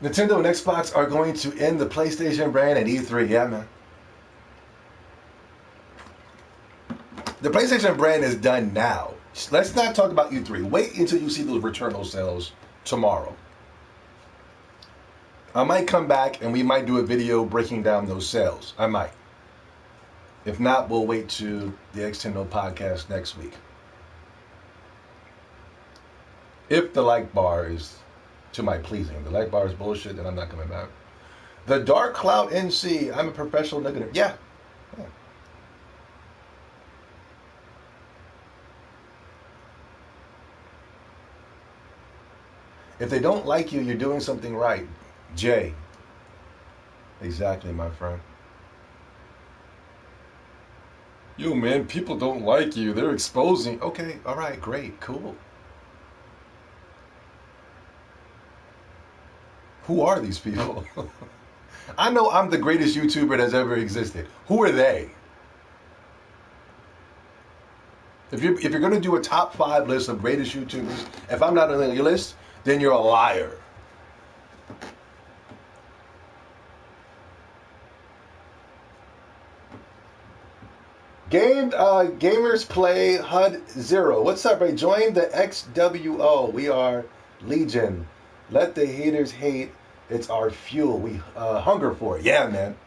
Nintendo and Xbox are going to end the PlayStation brand at E3. Yeah, man. The PlayStation brand is done now. Let's not talk about E3. Wait until you see those Returnal sales tomorrow. I might come back and we might do a video breaking down those sales. I might. If not, we'll wait to the X-Tendo podcast next week. If the like bar is to my pleasing. The like bar is bullshit, then I'm not coming back. The Dark Cloud NC. I'm a professional nigga. Yeah. If they don't like you, you're doing something right. Jay. Exactly, my friend. Yo, man, people don't like you. They're exposing. Okay, all right, great, cool. Who are these people? I know I'm the greatest YouTuber that's ever existed. Who are they? If you're going to do a top 5 list of greatest YouTubers, if I'm not on your list, then you're a liar. Gamers Play HUD 0. What's up, Ray? Join the XWO. We are Legion. Let the haters hate. It's our fuel. We hunger for it. Yeah, man.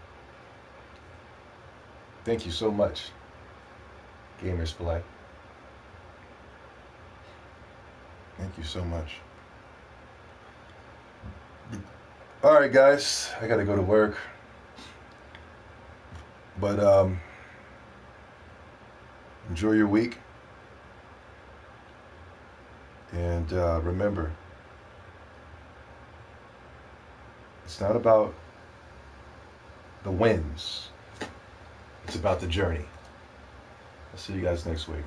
Thank you so much, Gamers Play. Thank you so much. All right, guys. I got to go to work. But enjoy your week. And remember, it's not about the wins. It's about the journey. I'll see you guys next week.